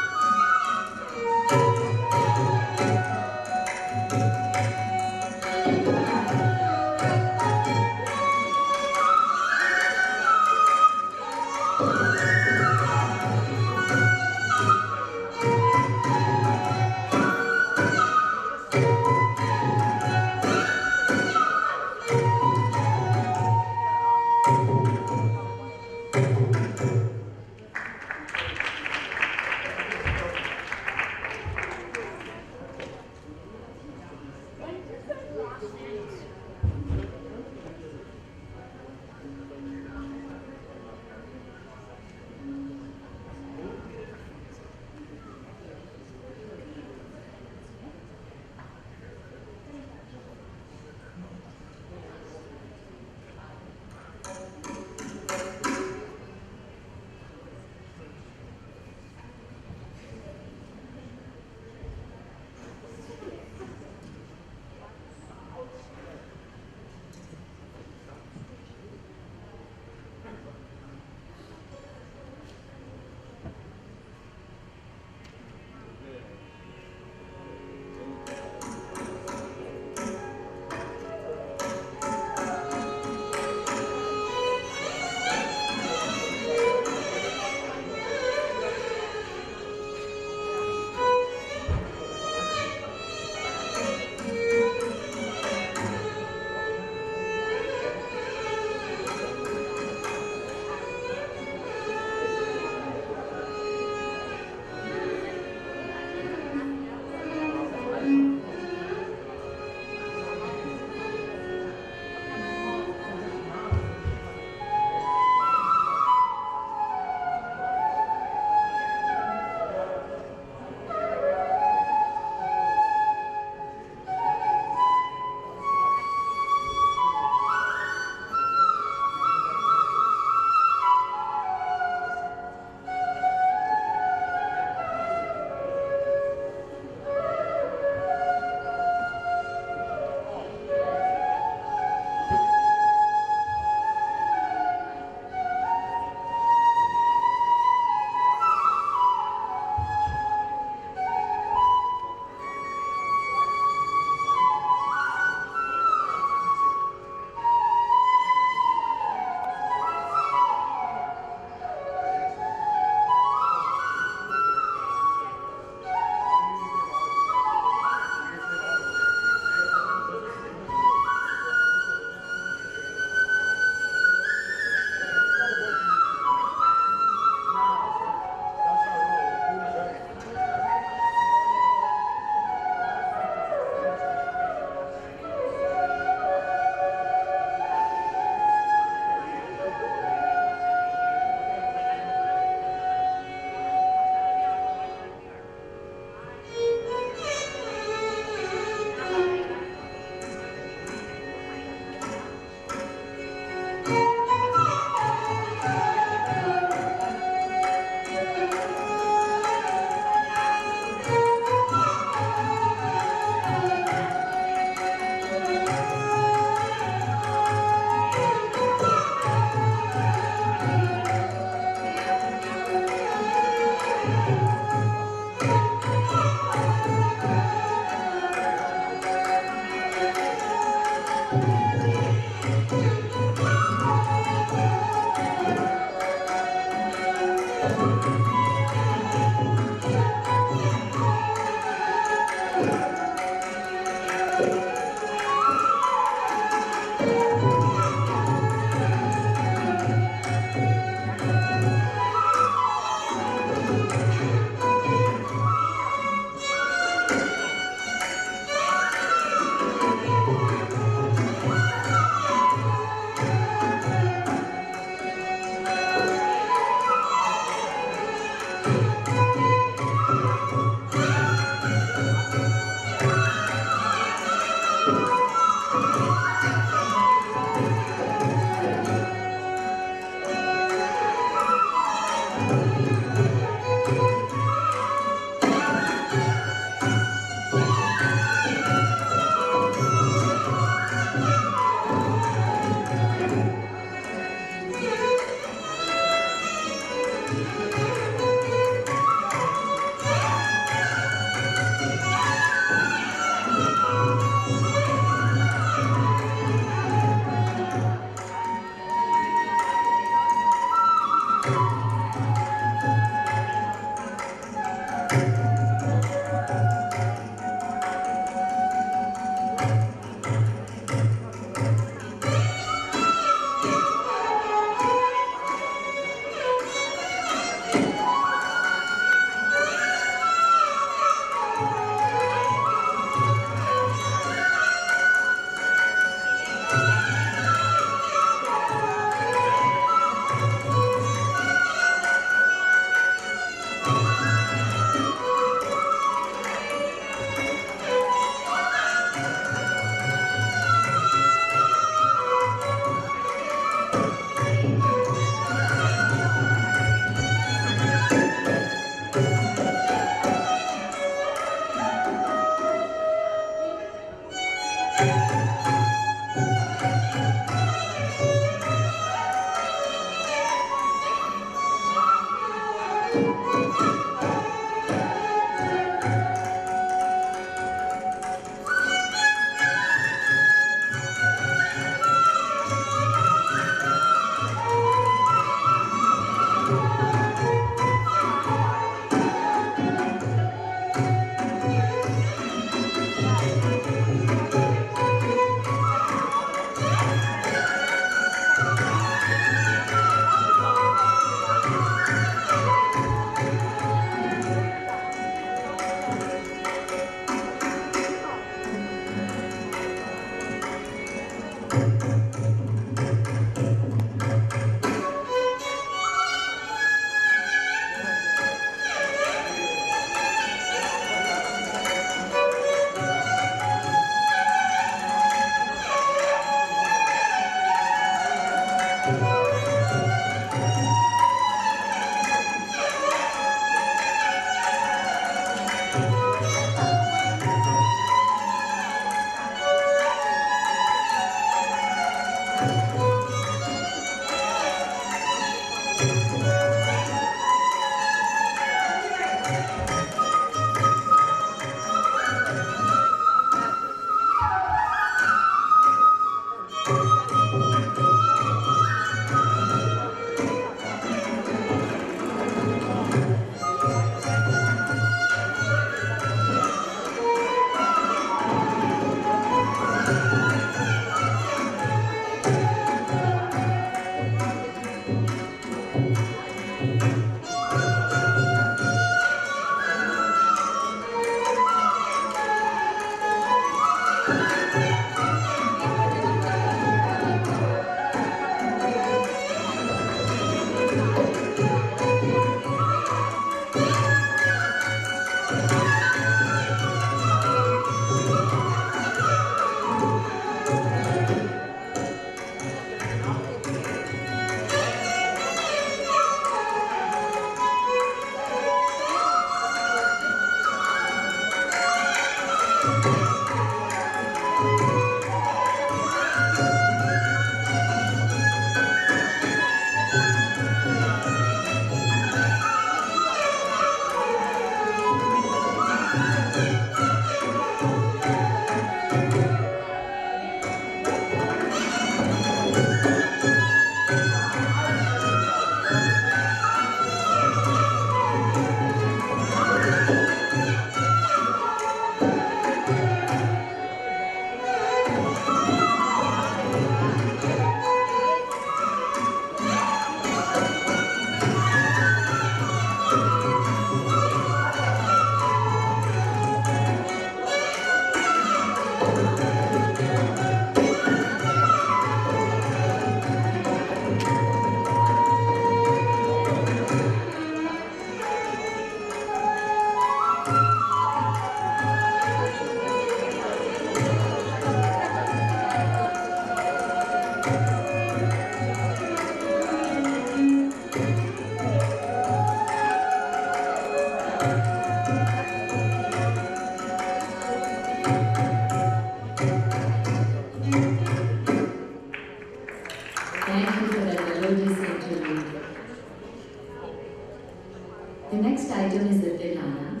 The next item is the Tilana,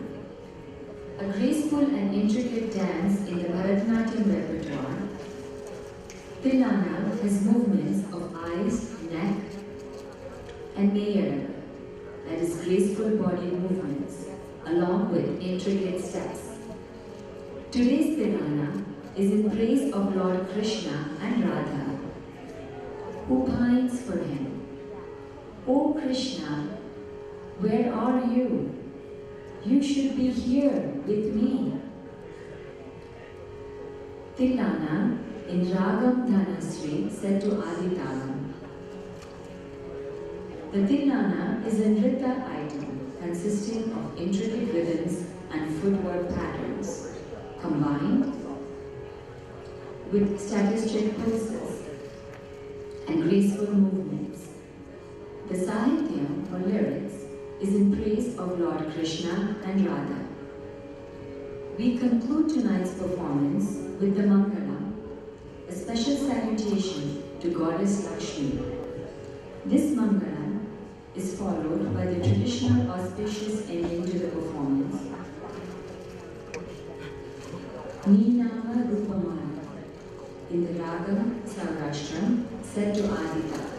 a graceful and intricate dance in the Bharatanatyam repertoire. Tilana has movements of eyes, neck, and Mayara, that is graceful body movements, along with intricate steps. Today's Tilana is in praise of Lord Krishna and Radha, who pines for him. O Krishna, where are you? You should be here with me. Tilana in Ragam Dhanasri set to Aditalam. The Tilana is a nritta item consisting of intricate rhythms and footwork patterns, combined with statistic poses and graceful movements. The Sahitya or lyrics is in praise of Lord Krishna and Radha. We conclude tonight's performance with the Mangala, a special salutation to Goddess Lakshmi. This Mangala is followed by the traditional auspicious ending to the performance. Neenama Rupamala in the Ragam Saurashtra set to Adita.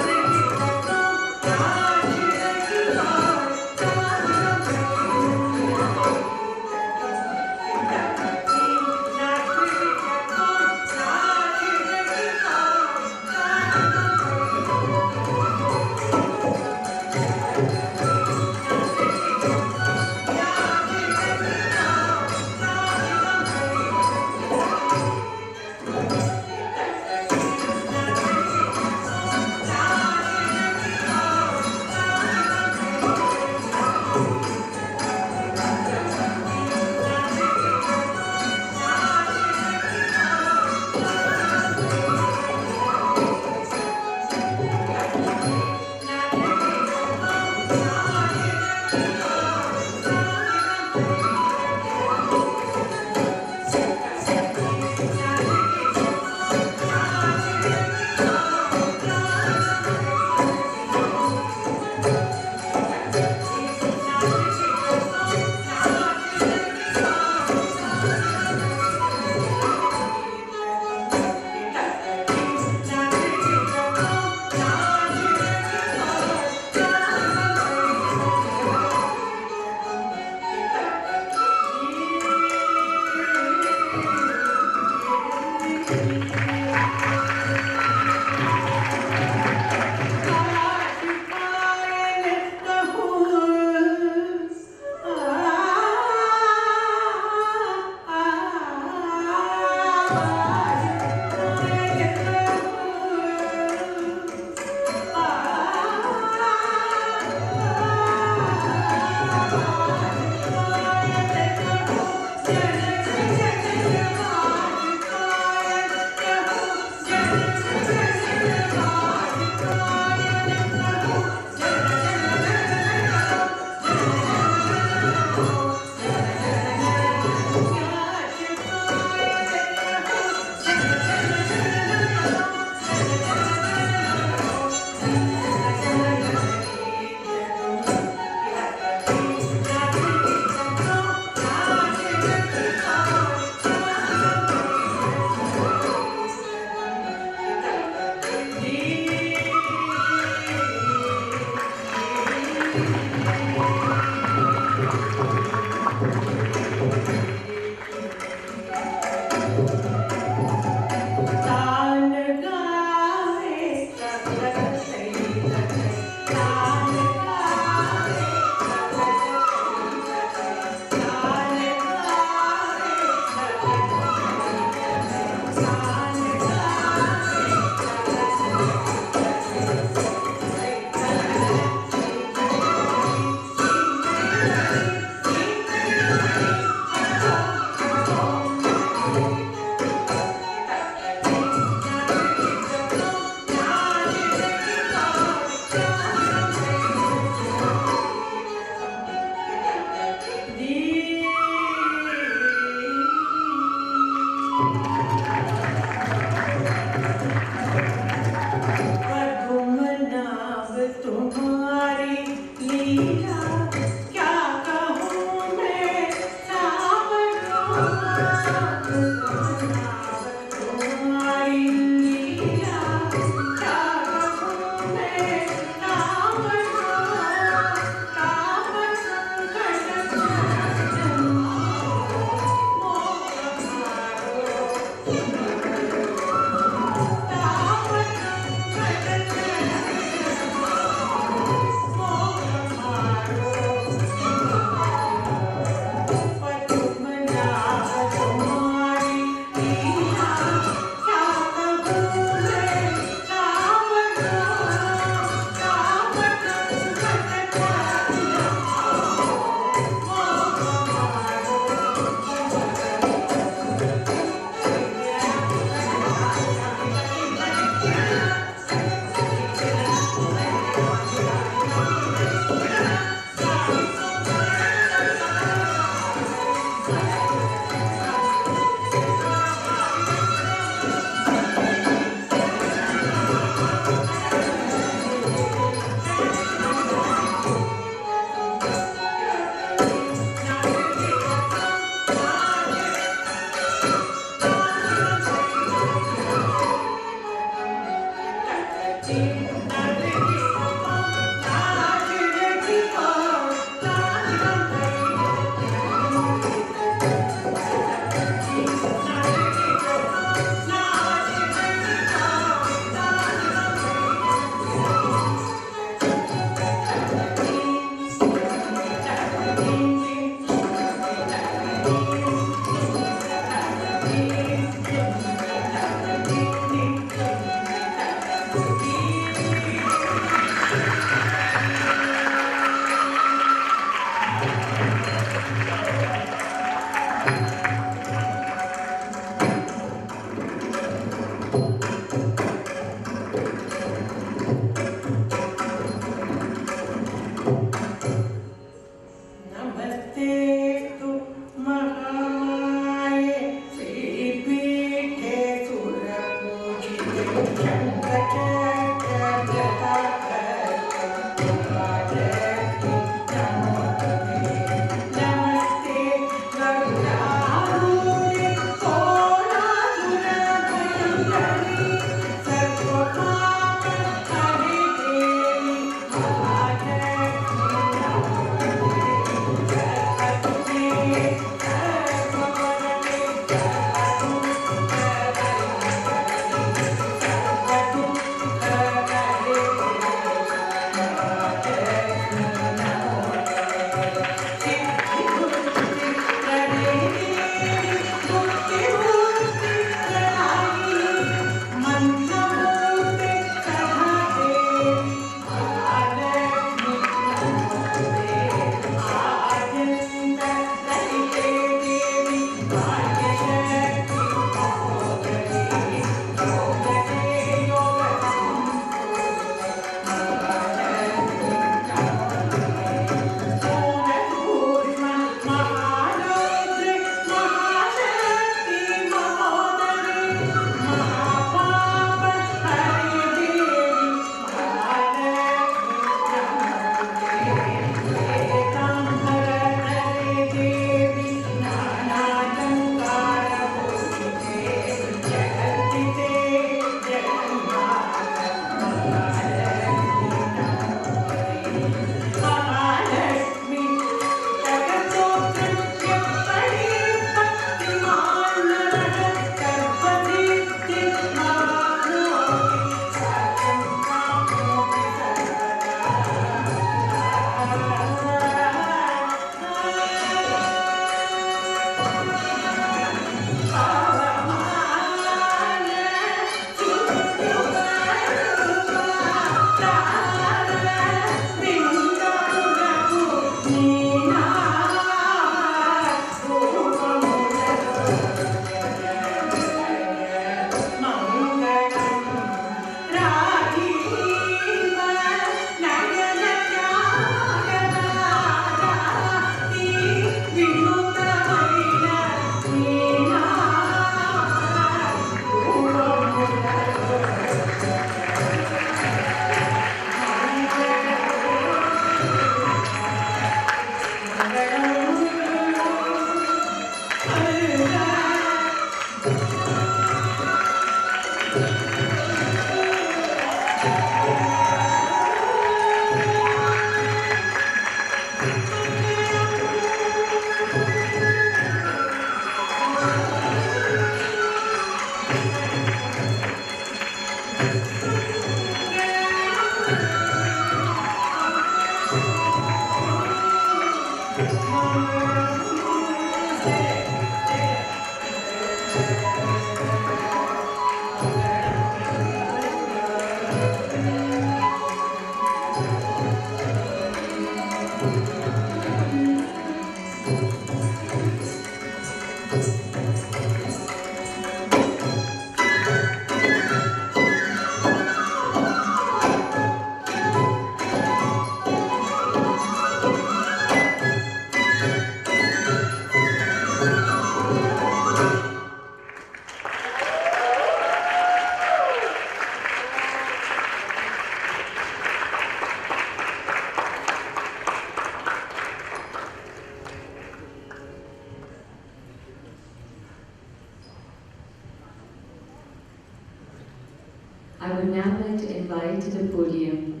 invite to the podium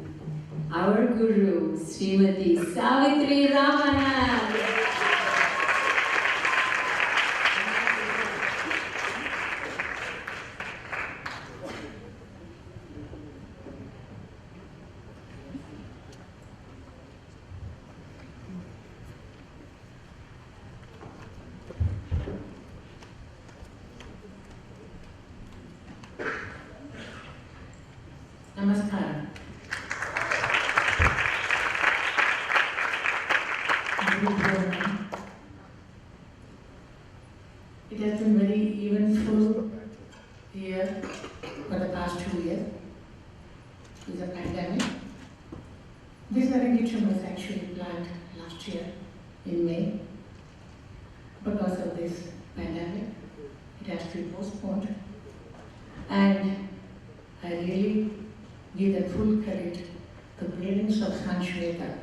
our Guru, Srimati Savitri Ramana. Namaskar. It has been very eventful year for the past 2 years with the pandemic. This Arangetram was actually planned last year in May. Because of this pandemic, it has to be postponed. And I really give the full credit to the brilliance of Saanj Mehta,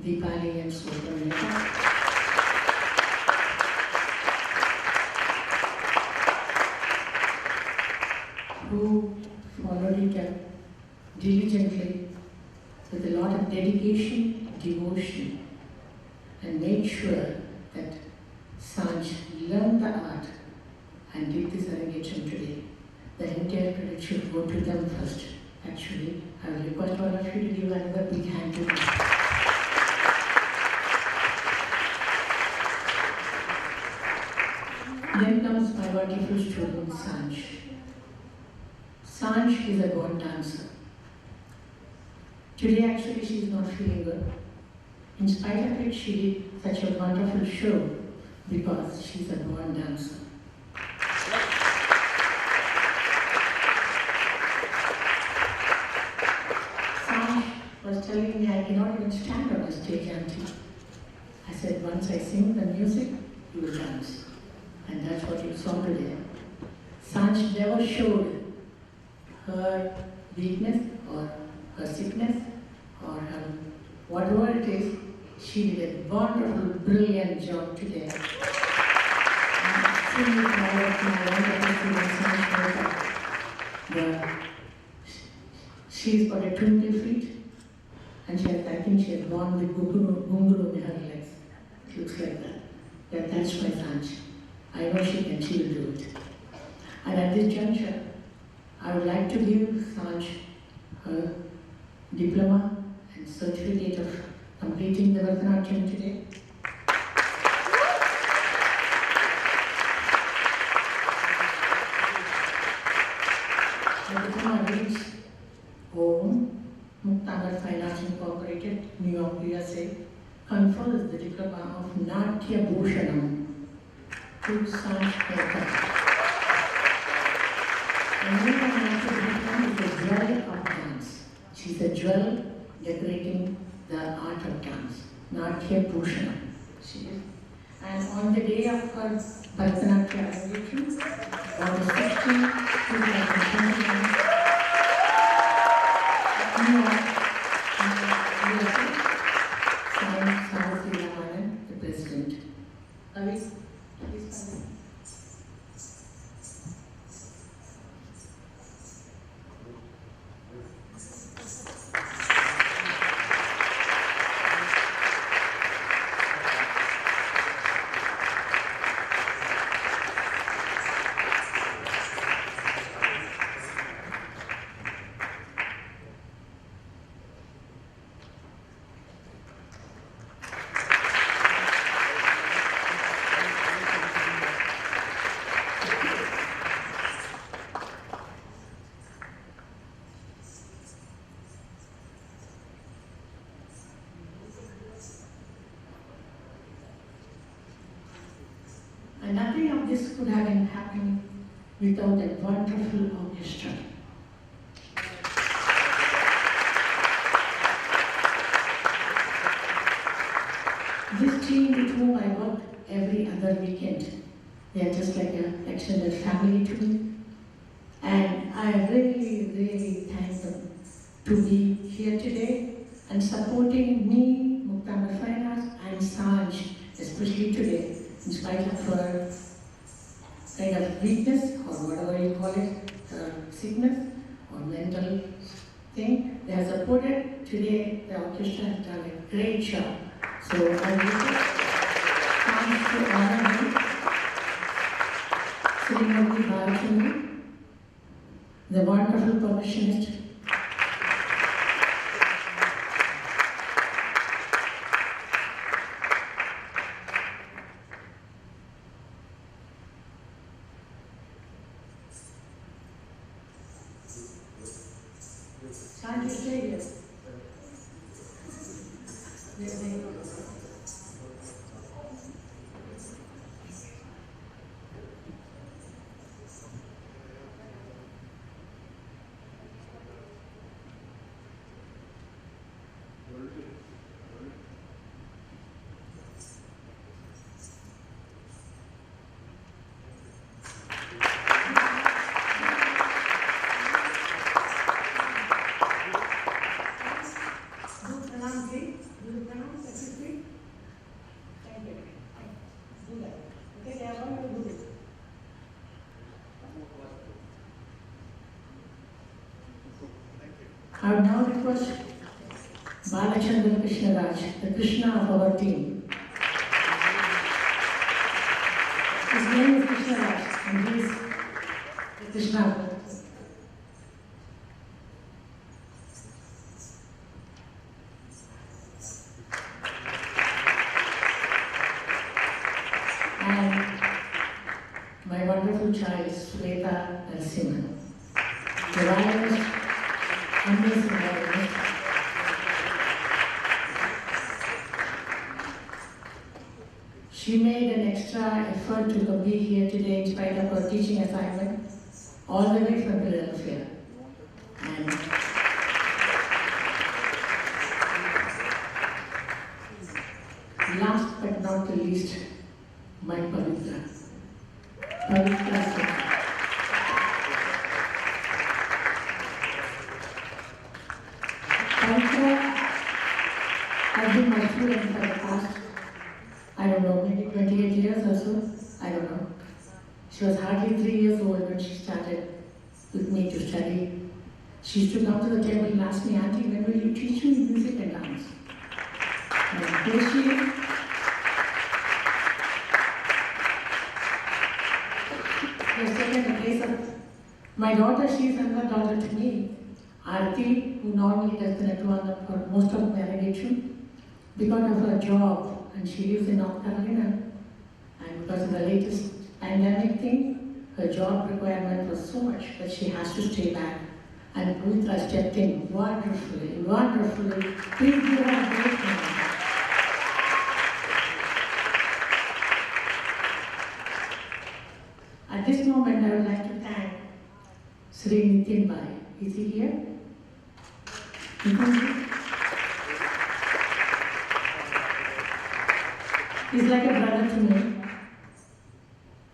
Deepali and Shabdam Mehta. Who followed it up diligently with a lot of dedication, devotion, and made sure that Saanj learned the art and did this Arangetram today. The entire credit should go to them first. Actually, I will request all of you to give another big hand to them. Then comes my wonderful student, Saanj. Saanj is a born dancer. Today, actually, she is not feeling good. In spite of it, she did such a wonderful show because she's a born dancer. Was telling me I cannot even stand on the stage, auntie. I said, once I sing the music, you will dance. And that's what you saw today. Saanj never showed her weakness or her sickness or her whatever it is. She did a wonderful, brilliant job today. I'm extremely proud of my wonderful student, Saanj. She's got a twinkle feet. And she has, I think she has gone with gunguru in her legs. It looks like that. But that's my Saanj. I know she can, she will do it. And at this juncture, I would like to give Saanj her diploma and certificate of completing the Varnam today. The diploma reads Om Mukta Finance Incorporated, New York, USA, confers the diploma of Natya Bhushanam to Saanj Mehta. And Natya Bhushanam is a jewel of dance. She's a jewel decorating the art of dance. Natya Bhushanam, she is. And on the day of her Bharatanatyam Arangetram, on the 16th, 2021, the President. Please come. And nothing of this could have been happening without a wonderful orchestra. This team with whom I work every other weekend, they are just like an extended family to me. And I really, really thank them to be here today and supporting me, Mukta Fine Arts, and Saanj, especially today, in spite of her kind of weakness, or whatever you call it, sickness, or mental thing. They have supported. Today, the orchestra has done a great job. So I request Saanj to honor him. Srimati Balakrishnan, the wonderful percussionist. Saanj, stay here. I would now request Balachandra Krishnaraj, the Krishna of our team. His name is Krishnaraj, and he is the Krishna of our team. And my wonderful child, Mehta and Simon. The violinist, amazing violinist. She made an extra effort to be here today in spite of her teaching assignment, all the way from Philadelphia. And last but not the least, my Pavitra. Pavitra. I've been my student for the past, I don't know, maybe 28 years or so. I don't know. She was hardly 3 years old when she started with me to study. She used to come to the table and ask me, Auntie, when will you teach me music and dance? And here she is. She has taken the place of my daughter. She is another daughter to me. Arti, who normally does the Taruvaranam for most of my Arangetram, because of her job, and she lives in North Carolina, and because of the latest pandemic thing, her job requirement was so much that she has to stay back. And Pavitra stepped in wonderfully, wonderfully. Please give her a great hand. At this moment, I would like to thank Sri Nitin Bhai. Is he here? He's like a brother to me.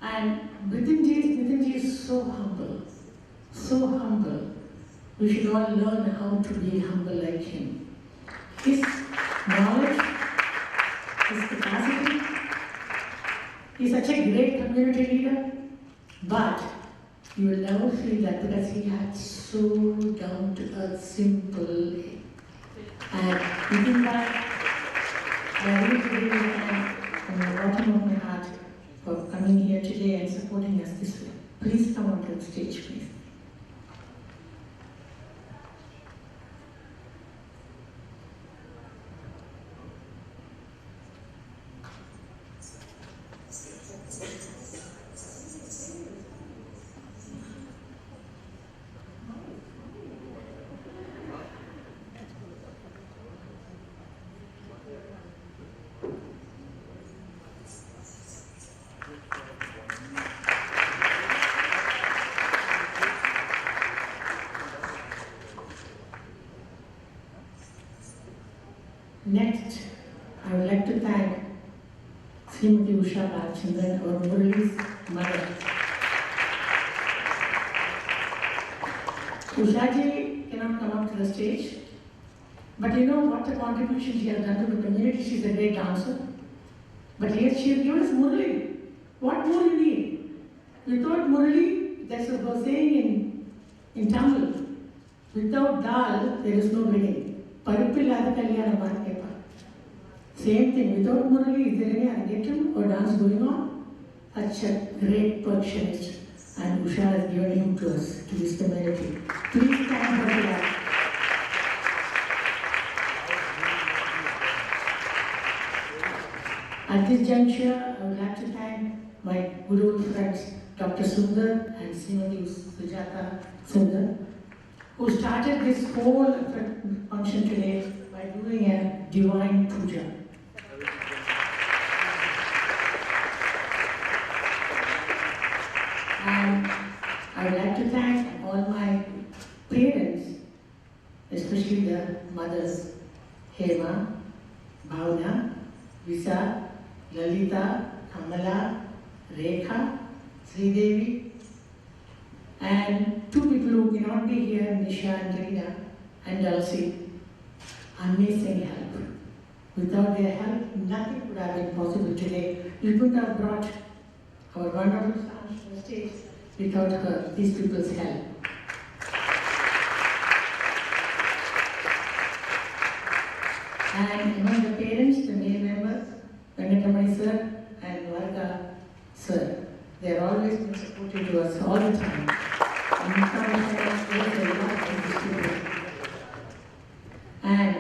And Nitinji is so humble, so humble. We should all learn how to be humble like him. His knowledge, his capacity, he's such a great community leader, but you will never feel that because he had so down to earth, simple. And Nitin Bhai, I really thank from the bottom of my heart for coming here today and supporting us this way. Please come onto the stage, please. Next, I would like to thank Srimati Usha Balachandran, our Murali's mother. Ushaji cannot come up to the stage, but you know what a contribution she has done to the community. She's a great dancer. But here she has given us Murali. What more you need? Without Murali, that's what we're saying in Tamil. Without dal, there is no wedding. Parupillada kalyana markepa. Same thing, without Murali, is there any Arangetram or dance going on? Such a great percussionist, and Usha has given him to us, to this community. Please stand for that. At this juncture, I would like to thank my good old friends, Dr. Sundar and Srimati Sujata Sundar, who started this whole function today by doing a divine puja. And I would like to thank all my parents, especially the mothers, Hema, Bhavna, Visa, Lalita, Kamala, Rekha, Sridevi, and two people who cannot be here, Nisha and Rina, and Dulcie. Amazing help. Without their help, nothing would have been possible today. We couldn't have brought our wonderful Saanj to the stage without her, these people's help. And among the parents, the male members, Venkatramani sir and Varga sir, they are always been supportive to us all the time. And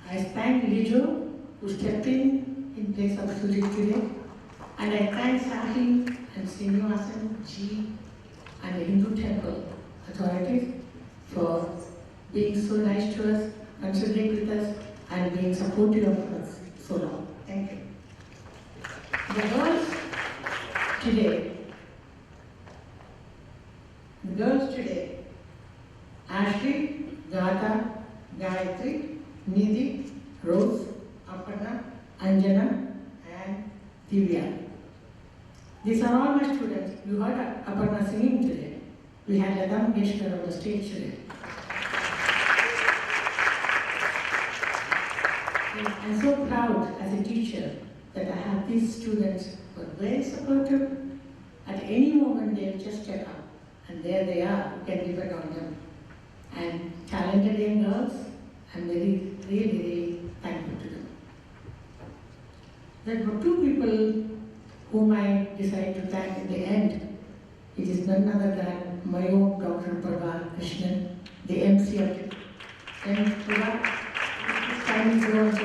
I thank Lijo, who stepped in place of Sujit today. And I thank Sahi and Srinivasan Ji and the Hindu Temple authorities for being so nice to us, considering with us, and being supportive of us so long. Thank you. The girls today, Ashley, Gata, Gayatri, Nidhi, Rose, Aparna, Anjana, and Divya. These are all my students. You heard Aparna singing today. We had Lata Mangeshkar on the stage today. I'm so proud as a teacher that I have these students who are very supportive. At any moment they'll just step up, and there they are, you can depend on them. And talented young girls, I'm really, really thankful to them. There were two people whom I decided to thank in the end. It is none other than my own Dr. Prabha Krishnan, the MC of it. And Prabha, standing here on the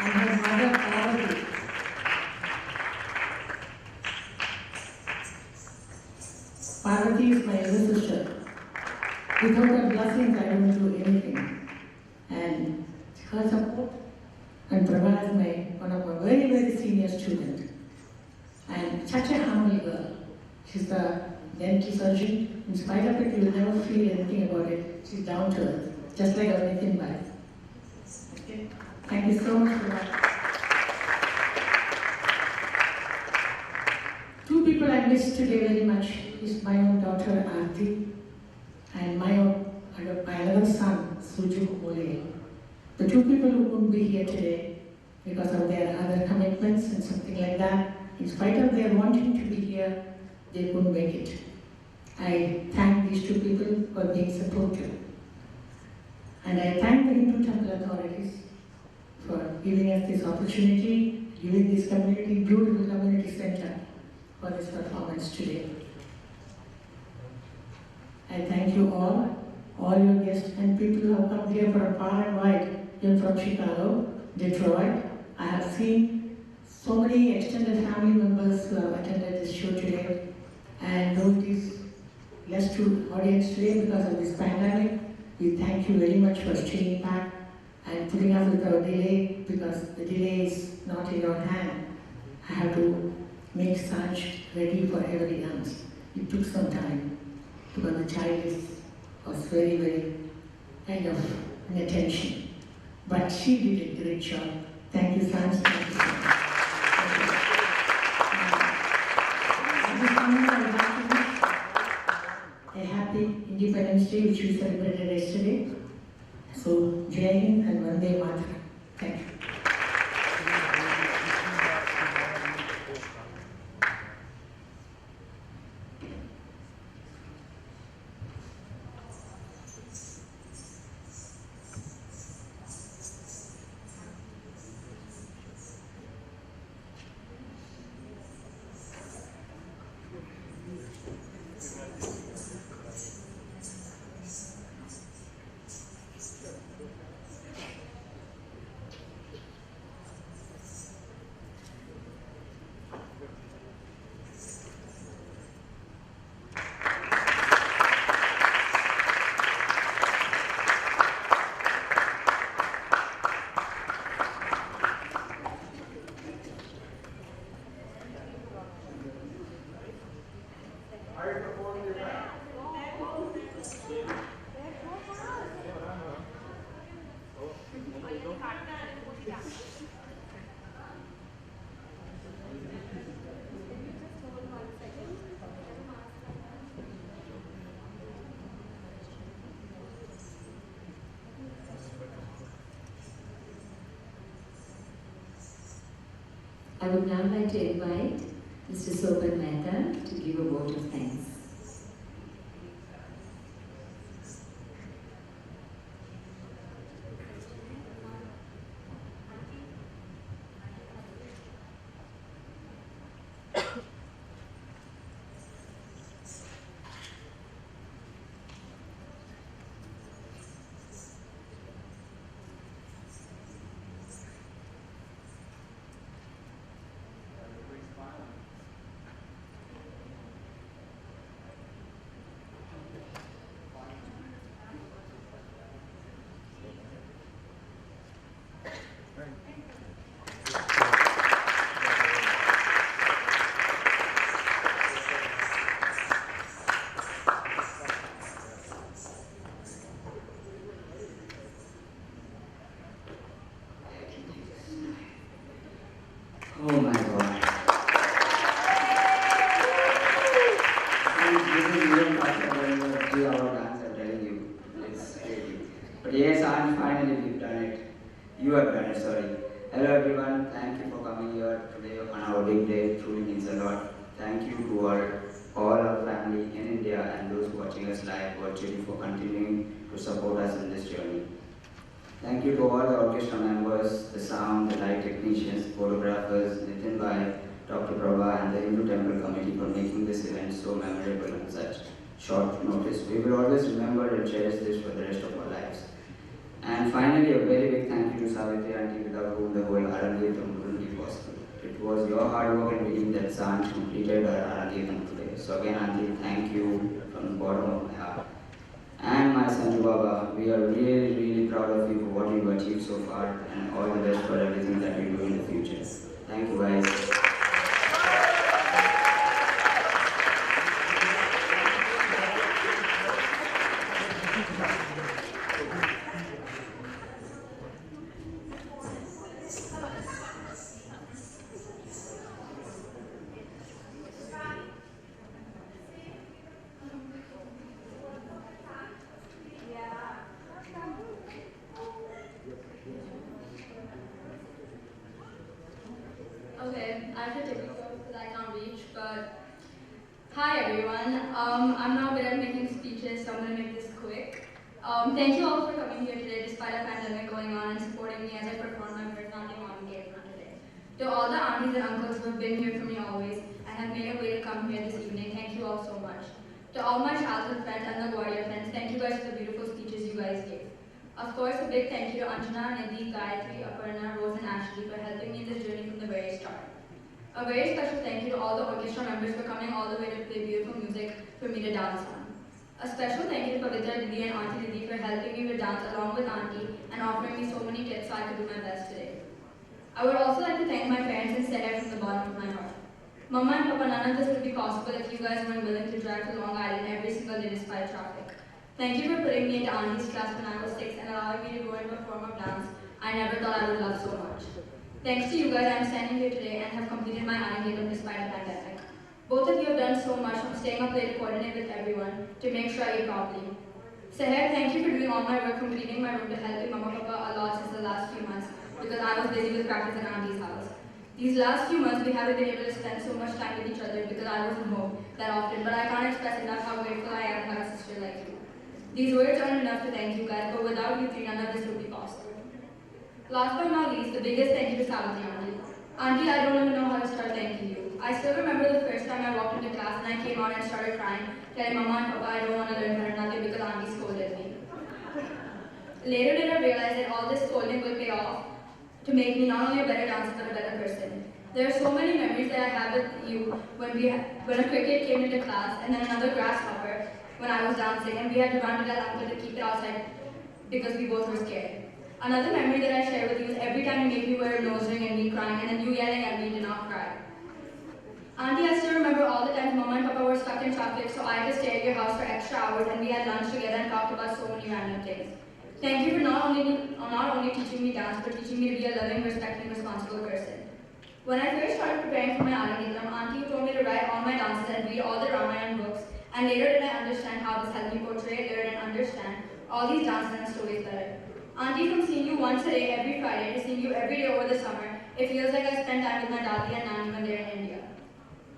and her mother, Parvati. Parvati is my elder sister. Without her blessings, I don't do anything. And her support, and Prabha is one of my very, very senior students. And such a humble girl. She's the dental surgeon. In spite of it, you will never feel anything about it. She's down to earth, just like our Nitin Bhai. Okay? Thank you so much for that. Two people I miss today very much is my own daughter, Aarti, and my other son, Suju Ole. The two people who couldn't be here today because of their other commitments and something like that, in spite of their wanting to be here, they couldn't make it. I thank these two people for being supportive. And I thank the Hindu Temple authorities for giving us this opportunity, giving this community, beautiful community center for this performance today. I thank you all your guests and people who have come here from far and wide, even from Chicago, Detroit. I have seen so many extended family members who have attended this show today. And though it is less to audience today because of this pandemic, we thank you very much for staying back and putting up with our delay, because the delay is not in our hand. I have to make Saanj ready for every dance. It took some time because the child was very, very kind of in attention. But she did a great job. Thank you, Saanj. Thank you so much. A happy Independence Day, which we celebrated yesterday. So, Jai Hind and Vande Mataram. Thank you. I would now like to invite Mr. Sopan Mehta to give a vote of thanks. Oh my God. This is even faster than the 3-hour dance, I'm telling you. It's crazy. But yes, I'm finally we've done it. You have done it, sorry. Hello everyone, thank you for coming here today on our big day. It truly means a lot. Thank you to all our family in India and those watching us live virtually for continuing to support us in this journey. Thank you to all the orchestra members, the sound, the light technicians, photographers, Nitin Bhai, Dr. Prabha and the Hindu Temple Committee for making this event so memorable on such short notice. We will always remember and cherish this for the rest of our lives. And finally, a very big thank you to Savitri Auntie, without whom the whole Arangetram wouldn't be possible. It was your hard work and belief that Saanj completed our Arangetram today. So again, Auntie, thank you from the bottom of my heart. And my Sanju Baba, we are really, really proud of you for what you've achieved so far and all the best for everything that you do in the future. Thank you guys. Okay, I have to take this off because I can't reach, but hi everyone. I'm not good at making speeches, so I'm going to make this quick. Thank you all for coming here today despite a pandemic going on and supporting me as I perform my Varnam on Arangetram today. To all the aunties and uncles who have been here for me always and have made a way to come here this evening, thank you all so much. To all my childhood friends and the warrior friends, thank you guys for the beautiful speeches you guys gave. Of course, a big thank you to Anjana, Nidhi, Gayatri, Aparna, Rose and Ashley for helping me in this journey from the very start. A very special thank you to all the orchestra members for coming all the way to play beautiful music for me to dance on. A special thank you to Pavitra Didi and Auntie Didi for helping me with dance along with Auntie and offering me so many tips so I could do my best today. I would also like to thank my parents and Sarah from the bottom of my heart. Mama and Papa, none of this would be possible if you guys weren't willing to drive to Long Island every single day despite traffic. Thank you for putting me into Auntie's class when I was 6 and allowing me to go into a form of dance I never thought I would love so much. Thanks to you guys, I am standing here today and have completed my Arangetram despite a pandemic. Both of you have done so much from staying up late to coordinate with everyone to make sure I eat properly. Seher, thank you for doing all my work from cleaning my room to helping Mama Papa a lot since the last few months because I was busy with practice in Auntie's house. These last few months we haven't been able to spend so much time with each other because I wasn't home that often, but I can't express enough how grateful I am to have a sister like you. These words aren't enough to thank you guys, but without you three, none of this would be possible. Last but not least, the biggest thank you to Savitri Auntie. Auntie, I don't even know how to start thanking you. I still remember the first time I walked into class and I came out and started crying, telling Mama and Papa I don't want to learn Bharatanatyam because Auntie scolded me. Later did I realize that all this scolding will pay off to make me not only a better dancer but a better person. There are so many memories that I have with you when a cricket came into class and then another grasshopper when I was dancing and we had to run to that uncle to keep it outside because we both were scared. Another memory that I share with you is every time you make me wear a nose ring and me crying and then you yelling at me to not cry. Auntie, I still remember all the times Mama and Papa were stuck in traffic so I had to stay at your house for extra hours and we had lunch together and talked about so many random things. Thank you for not only teaching me dance but teaching me to be a loving, respecting, responsible person. When I first started preparing for my Arangetram, Auntie told me to write all my dances and read all the Ramayana books and later did I understand how this helped me portray, learn and understand all these dances and stories better. Auntie, from seeing you once a day every Friday to seeing you every day over the summer It feels like I spent time with my dadi and nani when they're in India.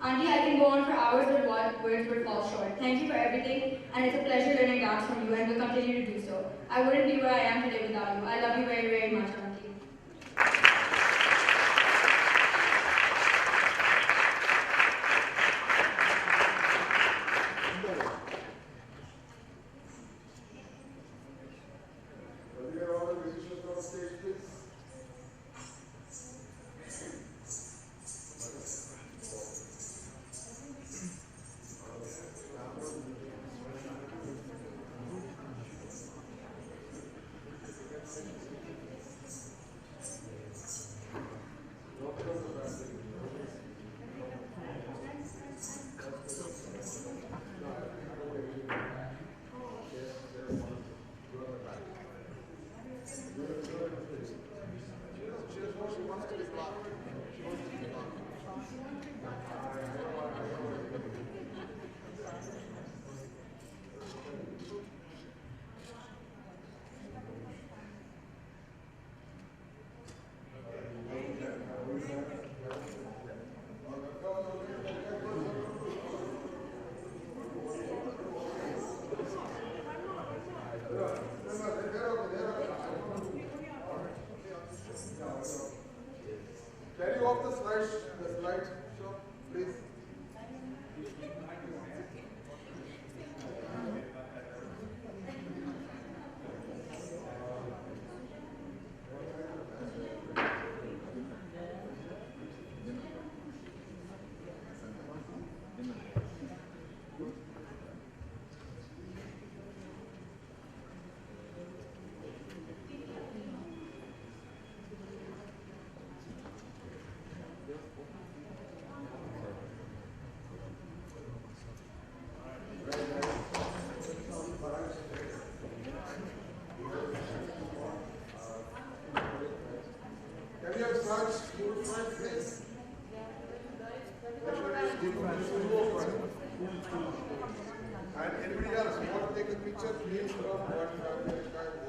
Auntie, I can go on for hours, but what words would fall short. Thank you for everything, and it's a pleasure learning dance from you, and will continue to do so. I wouldn't be where I am today without you. I love you very, very much, Auntie. Can you off the slide show, please? Can you have such good friends, please? And anybody else want to take a picture, please from one family.